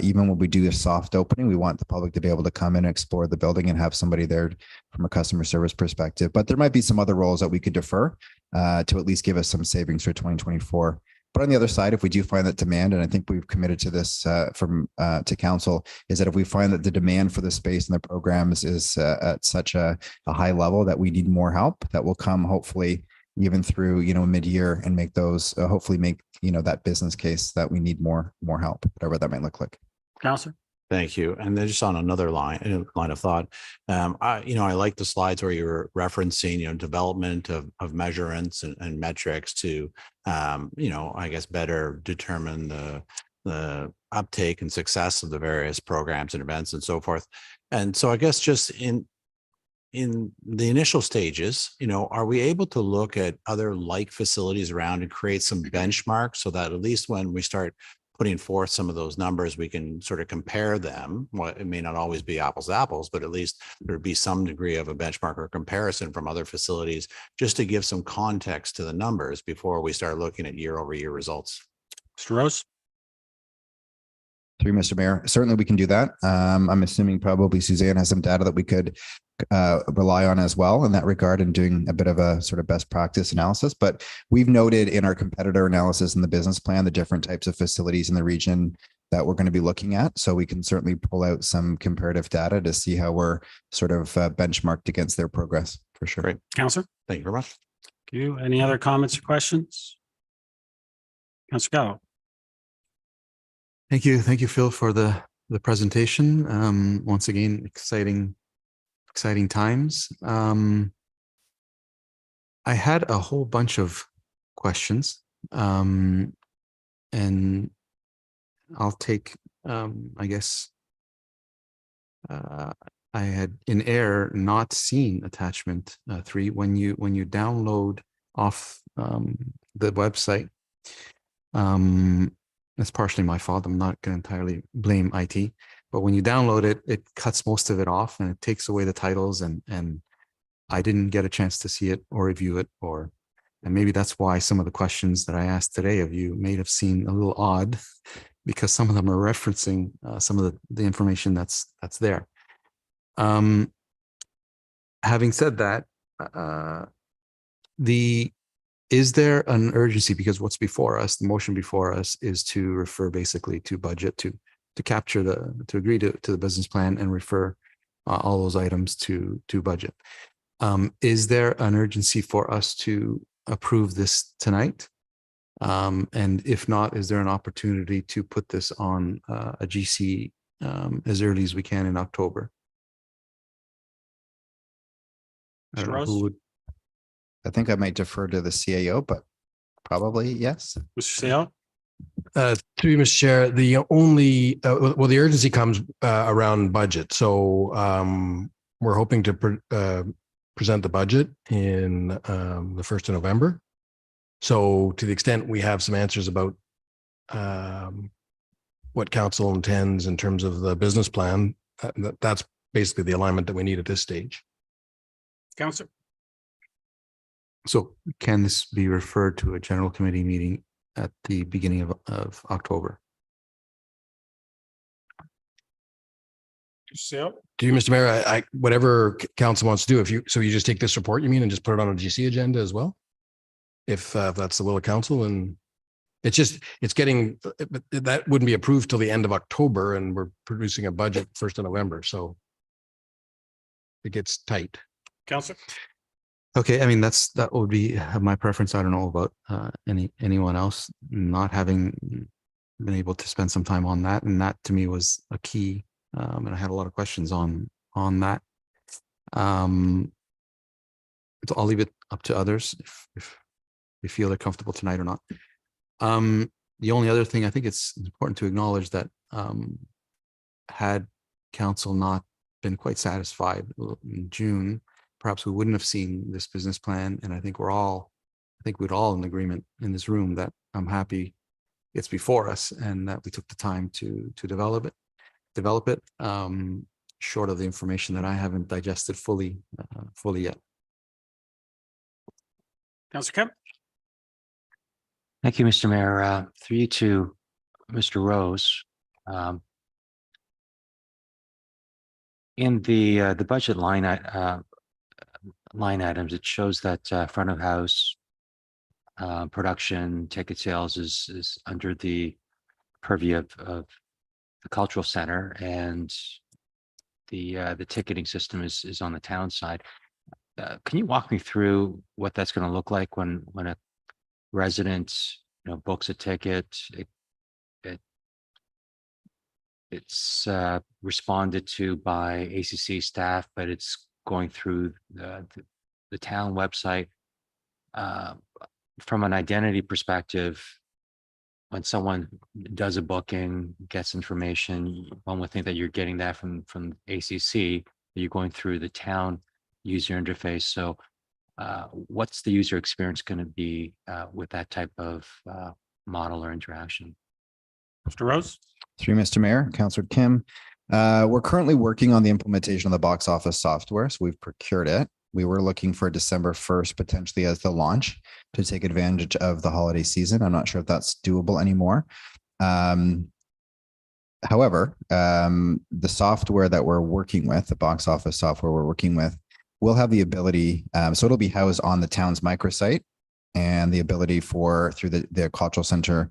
Even when we do a soft opening, we want the public to be able to come in and explore the building and have somebody there from a customer service perspective. But there might be some other roles that we could defer to at least give us some savings for 2024. But on the other side, if we do find that demand, and I think we've committed to this to council, is that if we find that the demand for the space and the programs is at such a high level that we need more help, that will come hopefully even through mid-year and make those hopefully make that business case that we need more help, whatever that might look like. Councilor? Thank you. And then just on another line of thought, I like the slides where you were referencing, development of measurements and metrics to, I guess better determine the uptake and success of the various programs and events and so forth. And so I guess just in the initial stages, are we able to look at other like facilities around and create some benchmarks so that at least when we start putting forth some of those numbers, we can sort of compare them. Well, it may not always be apples to apples, but at least there'd be some degree of a benchmark or comparison from other facilities, just to give some context to the numbers before we start looking at year-over-year results. Mr. Rose? Through Mr. Mayor, certainly we can do that. I'm assuming probably Suzanne has some data that we could rely on as well in that regard and doing a bit of a sort of best practice analysis. But we've noted in our competitor analysis in the business plan, the different types of facilities in the region that we're going to be looking at. So we can certainly pull out some comparative data to see how we're sort of benchmarked against their progress for sure. Great. Counselor, Thank you very much. thank you. Any other comments or questions? Counselor Gallo. Thank you. Thank you, Phil, for the presentation. Once again, exciting times. I had a whole bunch of questions, and I'll take, I guess, I had in error not seen attachment 3 when you download off the website. It's partially my fault. I'm not going to entirely blame IT, but when you download it, it cuts most of it off and it takes away the titles, and I didn't get a chance to see it or review it, and maybe that's why some of the questions that I asked today of you may have seemed a little odd, because some of them are referencing some of the information that's there. Having said that, is there an urgency? Because what's before us, the motion before us, is to refer basically to budget, to capture to agree to the business plan and refer all those items to budget. Is there an urgency for us to approve this tonight? And if not, is there an opportunity to put this on a GC as early as we can in October? I don't know who would. I think I might defer to the CAO, but probably yes. Mr. Sale? Through you, Mr. Chair, the only, the urgency comes around budget. So we're hoping to present the budget in the 1st of November. So to the extent we have some answers about what council intends in terms of the business plan, that's basically the alignment that we need at this stage. Counselor? So can this be referred to a general committee meeting at the beginning of October? Sale? To you, Mr. Mayor, whatever council wants to do, so you just take this report, you mean, and just put it on a GC agenda as well? If that's the will of council, and that wouldn't be approved till the end of October, and we're producing a budget 1st of November. So it gets tight. Counselor? Okay, I mean, that would be my preference. I don't know about anyone else not having been able to spend some time on that, and that to me was a key. And I had a lot of questions on that. So I'll leave it up to others if you feel they're comfortable tonight or not. The only other thing, I think it's important to acknowledge that had council not been quite satisfied in June, perhaps we wouldn't have seen this business plan. And I think we're all in agreement in this room that I'm happy it's before us and that we took the time to develop it, short of the information that I haven't digested fully yet. Counselor Kemp? Thank you, Mr. Mayor. Through you to Mr. Rose. In the budget line items, it shows that front of house production ticket sales is under the purview of the cultural center, and the ticketing system is on the town side. Can you walk me through what that's going to look like when a resident books a ticket? It's responded to by ACC staff, but it's going through the town website. From an identity perspective, when someone does a booking, gets information, one would think that you're getting that from ACC, you're going through the town user interface. So what's the user experience going to be with that type of model or interaction? Mr. Rose? Through Mr. Mayor, Councillor Kim. We're currently working on the implementation of the box office software. So we've procured it. We were looking for December 1st, potentially as the launch to take advantage of the holiday season. I'm not sure if that's doable anymore. However, the software that we're working with, the box office software we're working with, will have the ability, so it'll be housed on the town's microsite. and the ability for through the cultural center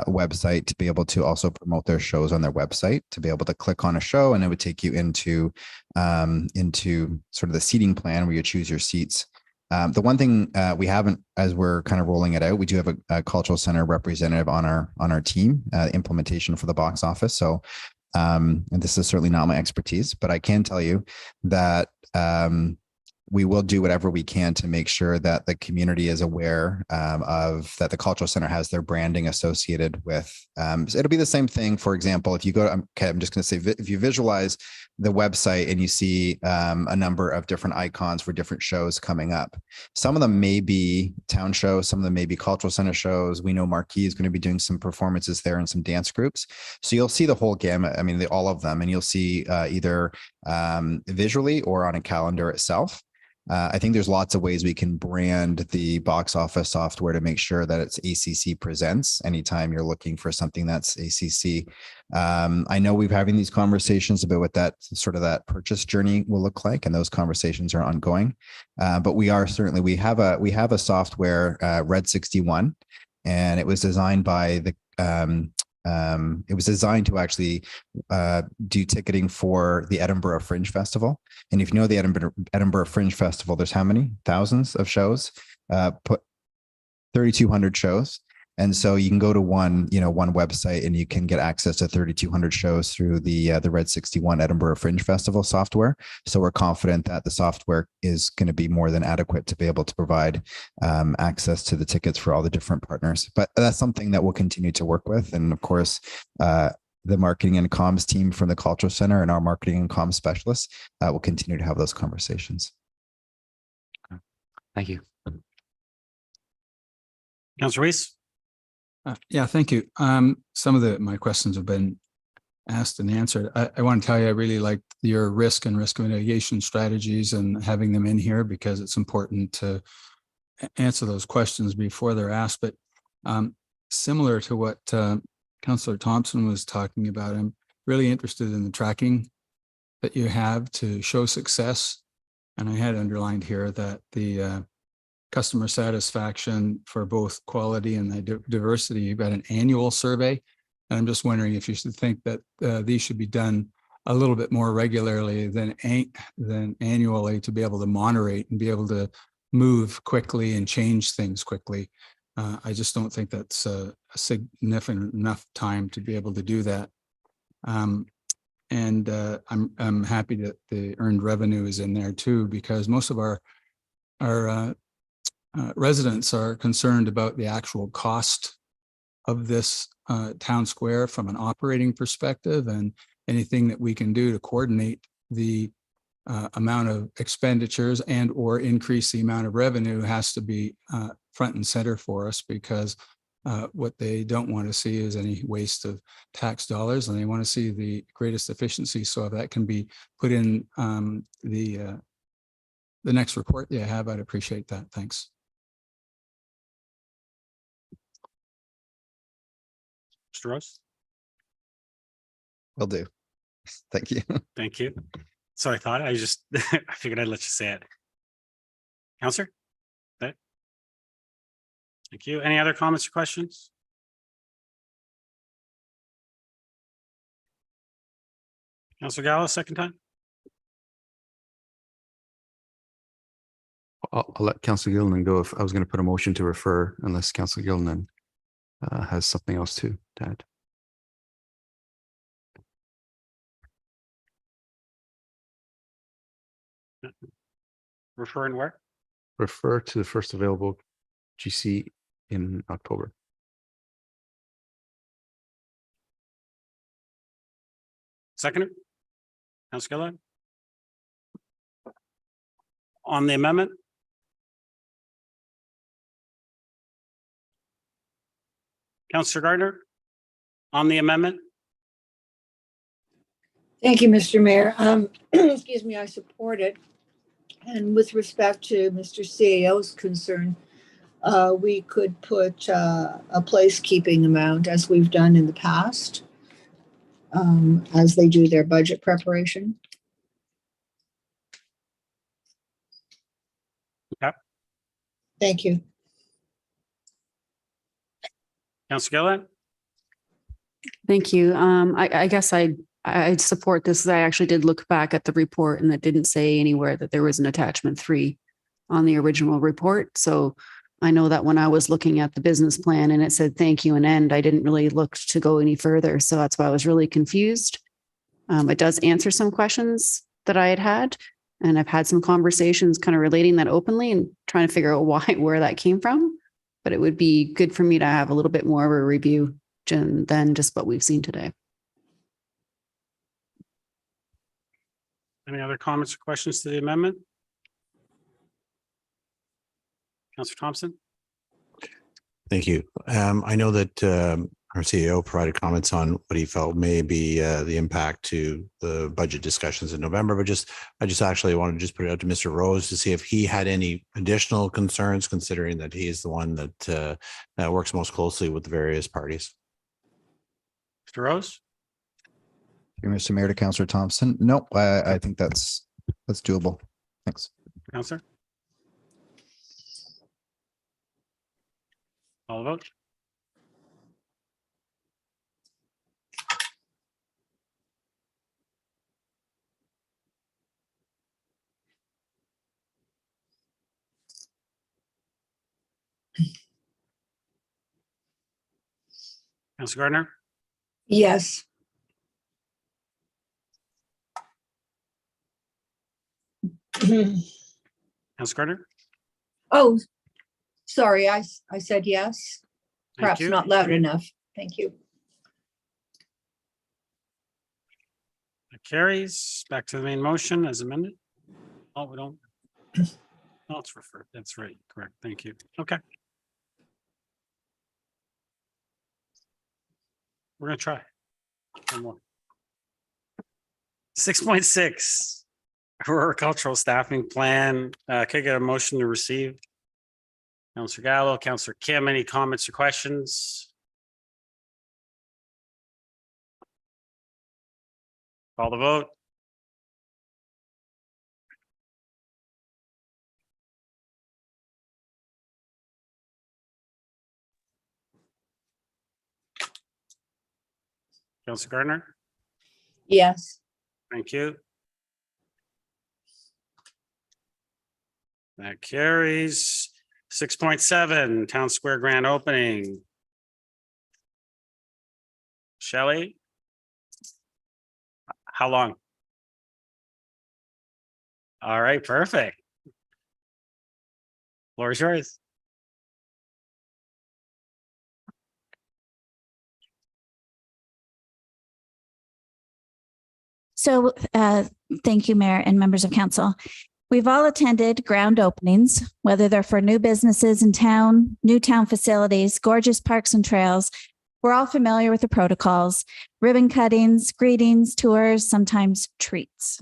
website to be able to also promote their shows on their website, to be able to click on a show and it would take you into sort of the seating plan where you choose your seats. The one thing we haven't, as we're kind of rolling it out, we do have a cultural center representative on our team, implementation for the box office. So, and this is certainly not my expertise, but I can tell you that we will do whatever we can to make sure that the community is aware of that the cultural center has their branding associated with. So it'll be the same thing. For example, if you go to, okay, I'm just going to say, if you visualize the website and you see a number of different icons for different shows coming up, some of them may be town shows, some of them may be cultural center shows. We know Marquee is going to be doing some performances there and some dance groups. So you'll see the whole gamut. I mean, all of them, and you'll see either visually or on a calendar itself. I think there's lots of ways we can brand the box office software to make sure that it's ACC presents anytime you're looking for something that's ACC. I know we're having these conversations about what that sort of that purchase journey will look like, and those conversations are ongoing. But we have a software, Red 61, and it was designed by the it was designed to actually do ticketing for the Edinburgh Fringe Festival. And if you know the Edinburgh Fringe Festival, there's how many thousands of shows, 3,200 shows. And so you can go to one website and you can get access to 3,200 shows through the Red 61 Edinburgh Fringe Festival software. So we're confident that the software is going to be more than adequate to be able to provide access to the tickets for all the different partners. But that's something that we'll continue to work with. And of course, the marketing and comms team from the Cultural Center and our marketing and comms specialists will continue to have those conversations. Thank you. Councillor Weiss? Yeah, thank you. Some of my questions have been asked and answered. I want to tell you, I really liked your risk and risk mitigation strategies and having them in here because it's important to answer those questions before they're asked. But similar to what Councillor Thompson was talking about, I'm really interested in the tracking that you have to show success. And I had underlined here that the customer satisfaction for both quality and the diversity, you've got an annual survey. And I'm just wondering if you should think that these should be done a little bit more regularly than annually to be able to moderate and be able to move quickly and change things quickly. I just don't think that's a significant enough time to be able to do that. I'm happy that the earned revenue is in there too, because most of our residents are concerned about the actual cost of this town square from an operating perspective, and anything that we can do to coordinate the amount of expenditures and or increase the amount of revenue has to be front and center for us, because what they don't want to see is any waste of tax dollars, and they want to see the greatest efficiency. So if that can be put in the next report that you have, I'd appreciate that. Thanks. Mr. Rose? Will do. Thank you. Thank you. So I thought I figured I'd let you say it. Councillor? Thank you. Any other comments or questions? Councillor Gallo, second time? I'll let Councillor Gilliland go. If I was going to put a motion to refer, unless Councillor Gilliland has something else to add. Refer and where? Refer to the first available GC in October. Seconder? Councillor Gilliland? On the amendment? Councillor Gardner? On the amendment? Thank you, Mr. Mayor. Excuse me, I support it. And with respect to Mr. CAO's concern, we could put a placekeeping amount, as we've done in the past, as they do their budget preparation. Okay. Thank you. Councillor Gillett? Thank you. I guess I'd support this. I actually did look back at the report and it didn't say anywhere that there was an attachment 3 on the original report. So I know that when I was looking at the business plan and it said thank you and end, I didn't really look to go any further. So that's why I was really confused. It does answer some questions that I had. And I've had some conversations kind of relating that openly and trying to figure out where that came from. But it would be good for me to have a little bit more of a review than just what we've seen today. Any other comments or questions to the amendment? Councillor Thompson? Thank you. I know that our CEO provided comments on what he felt may be the impact to the budget discussions in November, but I just actually wanted to just put it out to Mr. Rose to see if he had any additional concerns, considering that he is the one that works most closely with the various parties. Mr. Rose? Mr. Mayor to Councillor Thompson. No, I think that's doable. Thanks. Councillor? All vote? Councillor Gardner? Yes. Councillor Gardner? Oh, sorry, I said yes. Thank Perhaps you. not loud enough. Thank you. That carries. Back to the main motion as amended. Oh, we don't. Oh, it's referred. That's right. Correct. Thank you. Okay. We're going to try. One more. 6.6, Aurora Cultural Staffing Plan. Can I get a motion to receive? Councillor Gallo, Councillor Kim, any comments or questions? Call the vote. Councillor Gardner? Yes. Thank you. That carries. 6.7, Town Square grand opening. Shelley? How long? All right, perfect. Floor is yours. So thank you, Mayor and members of council. We've all attended grand openings, whether they're for new businesses in town, new town facilities, gorgeous parks and trails. We're all familiar with the protocols, ribbon cuttings, greetings, tours, sometimes treats.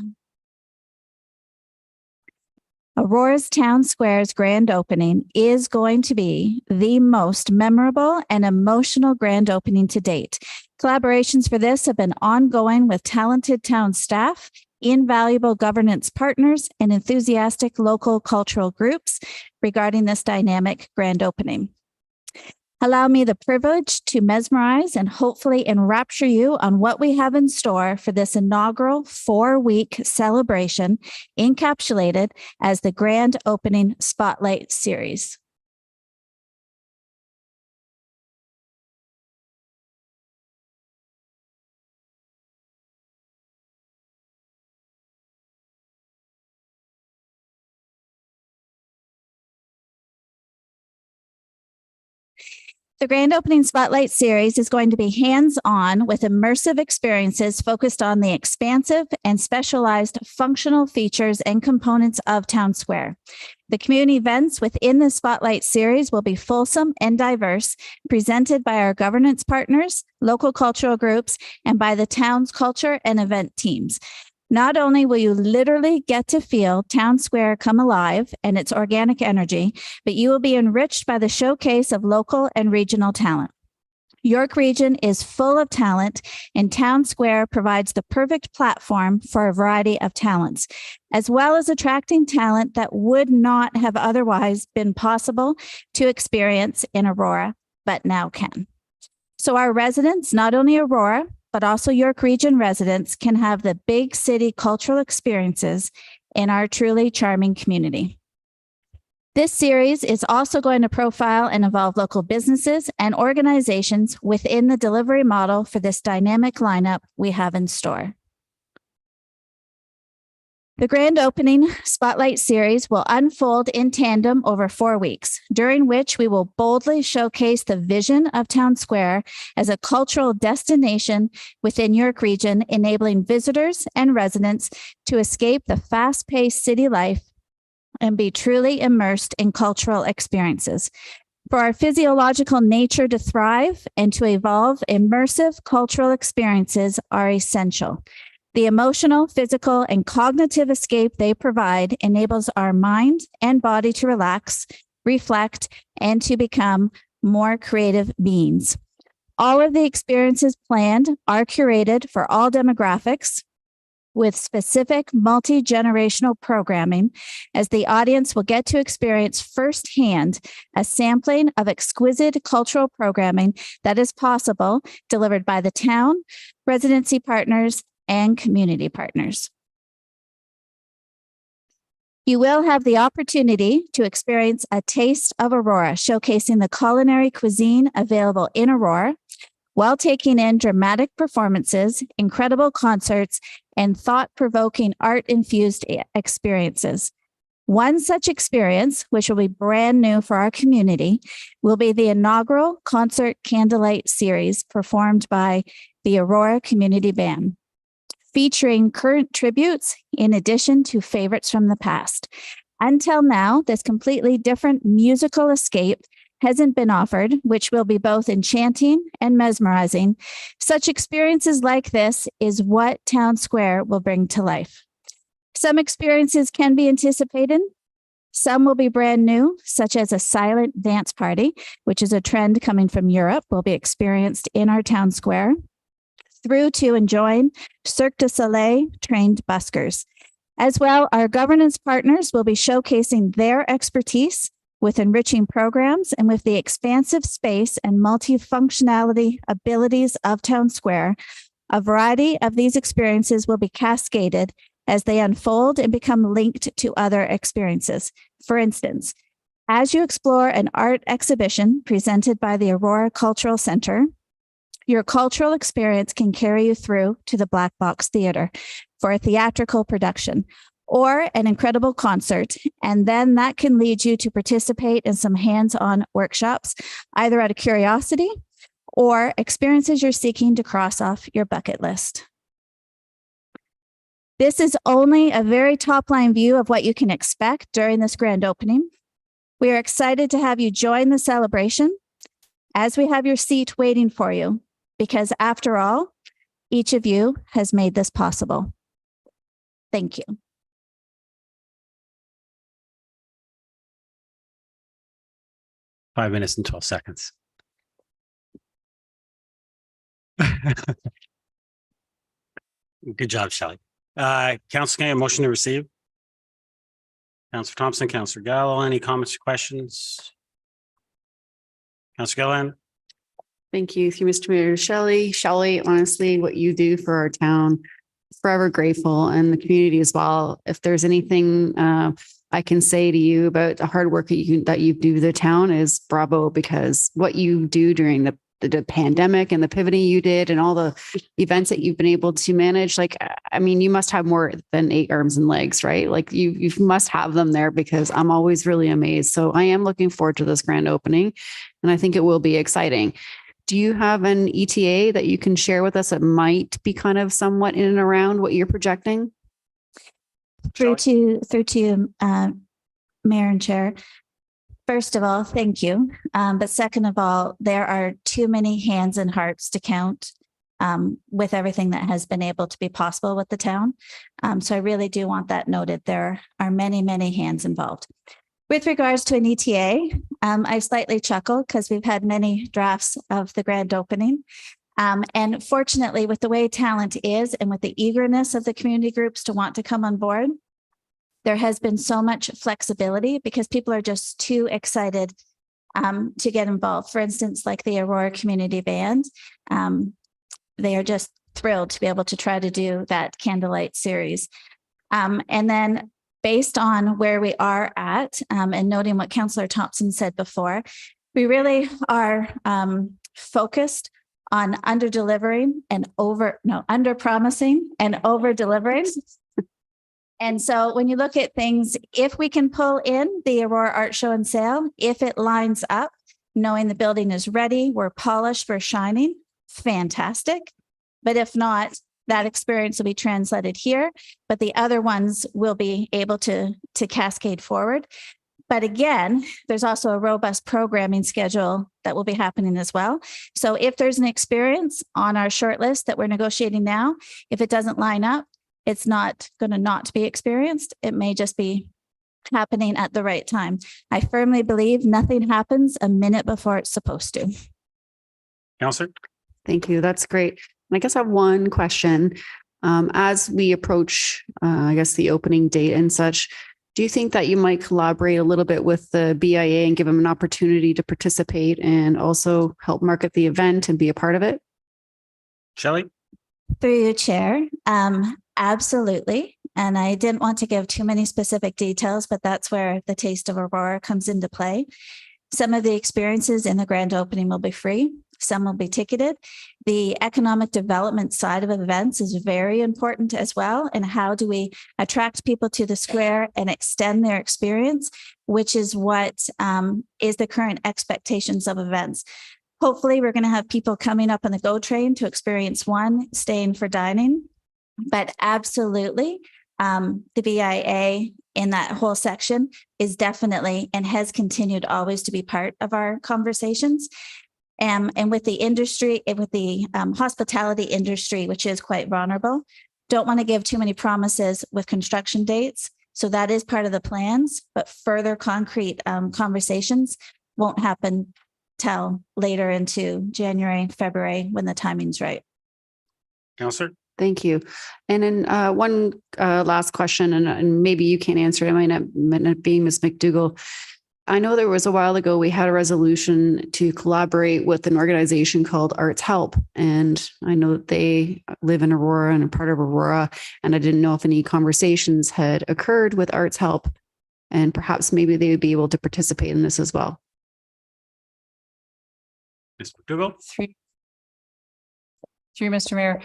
Aurora's Town Square's grand opening is going to be the most memorable and emotional grand opening to date. Collaborations for this have been ongoing with talented town staff, invaluable governance partners, and enthusiastic local cultural groups regarding this dynamic grand opening. Allow me the privilege to mesmerize and hopefully enrapture you on what we have in store for this inaugural 4-week celebration, encapsulated as the Grand Opening Spotlight Series. The Grand Opening Spotlight Series is going to be hands-on with immersive experiences focused on the expansive and specialized functional features and components of Town Square. The community events within the Spotlight Series will be fulsome and diverse, presented by our governance partners, local cultural groups, and by the town's culture and event teams. Not only will you literally get to feel Town Square come alive and its organic energy, but you will be enriched by the showcase of local and regional talent. York Region is full of talent, and Town Square provides the perfect platform for a variety of talents, as well as attracting talent that would not have otherwise been possible to experience in Aurora, but now can. So our residents, not only Aurora, but also York Region residents, can have the big city cultural experiences in our truly charming community. This series is also going to profile and involve local businesses and organizations within the delivery model for this dynamic lineup we have in store. The grand opening spotlight series will unfold in tandem over 4 weeks, during which we will boldly showcase the vision of Town Square as a cultural destination within York Region, enabling visitors and residents to escape the fast-paced city life and be truly immersed in cultural experiences. For our physiological nature to thrive and to evolve, immersive cultural experiences are essential. The emotional, physical, and cognitive escape they provide enables our mind and body to relax, reflect, and to become more creative beings. All of the experiences planned are curated for all demographics with specific multi-generational programming, as the audience will get to experience firsthand a sampling of exquisite cultural programming that is possible, delivered by the town, residency partners, and community partners. You will have the opportunity to experience a taste of Aurora, showcasing the culinary cuisine available in Aurora, while taking in dramatic performances, incredible concerts, and thought-provoking art-infused experiences. One such experience, which will be brand new for our community, will be the inaugural concert candlelight series performed by the Aurora Community Band, featuring current tributes in addition to favorites from the past. Until now, this completely different musical escape hasn't been offered, which will be both enchanting and mesmerizing. Such experiences like this is what Town Square will bring to life. Some experiences can be anticipated. Some will be brand new, such as a silent dance party, which is a trend coming from Europe, will be experienced in our Town Square, through to enjoying Cirque du Soleil trained buskers. As well, our governance partners will be showcasing their expertise with enriching programs, and with the expansive space and multifunctionality abilities of Town Square, a variety of these experiences will be cascaded as they unfold and become linked to other experiences. For instance, as you explore an art exhibition presented by the Aurora Cultural Center, your cultural experience can carry you through to the Black Box Theater for a theatrical production or an incredible concert, and then that can lead you to participate in some hands-on workshops, either out of curiosity or experiences you're seeking to cross off your bucket list. This is only a very top-line view of what you can expect during this grand opening. We are excited to have you join the celebration as we have your seat waiting for you, because after all, each of you has made this possible. Thank you. Five minutes and 12 seconds. Good job, Shelley. Council, can I have a motion to receive? Councilor Thompson, Councilor Gallo, any comments or questions? Councilor Gilliland? Thank you, Mr. Mayor. Shelley, honestly, what you do for our town, forever grateful, and the community as well. If there's anything I can say to you about the hard work that you do the town is bravo, because what you do during the pandemic and the pivoting you did and all the events that you've been able to manage, like, I mean, you must have more than 8 arms and legs, right? Like you must have them there, because I'm always really amazed. So I am looking forward to this grand opening, and I think it will be exciting. Do you have an ETA that you can share with us that might be kind of somewhat in and around what you're projecting? Through to Mayor and Chair. First of all, thank you. But second of all, there are too many hands and hearts to count with everything that has been able to be possible with the town. So I really do want that noted. There are many, many hands involved. With regards to an ETA, I slightly chuckle because we've had many drafts of the grand opening. And fortunately, with the way talent is and with the eagerness of the community groups to want to come on board, there has been so much flexibility because people are just too excited to get involved. For instance, like the Aurora Community Band, they are just thrilled to be able to try to do that candlelight series. And then based on where we are at, and noting what Councillor Thompson said before, we really are focused on under promising and over delivering. And so when you look at things, if we can pull in the Aurora Art Show and Sale, if it lines up, knowing the building is ready, we're polished, we're shining, fantastic. But if not, that experience will be translated here, but the other ones will be able to cascade forward. But again, there's also a robust programming schedule that will be happening as well. So if there's an experience on our short list that we're negotiating now, if it doesn't line up, it's not going to not be experienced. It may just be happening at the right time. I firmly believe nothing happens a minute before it's supposed to. Counselor? Thank you. That's great. And I guess I have one question. As we approach, I guess, the opening date and such, do you think that you might collaborate a little bit with the BIA and give them an opportunity to participate and also help market the event and be a part of it? Shelley? Through you, Chair. Absolutely. And I didn't want to give too many specific details, but that's where the Taste of Aurora comes into play. Some of the experiences in the grand opening will be free. Some will be ticketed. The economic development side of events is very important as well. And how do we attract people to the square and extend their experience, which is what is the current expectations of events. Hopefully, we're going to have people coming up on the GO train to experience one, staying for dining. But absolutely, the BIA in that whole section is definitely and has continued always to be part of our conversations. And with the industry, with the hospitality industry, which is quite vulnerable, don't want to give too many promises with construction dates. So that is part of the plans, but further concrete conversations won't happen till later into January, February, when the timing's right. Counselor? Thank you. And then one last question, and maybe you can't answer it. It might not be Ms. McDougall. I know there was a while ago, we had a resolution to collaborate with an organization called Arts Help. And I know that they live in Aurora and are part of Aurora. And I didn't know if any conversations had occurred with Arts Help, and perhaps maybe they would be able to participate in this as well. Ms. McDougall? Through Mr. Mayor,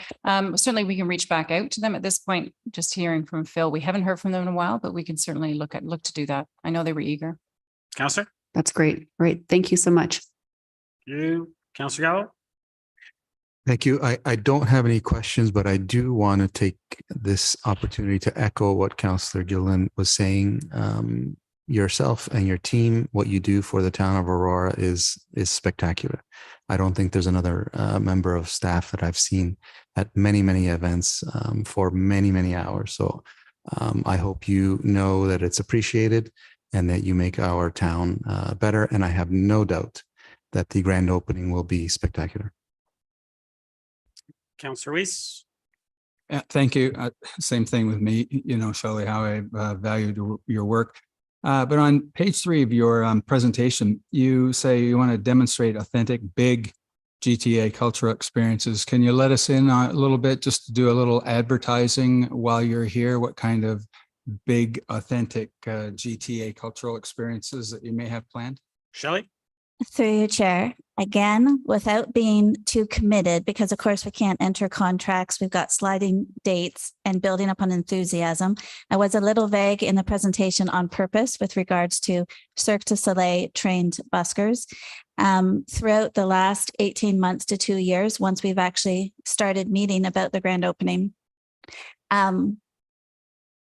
certainly we can reach back out to them at this point. Just hearing from Phil, we haven't heard from them in a while, but we can certainly look to do that. I know they were eager. Counselor? That's great. Great. Thank you so much. You, Counselor Gallo? Thank you. I don't have any questions, but I do want to take this opportunity to echo what Counselor Gillen was saying. Yourself and your team, what you do for the town of Aurora is spectacular. I don't think there's another member of staff that I've seen at many events for many hours. So I hope you know that it's appreciated and that you make our town better. And I have no doubt that the grand opening will be spectacular. Counselor Weiss? Yeah, thank you. Same thing with me, you know, Shelley, how I valued your work. But on page 3 of your presentation, you say you want to demonstrate authentic, big GTA cultural experiences. Can you let us in a little bit, just to do a little advertising while you're here? What kind of big, authentic GTA cultural experiences that you may have planned? Shelley? Through your chair, again, without being too committed, because of course we can't enter contracts. We've got sliding dates and building up on enthusiasm. I was a little vague in the presentation on purpose with regards to Cirque du Soleil trained buskers. Throughout the last 18 months to 2 years, once we've actually started meeting about the grand opening,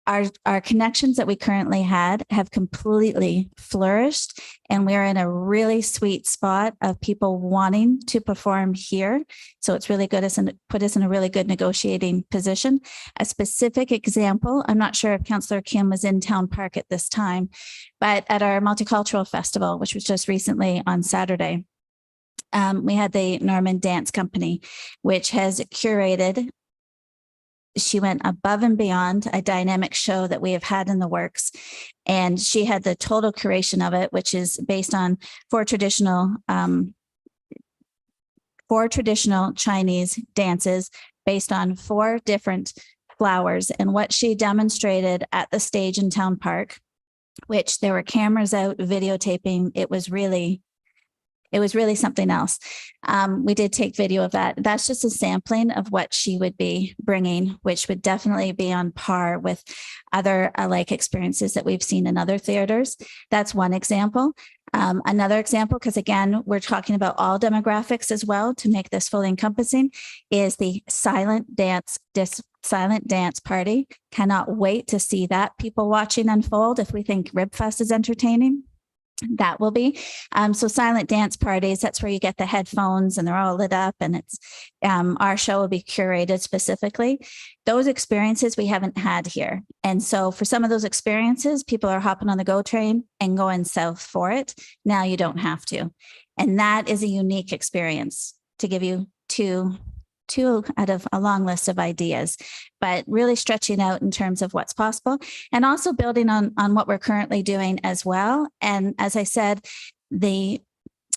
our connections that we currently had have completely flourished, and we're in a really sweet spot of people wanting to perform here. So it's really good and put us in a really good negotiating position. A specific example, I'm not sure if Councillor Kim was in Town Park at this time, but at our Multicultural Festival, which was just recently on Saturday, we had the Norman Dance Company, which has curated she went above and beyond a dynamic show that we have had in the works. And she had the total curation of it, which is based on four traditional Chinese dances based on four different flowers. And what she demonstrated at the stage in Town Park, which there were cameras out videotaping, it was really something else. We did take video of that. That's just a sampling of what she would be bringing, which would definitely be on par with other like experiences that we've seen in other theaters. That's one example. Another example, because again, we're talking about all demographics as well to make this fully encompassing, is the silent dance party. Cannot wait to see that people watching unfold. If we think Ribfest is entertaining, that will be. So silent dance parties, that's where you get the headphones and they're all lit up, and it's our show will be curated specifically. Those experiences we haven't had here. And so for some of those experiences, people are hopping on the GO train and going south for it. Now you don't have to. And that is a unique experience, to give you two out of a long list of ideas, but really stretching out in terms of what's possible and also building on what we're currently doing as well. And as I said, the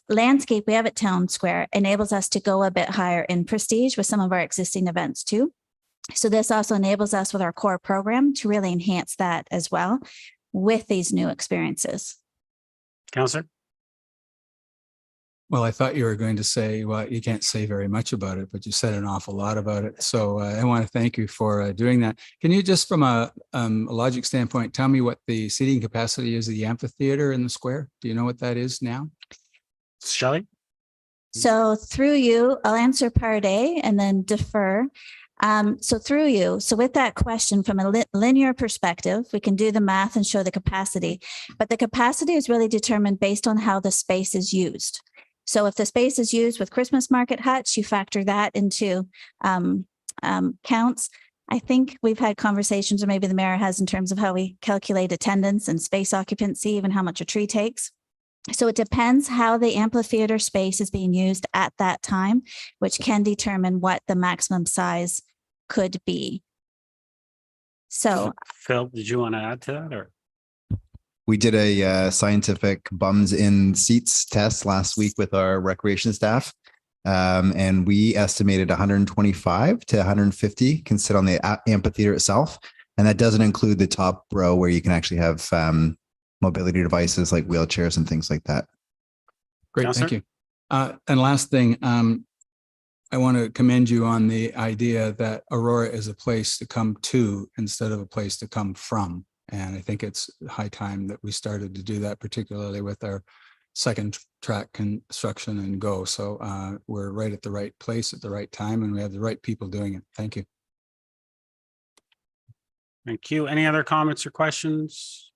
landscape we have at Town Square enables us to go a bit higher in prestige with some of our existing events too. So this also enables us with our core program to really enhance that as well with these new experiences. Councillor? Well, I thought you were going to say, well, you can't say very much about it, but you said an awful lot about it. So I want to thank you for doing that. Can you just from a logic standpoint, tell me what the seating capacity is of the amphitheater in the square? Do you know what that is now? Shelley? So through you, I'll answer part A and then defer. So through you, so with that question from a linear perspective, we can do the math and show the capacity, but the capacity is really determined based on how the space is used. So if the space is used with Christmas market huts, you factor that into counts. I think we've had conversations, or maybe the mayor has, in terms of how we calculate attendance and space occupancy, even how much a tree takes. So it depends how the amphitheater space is being used at that time, which can determine what the maximum size could be. So Phil, did you want to add to that, or? We did a scientific bums in seats test last week with our recreation staff. And we estimated 125 to 150 can sit on the amphitheater itself. And that doesn't include the top row where you can actually have mobility devices like wheelchairs and things like that. Great, thank you. And last thing, I want to commend you on the idea that Aurora is a place to come to instead of a place to come from. And I think it's high time that we started to do that, particularly with our second track construction and GO. So we're right at the right place at the right time, and we have the right people doing it. Thank you. Thank you. Any other comments or questions?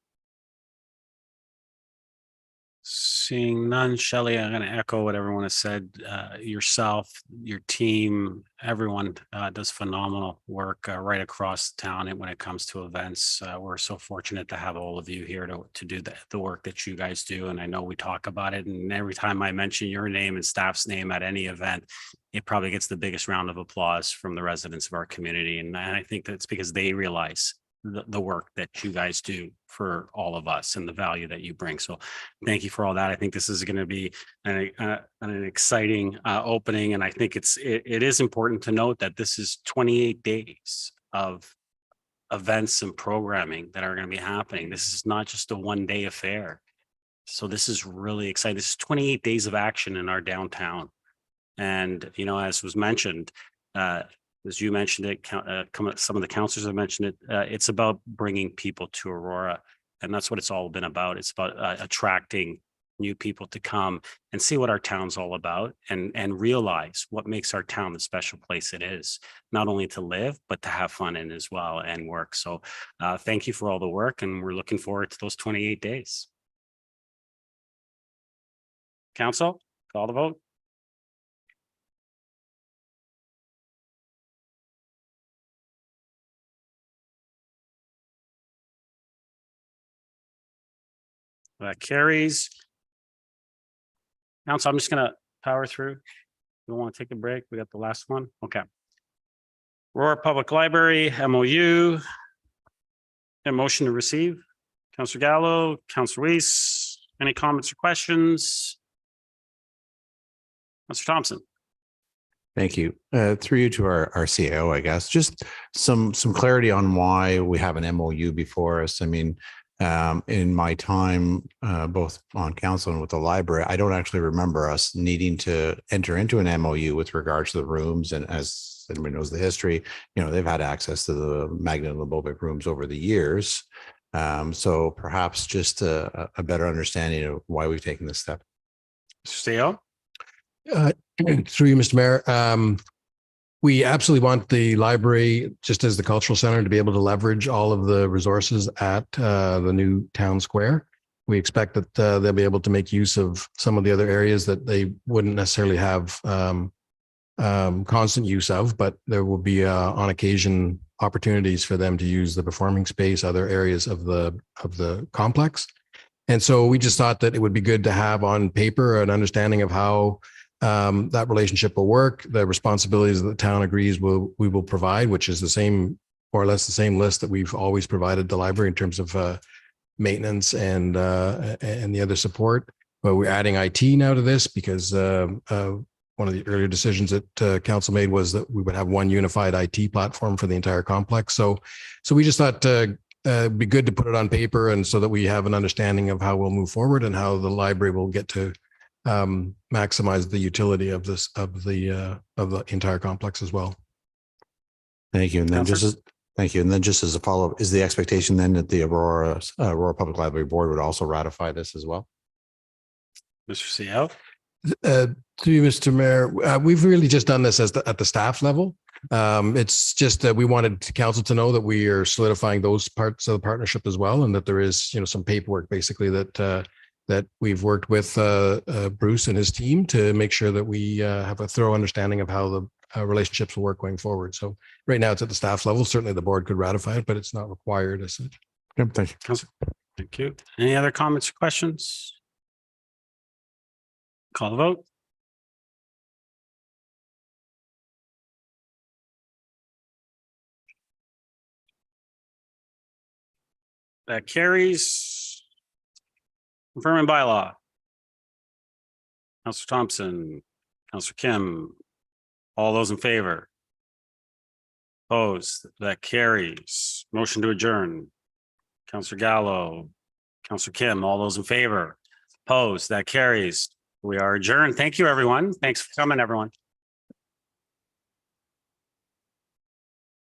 Seeing none, Shelley, I'm going to echo what everyone has said. Yourself, your team, everyone does phenomenal work right across town. And when it comes to events, we're so fortunate to have all of you here to do the work that you guys do. And I know we talk about it, and every time I mention your name and staff's name at any event, it probably gets the biggest round of applause from the residents of our community. And I think that's because they realize the work that you guys do for all of us and the value that you bring. So thank you for all that. I think this is going to be an exciting opening. And I think it is important to note that this is 28 days of events and programming that are going to be happening. This is not just a one-day affair. So this is really exciting. This is 28 days of action in our downtown. And, you know, as was mentioned, as you mentioned it, some of the councillors have mentioned it, it's about bringing people to Aurora. And that's what it's all been about. It's about attracting new people to come and see what our town's all about and realize what makes our town the special place it is, not only to live, but to have fun in as well and work. So thank you for all the work, and we're looking forward to those 28 days. Council, call the vote. That carries. Council, I'm just going to power through. You want to take a break? We got the last one. Okay. Aurora Public Library, MOU. A motion to receive. Counselor Gallo, Counselor Weiss, any comments or questions? Counselor Thompson. Thank you. Through you to our CAO, I guess, just some clarity on why we have an MOU before us. I mean, in my time, both on council and with the library, I don't actually remember us needing to enter into an MOU with regards to the rooms. And as everybody knows the history, you know, they've had access to the Magnet and Lebovic rooms over the years. So perhaps just a better understanding of why we've taken this step. CEO. Through you, Mr. Mayor. We absolutely want the library, just as the cultural center, to be able to leverage all of the resources at the new town square. We expect that they'll be able to make use of some of the other areas that they wouldn't necessarily have constant use of, but there will be on occasion opportunities for them to use the performing space, other areas of the complex. And so we just thought that it would be good to have on paper an understanding of how that relationship will work, the responsibilities that the town agrees we will provide, which is the same, more or less the same list that we've always provided the library in terms of maintenance and the other support. But we're adding IT now to this because one of the earlier decisions that council made was that we would have one unified IT platform for the entire complex. So we just thought it'd be good to put it on paper, and so that we have an understanding of how we'll move forward and how the library will get to maximize the utility of the entire complex as well. Thank you. And then thank you. And then just as a follow-up, is the expectation then that the Aurora Public Library Board would also ratify this as well? Mr. CEO. To you, Mr. Mayor, we've really just done this at the staff level. It's just that we wanted council to know that we are solidifying those parts of the partnership as well, and that there is, you know, some paperwork basically that we've worked with Bruce and his team to make sure that we have a thorough understanding of how the relationships will work going forward. So right now it's at the staff level. Certainly the board could ratify it, but it's not required as such. Yep, thank you. Councilor. Thank you. Any other comments or questions? Call the vote. That carries. Confirming bylaw. Councilor Thompson, Councilor Kim, all those in favor? Opposed? That carries. Motion to adjourn. Councilor Gallo, Councilor Kim, all those in favor? Opposed? That carries. We are adjourned. Thank you, everyone. Thanks for coming, everyone.